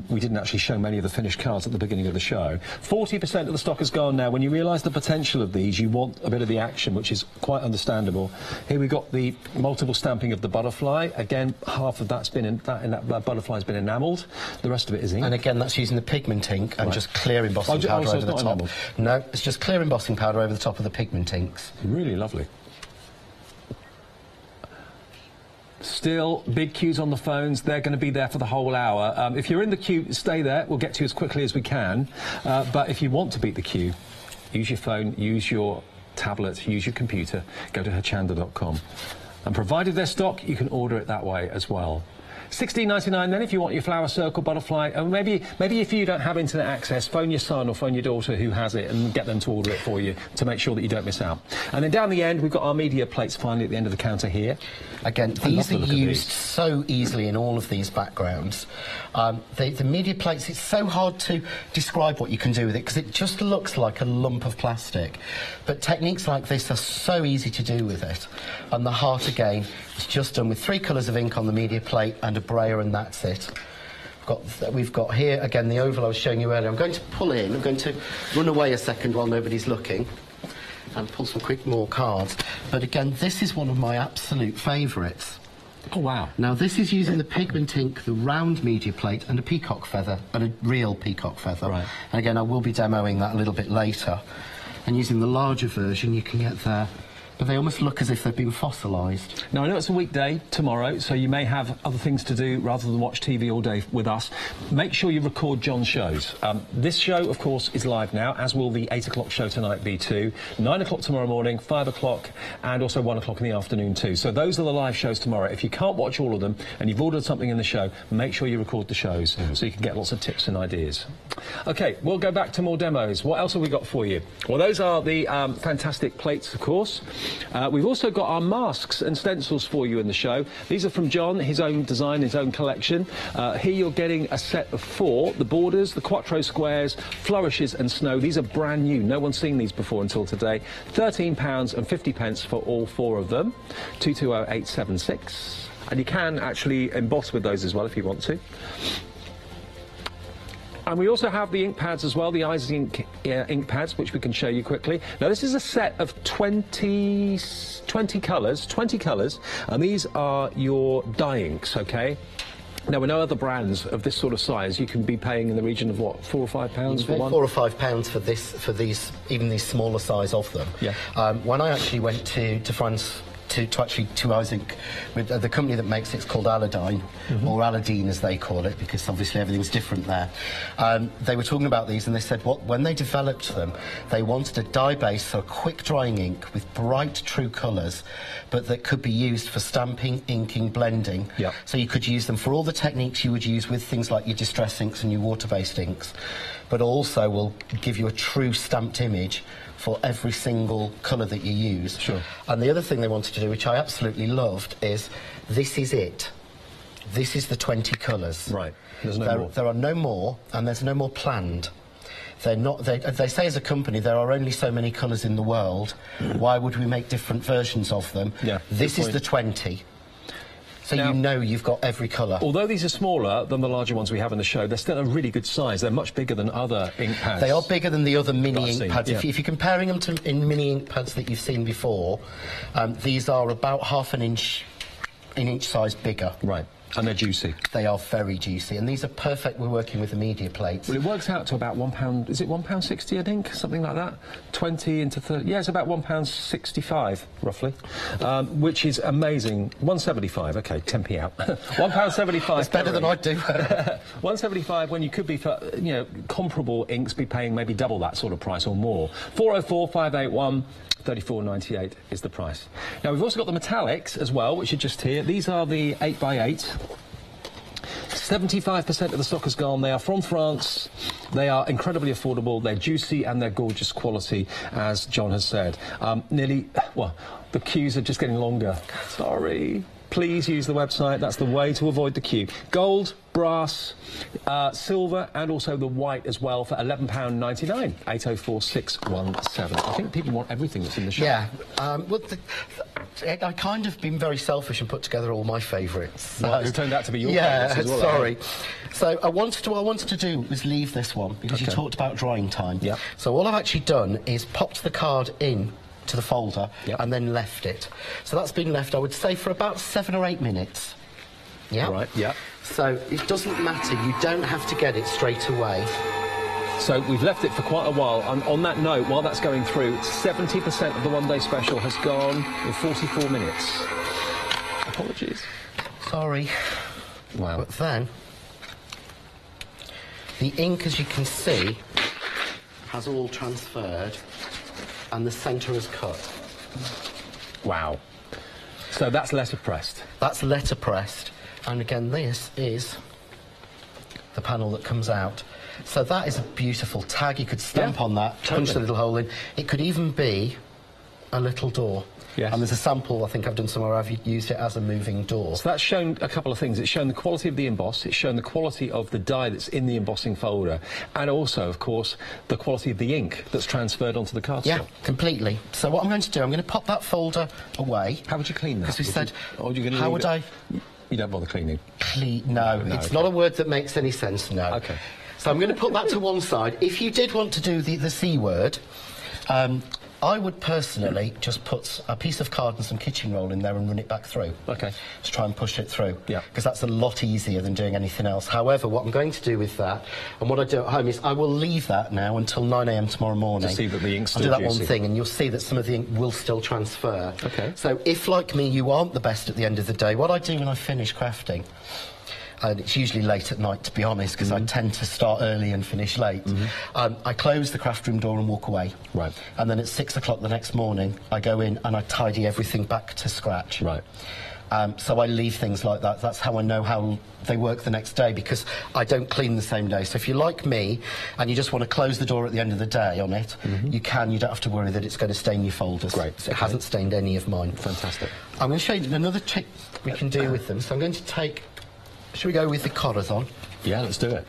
we didn't actually show many of the finished cards at the beginning of the show. 40% of the stock is gone now. When you realise the potential of these, you want a bit of the action, which is quite understandable. Here we've got the multiple stamping of the butterfly. Again, half of that's been that butterfly's been enamelled. The rest of it is ink. And again, that's using the pigment ink and just clear embossing powder over the top. Enamelled. No, it's just clear embossing powder over the top of the pigment inks. Really lovely. Still big queues on the phones. They're going to be there for the whole hour. If you're in the queue, stay there. We'll get to you as quickly as we can. But if you want to beat the queue, use your phone, use your tablet, use your computer. Go to hochanda.com. And provided there's stock, you can order it that way as well. $16.99 then if you want your flower circle butterfly. And maybe if you don't have internet access, phone your son or phone your daughter who has it and get them to order it for you to make sure that you don't miss out. And then down the end, we've got our media plates finally at the end of the counter here. Again, these are used so easily in all of these backgrounds. The media plates, it's so hard to describe what you can do with it because it just looks like a lump of plastic. But techniques like this are so easy to do with it. And the heart, again, is just done with 3 colours of ink on the media plate and a brayer, and that's it. We've got here, again, the oval I was showing you earlier. I'm going to pull in, I'm going to run away a second while nobody's looking and pull some quick more cards. But again, this is one of my absolute favourites. Oh, wow. Now, this is using the pigment ink, the round media plate, and a peacock feather, and a real peacock feather. Right. And again, I will be demoing that a little bit later. And using the larger version, you can get there. But they almost look as if they've been fossilised. Now, I know it's a weekday tomorrow, so you may have other things to do rather than watch TV all day with us. Make sure you record John's shows. This show, of course, is live now, as will the 8 o'clock show tonight be too. 9 o'clock tomorrow morning, 5 o'clock, and also 1 o'clock in the afternoon too. So those are the live shows tomorrow. If you can't watch all of them and you've ordered something in the show, make sure you record the shows so you can get lots of tips and ideas. OK, we'll go back to more demos. What else have we got for you? Well, those are the fantastic plates, of course. We've also got our masks and stencils for you in the show. These are from John, his own design, his own collection. Here you're getting a set of 4, the borders, the quattro squares, flourishes and snow. These are brand new. No one's seen these before until today. £13.50 for all 4 of them. 220876. And you can actually emboss with those as well if you want to. And we also have the ink pads as well, the Eyes ink pads, which we can show you quickly. Now, this is a set of 20 colours, and these are your dye inks, OK? Now, we know other brands of this sort of size, you can be paying in the region of, what, £4 or £5 for one? £4 or £5 for these, even these smaller size of them. Yeah. When I actually went to France to Isaac, with the company that makes it's called Aladdin, or Aladdin as they call it, because obviously everything's different there. They were talking about these and they said when they developed them, they wanted a dye base, so a quick drying ink with bright true colours, but that could be used for stamping, inking, blending. Yep. So you could use them for all the techniques you would use with things like your distress inks and your water-based inks, but also will give you a true stamped image for every single colour that you use. Sure. And the other thing they wanted to do, which I absolutely loved, is this is it. This is the 20 colours. Right. There's no more. There are no more, and there's no more planned. They're not. They say as a company there are only so many colours in the world. Why would we make different versions of them? Yeah, this is the 20. So now, you know you've got every colour. Although these are smaller than the larger ones we have in the show, they're still a really good size. They're much bigger than other ink pads. They are bigger than the other mini ink pads. Yeah. If you're comparing them to mini ink pads that you've seen before, these are about half an inch in each size bigger. Right. And they're juicy. They are very juicy, and these are perfect. We're working with the media plates. Well, it works out to about £1. Is it £1.60 an ink, something like that? 20 into 30. Yeah, it's about £1.65 roughly, which is amazing. 1.75. Okay, 10p out. £1.75. It's better than I do. 1.75 when you could be for comparable inks be paying maybe double that sort of price or more. 404 581. £34.98 is the price. Now, we've also got the metallics as well, which are just here. These are the 8x8. 75% of the stock has gone. They are from France. They are incredibly affordable. They're juicy and they're gorgeous quality, as John has said. The queues are just getting longer. Sorry. Please use the website. That's the way to avoid the queue. Gold, brass, silver, and also the white as well for £11.99. 804 617. I think people want everything that's in the shop. Yeah. I kind of been very selfish and put together all my favourites. Well, it turned out to be your favourites as well. Sorry. So what I wanted to do was leave this one because you talked about drying time. Yeah. So all I've actually done is popped the card in to the folder and then left it. So that's been left, I would say, for about 7 or 8 minutes. Yeah. Right. Yeah. So it doesn't matter. You don't have to get it straight away. So we've left it for quite a while. And on that note, while that's going through, 70% of the one-day special has gone in 44 minutes. Apologies. Sorry. Wow. But then, the ink, as you can see, has all transferred and the centre is cut. Wow. So that's letterpressed. That's letterpressed. And again, this is the panel that comes out. So that is a beautiful tag. You could stamp on that, punch the little hole in. It could even be a little door. Yes. And there's a sample I think I've done somewhere I've used it as a moving door. So that's shown a couple of things. It's shown the quality of the emboss, it's shown the quality of the die that's in the embossing folder, and also, of course, the quality of the ink that's transferred onto the cardstock. Yeah, completely. So what I'm going to do, I'm going to pop that folder away. How would you clean that? Because we said, how would I... You don't bother cleaning? No, it's not a word that makes any sense, no. OK. So I'm going to put that to one side. If you did want to do the C word, I would personally just put a piece of card and some kitchen roll in there and run it back through. OK. To try and push it through. Yeah. Because that's a lot easier than doing anything else. However, what I'm going to do with that, and what I do at home, is I will leave that now until 9 AM tomorrow morning. To see that the ink's still I'll do that juicy. one thing, and you'll see that some of the ink will still transfer. OK. So if, like me, you aren't the best at the end of the day, what I do when I finish crafting, and it's usually late at night, to be honest, because I tend to start early and finish late. I close the craft room door and walk away. Right. And then at 6 o'clock the next morning, I go in and I tidy everything back to scratch. Right. So I leave things like that. That's how I know how they work the next day, because I don't clean the same day. So if you're like me and you just want to close the door at the end of the day on it, you can. You don't have to worry that it's going to stain your folders. Great. So it hasn't stained any of mine. Fantastic. I'm going to show you another trick we can do with them. So I'm going to take... Should we go with the Corazon? Yeah, let's do it.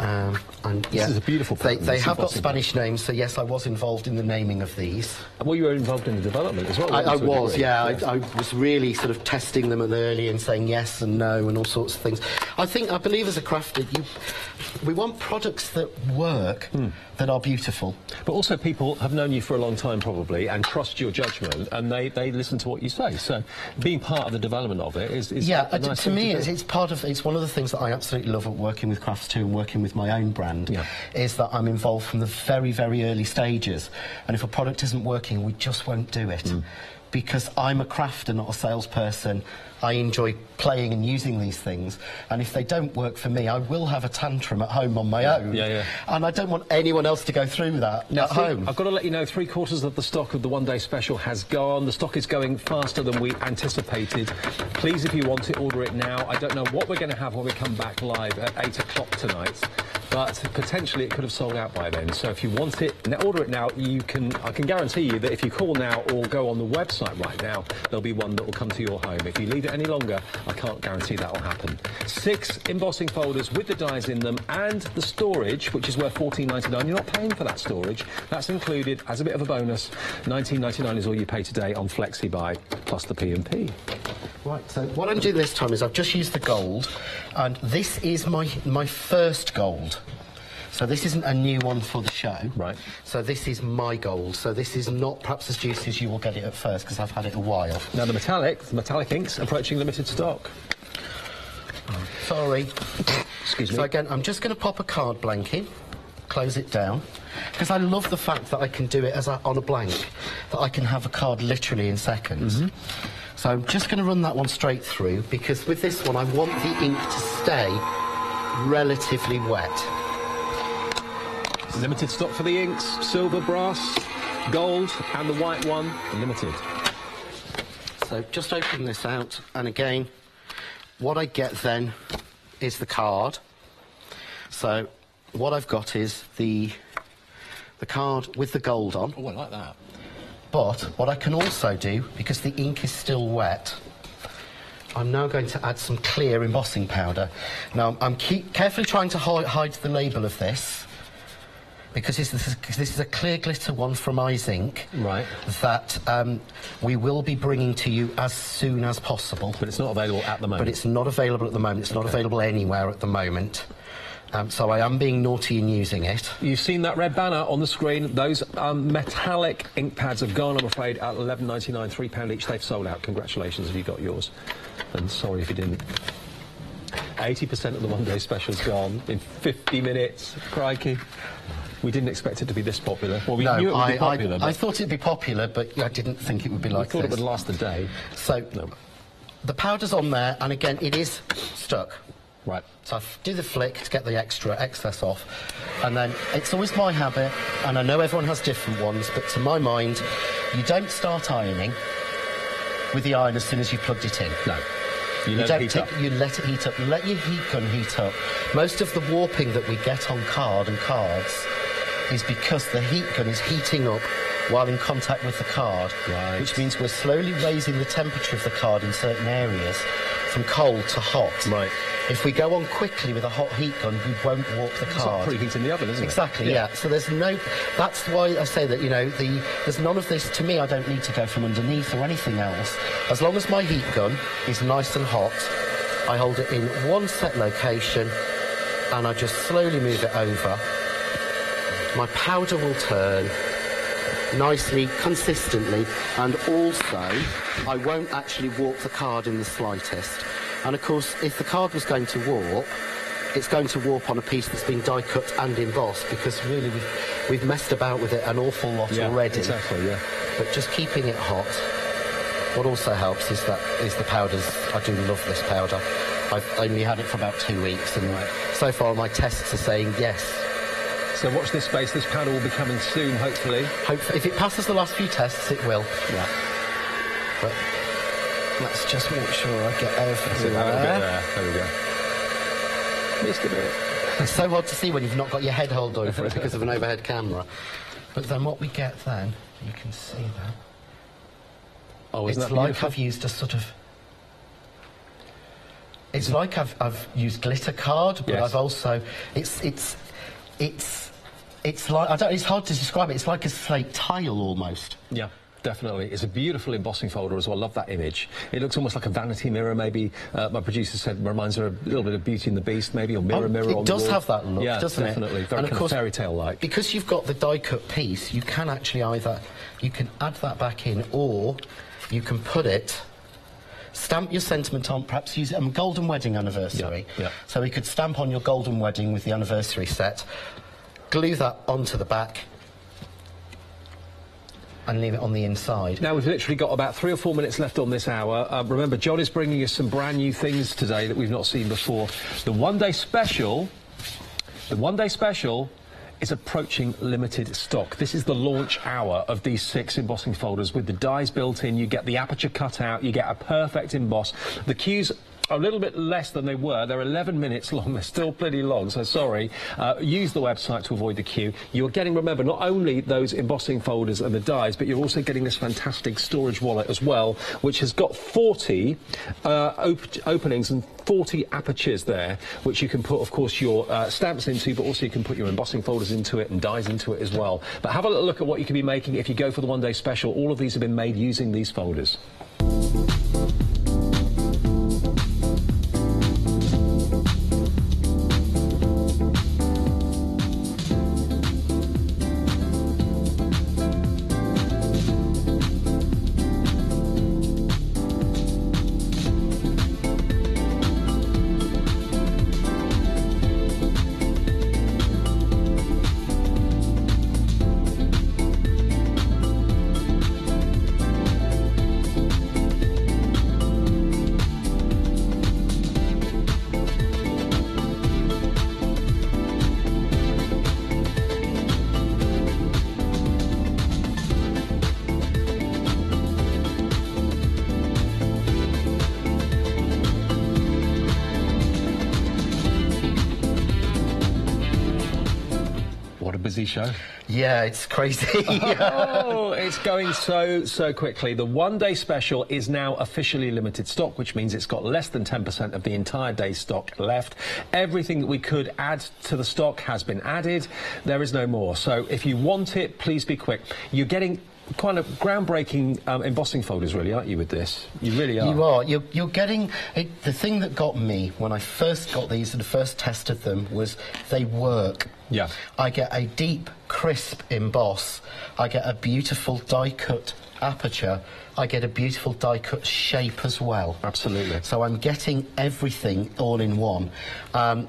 And this is a beautiful pattern. They have got Spanish names, so yes, I was involved in the naming of these. Well, you were involved in the development as well. I was, yeah. Yes. I was really sort of testing them early and saying yes and no and all sorts of things. I believe as a crafter, we want products that work, that are beautiful. But also people have known you for a long time probably and trust your judgment, and they listen to what you say. So being part of the development of it is yeah, a nice to me it's one of the things that I absolutely love at working with Crafts 2 and working with my own brand, is that I'm involved from the very, very early stages, and if a product isn't working, we just won't do it. Because I'm a crafter, not a salesperson. I enjoy playing and using these things, and if they don't work for me, I will have a tantrum at home on my own. Yeah. And I don't want anyone else to go through that at home. I've got to let you know, 3/4 of the stock of the one-day special has gone. The stock is going faster than we anticipated. Please, if you want it, order it now. I don't know what we're going to have when we come back live at 8 o'clock tonight, but potentially it could have sold out by then. So if you want it, order it now. I can guarantee you that if you call now or go on the website right now, there'll be one that will come to your home. If you leave it any longer, I can't guarantee that will happen. 6 embossing folders with the dies in them and the storage, which is worth £14.99. You're not paying for that storage. That's included as a bit of a bonus. £19.99 is all you pay today on FlexiBuy, plus the P&P. Right, so what I'm doing this time is I've just used the gold, and this is my first gold. So this isn't a new one for the show. Right. So this is my gold. So this is not perhaps as juicy as you will get it at first, because I've had it a while. Now the metallic inks approaching limited stock. Oh, sorry. Excuse me. So again, I'm just going to pop a card blank in, close it down, because I love the fact that I can do it on a blank, that I can have a card literally in seconds. So I'm just going to run that one straight through, because with this one I want the ink to stay relatively wet. Limited stock for the inks, silver, brass, gold, and the white one, limited. So just open this out, and again, what I get then is the card. So what I've got is the card with the gold on. Oh, I like that. But what I can also do, because the ink is still wet, I'm now going to add some clear embossing powder. Now, I'm carefully trying to hide the label of this, because this is a clear glitter one from Eyes Ink. Right. That we will be bringing to you as soon as possible. But it's not available at the moment. But it's not available at the moment. It's not available anywhere at the moment. So I am being naughty in using it. You've seen that red banner on the screen. Those metallic ink pads have gone, I'm afraid, at £11.99, £3 each. They've sold out. Congratulations if you got yours. And sorry if you didn't. 80% of the one-day special's gone in 50 minutes. Crikey. We didn't expect it to be this popular. Well, we knew it would be popular. I thought it'd be popular, but I didn't think it would be like this. I thought it would last a day. So, the powder's on there, and again, it is stuck. Right. So I do the flick to get the excess off, and then it's always my habit, and I know everyone has different ones, but to my mind, you don't start ironing with the iron as soon as you plugged it in. No. You let it heat up. Let your heat gun heat up. Most of the warping that we get on card and cards is because the heat gun is heating up while in contact with the card, which means we're slowly raising the temperature of the card in certain areas from cold to hot. Right. If we go on quickly with a hot heat gun, we won't warp the card. It's like preheating the oven, isn't it? Exactly, yeah. So there's no... That's why I say that, you know, there's none of this... To me, I don't need to go from underneath or anything else. As long as my heat gun is nice and hot, I hold it in one set location, and I just slowly move it over. My powder will turn nicely, consistently, and also I won't actually warp the card in the slightest. And of course, if the card was going to warp, it's going to warp on a piece that's been die cut and embossed, because really we've messed about with it an awful lot already. Exactly, yeah. But just keeping it hot. What also helps is the powders. I do love this powder. I've only had it for about 2 weeks, and so far my tests are saying yes. So watch this space. This powder will be coming soon, hopefully. If it passes the last few tests, it will. Yeah. But let's just make sure I get everything there. There we go. Missed a bit. It's so hard to see when you've not got your head held over it because of an overhead camera. But then what we get then, you can see that. Oh, isn't it's that like beautiful? I've used a sort of... It's like I've used glitter card, but I've also... It's like... it's hard to describe it. It's like a slate tile almost. Yeah. Definitely. It's a beautiful embossing folder as well. I love that image. It looks almost like a vanity mirror, maybe. My producer said reminds her a little bit of Beauty and the Beast, maybe, or Mirror, Mirror on the Wall. It does have that look, doesn't it? Definitely. Very kind of fairy tale-like. Because you've got the die-cut piece, you can actually either... You can add that back in, or you can put it... Stamp your sentiment on, perhaps use it on Golden Wedding Anniversary. Yeah. So we could stamp on your Golden Wedding with the anniversary set, glue that onto the back, and leave it on the inside. Now, we've literally got about 3 or 4 minutes left on this hour. Remember, John is bringing us some brand new things today that we've not seen before. The one-day special is approaching limited stock. This is the launch hour of these 6 embossing folders with the dies built in. You get the aperture cut out, you get a perfect emboss. The queues a little bit less than they were. They're 11 minutes long. They're still pretty long, so sorry. Use the website to avoid the queue. You're getting, remember, not only those embossing folders and the dies, but you're also getting this fantastic storage wallet as well, which has got 40 openings and 40 apertures there, which you can put, of course, your stamps into, but also you can put your embossing folders into it and dies into it as well. But have a little look at what you can be making if you go for the one-day special. All of these have been made using these folders. Busy show. Yeah, it's crazy. Oh, it's going so quickly. The one-day special is now officially limited stock, which means it's got less than 10% of the entire day's stock left. Everything that we could add to the stock has been added. There is no more. So if you want it, please be quick. You're getting kind of groundbreaking embossing folders, really, aren't you, with this? You really are. You are. You're getting... the thing that got me when I first got these and first tested them was they work. Yeah. I get a deep, crisp emboss. I get a beautiful die-cut aperture. I get a beautiful die-cut shape as well. Absolutely. So I'm getting everything all in one. And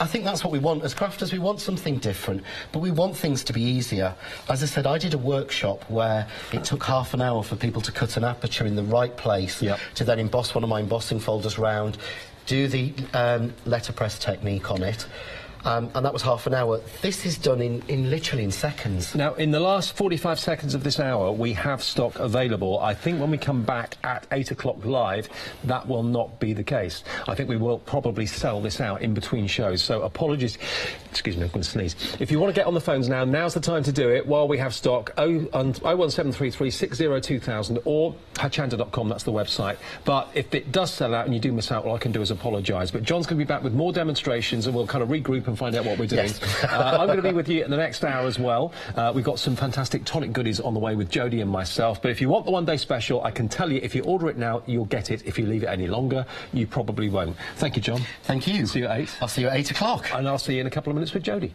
I think that's what we want as crafters. We want something different, but we want things to be easier. As I said, I did a workshop where it took half an hour for people to cut an aperture in the right place, to then emboss one of my embossing folders round, do the letterpress technique on it. And that was half an hour. This is done in literally in seconds. Now, in the last 45 seconds of this hour, we have stock available. I think when we come back at 8 o'clock live, that will not be the case. I think we will probably sell this out in between shows. So apologies. Excuse me, I'm going to sneeze. If you want to get on the phones now, now's the time to do it while we have stock. 01733 60 2000 or Hochanda.com, that's the website. But if it does sell out and you do miss out, all I can do is apologise. But John's going to be back with more demonstrations and we'll kind of regroup and find out what we're doing. Yes. I'm going to be with you in the next hour as well. We've got some fantastic tonic goodies on the way with Jodie and myself. But if you want the one-day special, I can tell you, if you order it now, you'll get it. If you leave it any longer, you probably won't. Thank you, John. Thank you. See you at 8. I'll see you at 8 o'clock. And I'll see you in a couple of minutes with Jodie.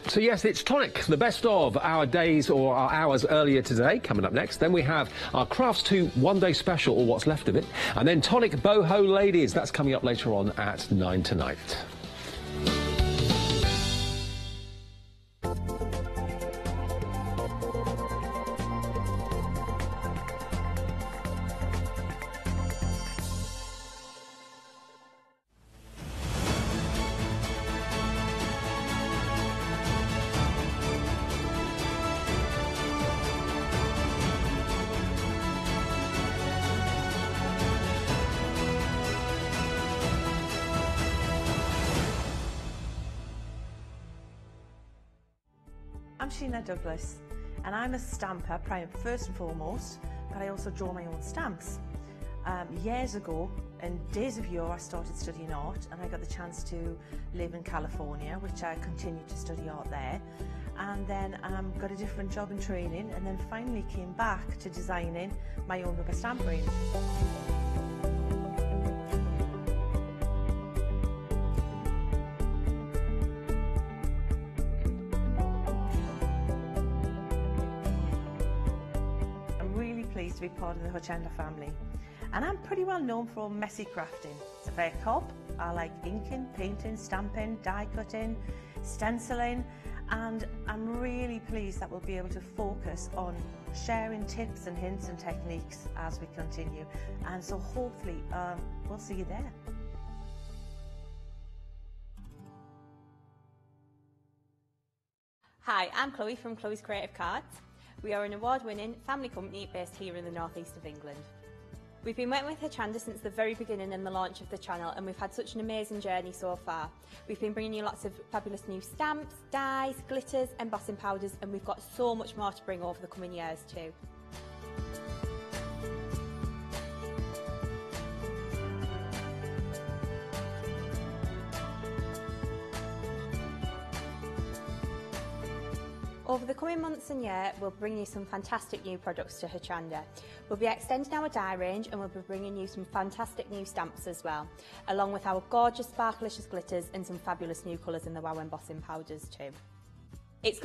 So yes, it's Tonic, the best of our days or our hours earlier today, coming up next. Then we have our Crafts 2 one-day special, or what's left of it. And then Tonic Boho Ladies, that's coming up later on at 9 tonight. I'm Sheena Douglas and I'm a stamper first and foremost, but I also draw my own stamps. Years ago, in days of yore, I started studying art and I got the chance to live in California, which I continued to study art there, and then got a different job in training, and then finally came back to designing my own rubber stamp range. To be part of the Hochanda family, and I'm pretty well known for messy crafting. It's a fair cop. I like inking, painting, stamping, die cutting, stenciling, and I'm really pleased that we'll be able to focus on sharing tips and hints and techniques as we continue, and so hopefully we'll see you there. Hi, I'm Chloe from Chloe's Creative Cards. We are an award-winning family company based here in the northeast of England. We've been working with Hochanda since the very beginning and the launch of the channel, and we've had such an amazing journey so far. We've been bringing you lots of fabulous new stamps, dyes, glitters, embossing powders, and we've got so much more to bring over the coming years too. Over the coming months and year, we'll bring you some fantastic new products to Hochanda. We'll be extending our dye range and we'll be bringing you some fantastic new stamps as well, along with our gorgeous sparklicious glitters and some fabulous new colours in the wow embossing powders too.